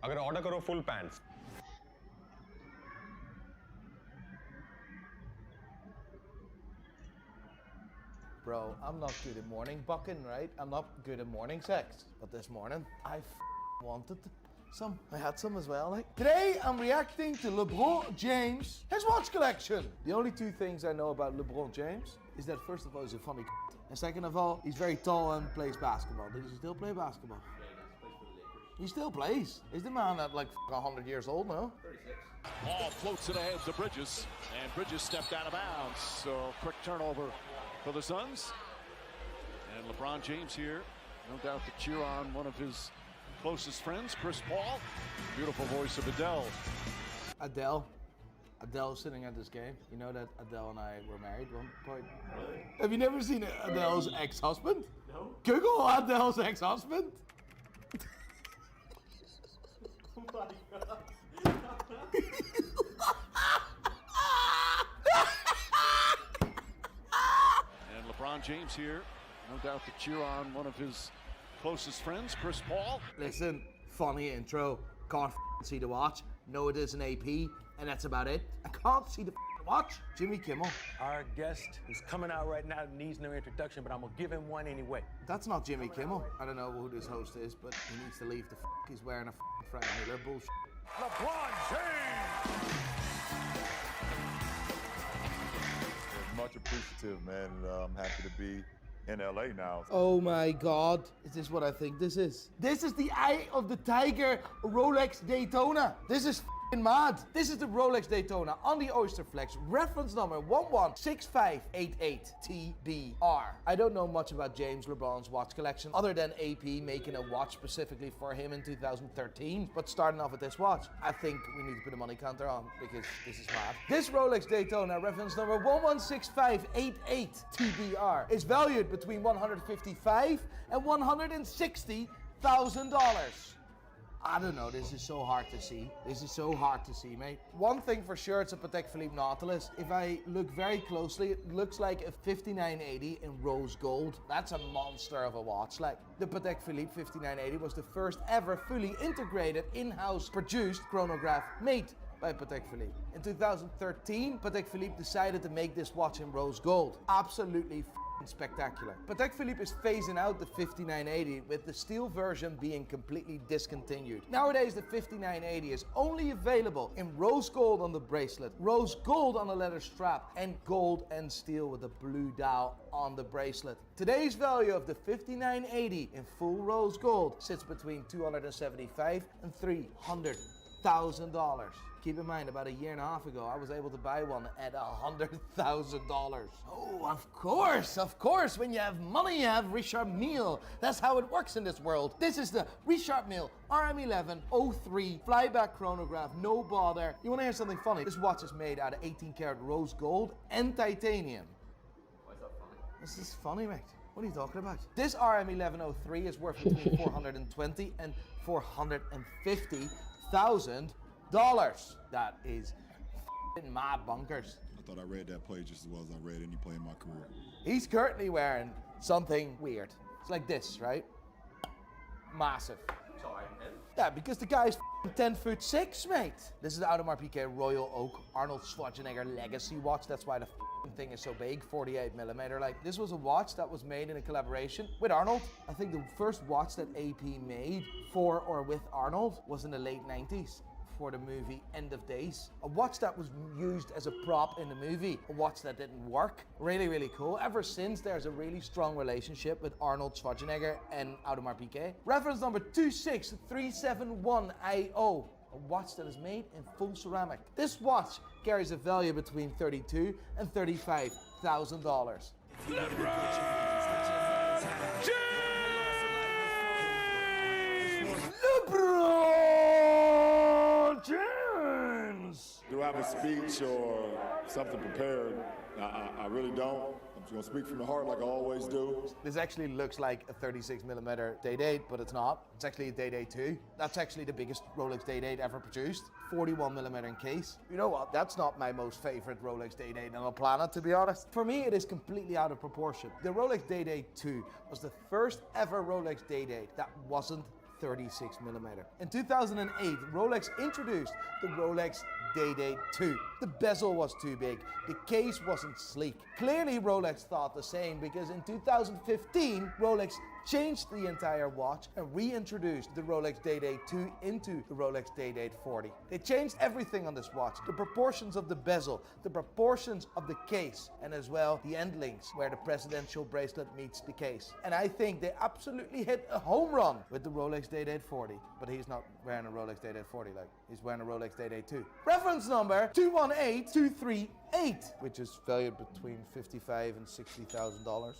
अगर order करो full pants. Bro, I'm not good at morning bucking, right? I'm not good at morning sex. But this morning, I wanted some. I had some as well, like. Today, I'm reacting to LeBron James, his watch collection. The only two things I know about LeBron James is that first of all, he's a funny and second of all, he's very tall and plays basketball. Does he still play basketball? He still plays. Is the man at like 100 years old now? 36. Ball floats it ahead to Bridges, and Bridges stepped out of bounds. So quick turnover for the Suns. And LeBron James here, no doubt to cheer on one of his closest friends, Chris Paul. Beautiful voice of Adele. Adele sitting at this game. You know that Adele and I were married at one point? Really? Have you never seen Adele's ex-husband? No. Google Adele's ex-husband. Oh my God. And LeBron James here, no doubt to cheer on one of his closest friends, Chris Paul. Listen, funny intro. Can't see the watch. Know it is an AP, and that's about it. I can't see the watch. Jimmy Kimmel. Our guest is coming out right now, needs no introduction, but I'm gonna give him one anyway. That's not Jimmy Kimmel. I don't know who this host is, but he needs to leave the He's wearing a Frank Miller bullshit. LeBron James! Much appreciative, man. I'm happy to be in LA now. Oh my God. Is this what I think this is? This is the Eye of the Tiger Rolex Daytona. This is f***ing mad. This is the Rolex Daytona on the Oysterflex, reference number 116588TBR. I don't know much about James LeBron's watch collection other than AP making a watch specifically for him in 2013. But starting off with this watch, I think we need to put a money counter on because this is mad. This Rolex Daytona, reference number 116588TBR, is valued between $155,000 and $160,000. I don't know, this is so hard to see. This is so hard to see, mate. One thing for sure, it's a Patek Philippe Nautilus. If I look very closely, it looks like a 5980 in rose gold. That's a monster of a watch. Like, the Patek Philippe 5980 was the first ever fully integrated, in-house produced chronograph made by Patek Philippe. In 2013, Patek Philippe decided to make this watch in rose gold. Absolutely spectacular. Patek Philippe is phasing out the 5980 with the steel version being completely discontinued. Nowadays the 5980 is only available in rose gold on the bracelet, rose gold on the leather strap, and gold and steel with a blue dial on the bracelet. Today's value of the 5980 in full rose gold sits between $275,000 and $300,000. Keep in mind, about a year and a half ago, I was able to buy one at $100,000. Oh, of course, when you have money, you have Richard Mille. That's how it works in this world. This is the Richard Mille RM1103 flyback chronograph, no bother. You wanna hear something funny? This watch is made out of 18 karat rose gold and titanium. Why is that funny? This is funny, mate. What are you talking about? This RM1103 is worth between $420,000 and $450,000. That is mad bunkers. I thought I read that play just as well as I read any play in my career. He's currently wearing something weird. It's like this, right? Massive. Sorry, Yeah, because the guy's 10'6", mate. This is the Audemars Piguet Royal Oak Arnold Schwarzenegger Legacy watch. That's why the thing is so big, 48mm. Like, this was a watch that was made in a collaboration with Arnold. I think the first watch that AP made for or with Arnold was in the late 90s. For the movie End of Days. A watch that was used as a prop in the movie. A watch that didn't work. Really, really cool. Ever since, there's a really strong relationship with Arnold Schwarzenegger and Audemars Piguet. Reference number 26371IO. A watch that is made in full ceramic. This watch carries a value between $32,000 and $35,000. James! Do I have a speech or something prepared? I really don't. I'm just gonna speak from the heart like I always do. This actually looks like a 36mm Day-Date, but it's not. It's actually a Day-Date 2. That's actually the biggest Rolex Day-Date ever produced. 41mm in case. You know what? That's not my most favorite Rolex Day-Date on the planet, to be honest. For me, it is completely out of proportion. The Rolex Day-Date 2 was the first ever Rolex Day-Date that wasn't 36mm. In 2008, Rolex introduced the Rolex Day-Date 2. The bezel was too big, the case wasn't sleek. Clearly Rolex thought the same, because in 2015, Rolex changed the entire watch and reintroduced the Rolex Day-Date 2 into the Rolex Day-Date 40. They changed everything on this watch, the proportions of the bezel, the proportions of the case, and as well the end links where the presidential bracelet meets the case. And I think they absolutely hit a home run with the Rolex Day-Date 40, but he's not wearing a Rolex Day-Date 40, like he's wearing a Rolex Day-Date 2. Reference number 218238, which is valued between $55,000 and $60,000.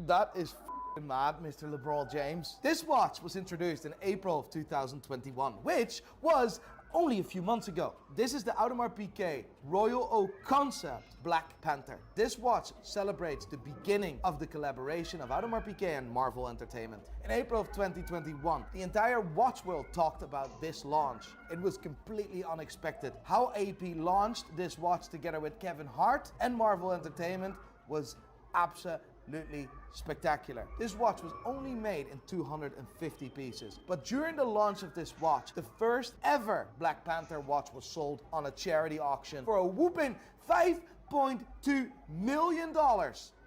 That is mad, Mr. LeBron James. This watch was introduced in April of 2021, which was only a few months ago. This is the Audemars Piguet Royal Oak Concept Black Panther. This watch celebrates the beginning of the collaboration of Audemars Piguet and Marvel Entertainment. In April of 2021, the entire watch world talked about this launch. It was completely unexpected. How AP launched this watch together with Kevin Hart and Marvel Entertainment was absolutely spectacular. This watch was only made in 250 pieces, but during the launch of this watch, the first ever Black Panther watch was sold on a charity auction for a whooping $5.2 million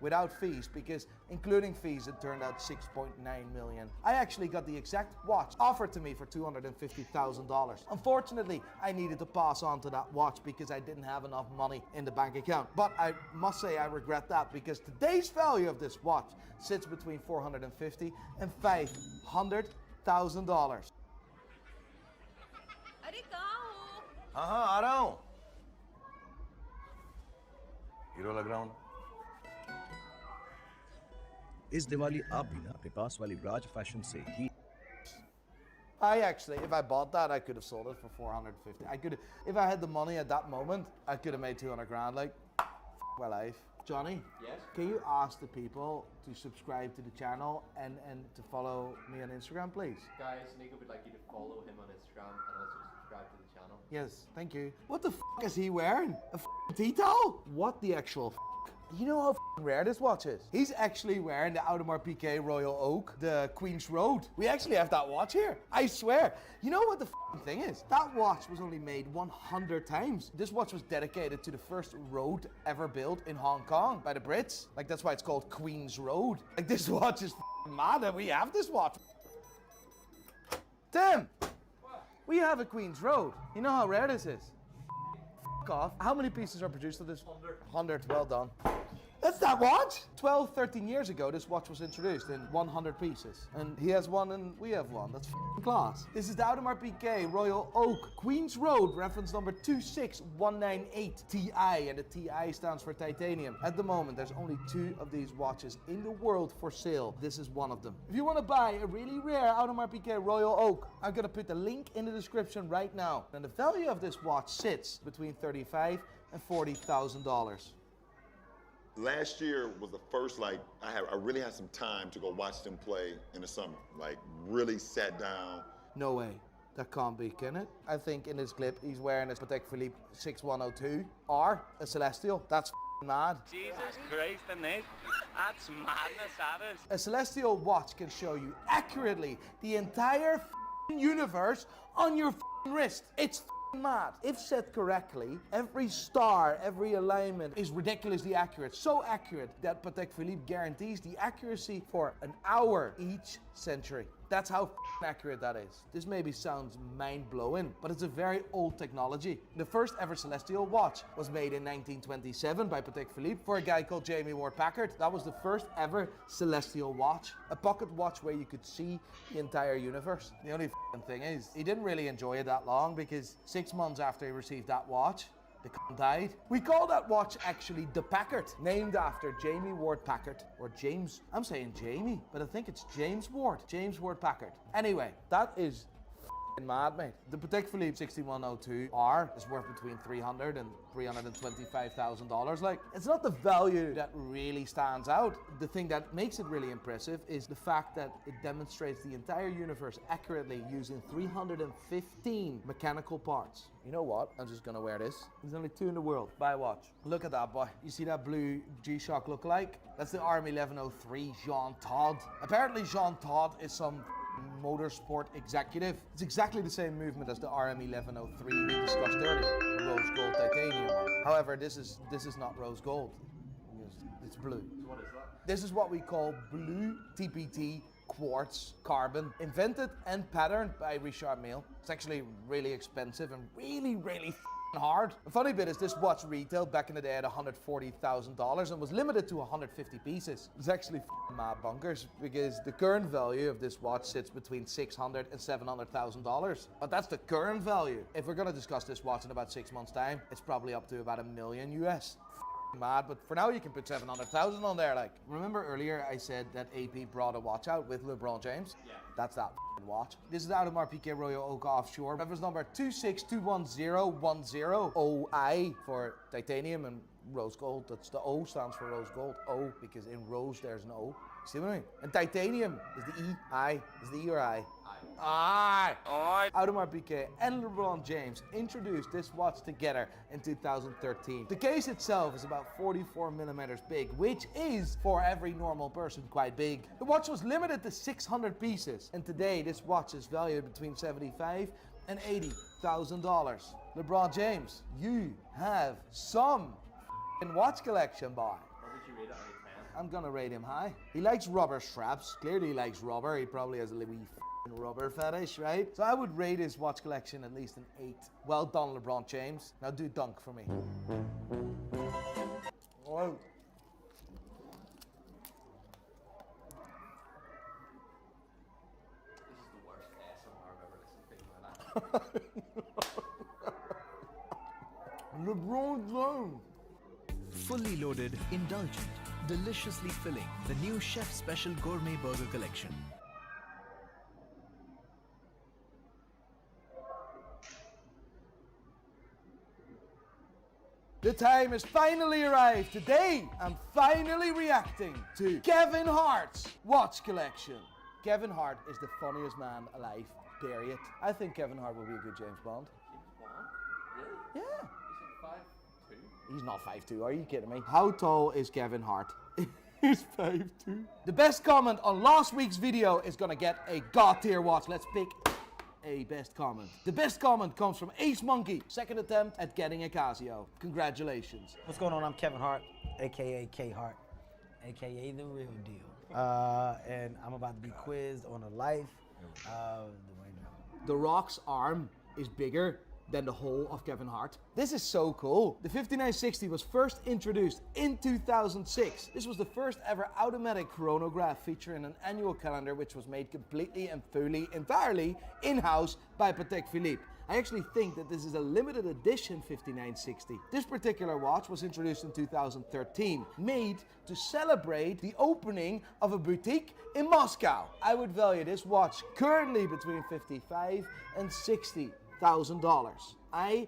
without fees, because including fees it turned out $6.9 million. I actually got the exact watch offered to me for $250,000. Unfortunately, I needed to pass on to that watch because I didn't have enough money in the bank account. But I must say I regret that, because today's value of this watch sits between $450,000 and $500,000. हाँ आ रहा हूँ hero लग रहा हूँ इस दिवाली आप भी ना अपने पास वाली राज फैशन से ही I actually, if I bought that, I could have sold it for $450,000. I could, if I had the money at that moment, I could have made $200,000. Like, my life. Johnny, yes? Can you ask the people to subscribe to the channel and to follow me on Instagram, please? Guys, Nico would like you to follow him on Instagram and also subscribe to the channel. Yes, thank you. What the is he wearing? A tea towel? What the actual You know how rare this watch is? He's actually wearing the Audemars Piguet Royal Oak, the Queen's Road. We actually have that watch here. I swear. You know what the thing is? That watch was only made 100 times. This watch was dedicated to the first road ever built in Hong Kong by the Brits. Like, that's why it's called Queen's Road. Like, this watch is mad that we have this watch. Tim! We have a Queen's Road. You know how rare this is? Off. How many pieces are produced of this? 100. Well done. That's that watch? 12, 13 years ago, this watch was introduced in 100 pieces. And he has one and we have one. That's class. This is the Audemars Piguet Royal Oak Queen's Road, reference number 26198 Ti, and the Ti stands for titanium. At the moment, there's only 2 of these watches in the world for sale. This is one of them. If you want to buy a really rare Audemars Piguet Royal Oak, I'm going to put the link in the description right now. And the value of this watch sits between $35,000 and $40,000. Last year was the first, like, I really had some time to go watch them play in the summer. Like, really sat down. No way. That can't be, can it? I think in this clip he's wearing a Patek Philippe 6102R, a Celestial. That's mad. Jesus Christ, Nick. That's madness, that is. A Celestial watch can show you accurately the entire universe on your wrist. It's mad. If set correctly, every star, every alignment is ridiculously accurate. So accurate that Patek Philippe guarantees the accuracy for an hour each century. That's how accurate that is. This maybe sounds mind-blowing, but it's a very old technology. The first ever Celestial watch was made in 1927 by Patek Philippe for a guy called Jamie Ward Packard. That was the first ever Celestial watch. A pocket watch where you could see the entire universe. The only thing is, he didn't really enjoy it that long because 6 months after he received that watch, the died. We call that watch actually the Packard, named after Jamie Ward Packard, or James. I'm saying Jamie, but I think it's James Ward Packard. Anyway, that is mad, mate. The Patek Philippe 6102R is worth between $300,000 and $325,000. Like, it's not the value that really stands out. The thing that makes it really impressive is the fact that it demonstrates the entire universe accurately using 315 mechanical parts. You know what? I'm just gonna wear this. There's only 2 in the world. Buy a watch. Look at that, boy. You see that blue G-Shock lookalike? That's the RM1103 Jean Todt. Apparently Jean Todt is some motorsport executive. It's exactly the same movement as the RM1103 we discussed earlier, the rose gold titanium one. However, this is not rose gold. It's blue. So what is that? This is what we call blue TPT quartz carbon, invented and patterned by Richard Mille. It's actually really expensive and really hard. The funny bit is this watch retailed back in the day at $140,000 and was limited to 150 pieces. It's actually mad bunkers because the current value of this watch sits between $600,000 and $700,000. But that's the current value. If we're gonna discuss this watch in about 6 months' time, it's probably up to about $1 million US. Mad, but for now you can put 700,000 on there. Like, remember earlier I said that AP brought a watch out with LeBron James? Yeah. That's that watch. This is Audemars Piguet Royal Oak Offshore. Reference number 2621010 OI for titanium and rose gold. That's the O stands for rose gold. O, because in rose there's an O. See what I mean? And titanium is the E. I. Is the E or I? Aye. Audemars Piguet and LeBron James introduced this watch together in 2013. The case itself is about 44 millimeters big, which is, for every normal person, quite big. The watch was limited to 600 pieces, and today this watch is valued between $75,000 and $80,000. LeBron James, you have some watch collection, boy. What would you rate it out of 10? I'm gonna rate him high. He likes rubber straps. Clearly he likes rubber. He probably has a wee rubber fetish, right? So I would rate his watch collection at least an 8. Well done, LeBron James. Now do dunk for me. Oh. This is the worst ASMR I've ever listened to in my life. LeBron James. Fully loaded, indulgent, deliciously filling. The new Chef Special Gourmet Burger Collection. The time has finally arrived. Today, I'm finally reacting to Kevin Hart's watch collection. Kevin Hart is the funniest man alive, period. I think Kevin Hart will be a good James Bond. James Bond? Really? Yeah. He's like 5'2". He's not 5'2", are you kidding me? How tall is Kevin Hart? He's 5'2". The best comment on last week's video is gonna get a God tier watch. Let's pick a best comment. The best comment comes from Ace Monkey. Second attempt at getting a Casio. Congratulations. What's going on? I'm Kevin Hart, aka K Hart, aka the real deal. And I'm about to be quizzed on the life of the winner. The Rock's arm is bigger than the whole of Kevin Hart. This is so cool. The 5960 was first introduced in 2006. This was the first ever automatic chronograph featuring an annual calendar which was made completely and fully, entirely in-house by Patek Philippe. I actually think that this is a limited edition 5960. This particular watch was introduced in 2013, made to celebrate the opening of a boutique in Moscow. I would value this watch currently between $55,000 and $60,000. I